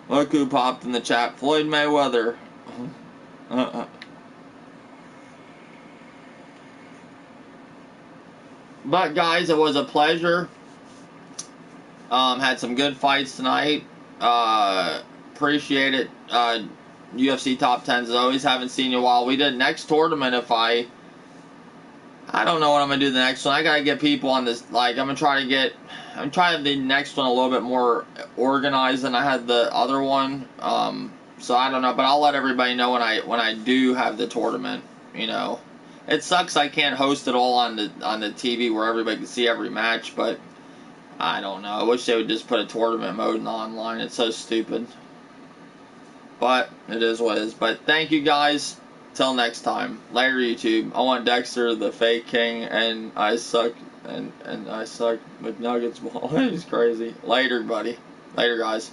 Look who popped in the chat. Floyd Mayweather. But guys, it was a pleasure. Had some good fights tonight. Appreciate it. UFC top 10s as always. Haven't seen you in a while. We did next tournament. I don't know what I'm gonna do the next one. I gotta get people on this. Like I'm trying to the next one a little bit more organized than I had the other one. So I don't know, but I'll let everybody know when I do have the tournament. You know, it sucks I can't host it all on the TV where everybody can see every match, but I don't know. I wish they would just put a tournament mode in the online. It's so stupid. But it is what it is. But thank you guys. Till next time. Later, YouTube. I want Dexter, the fake king, and I suck and I suck McNuggets ball. He's crazy. Later, buddy. Later, guys.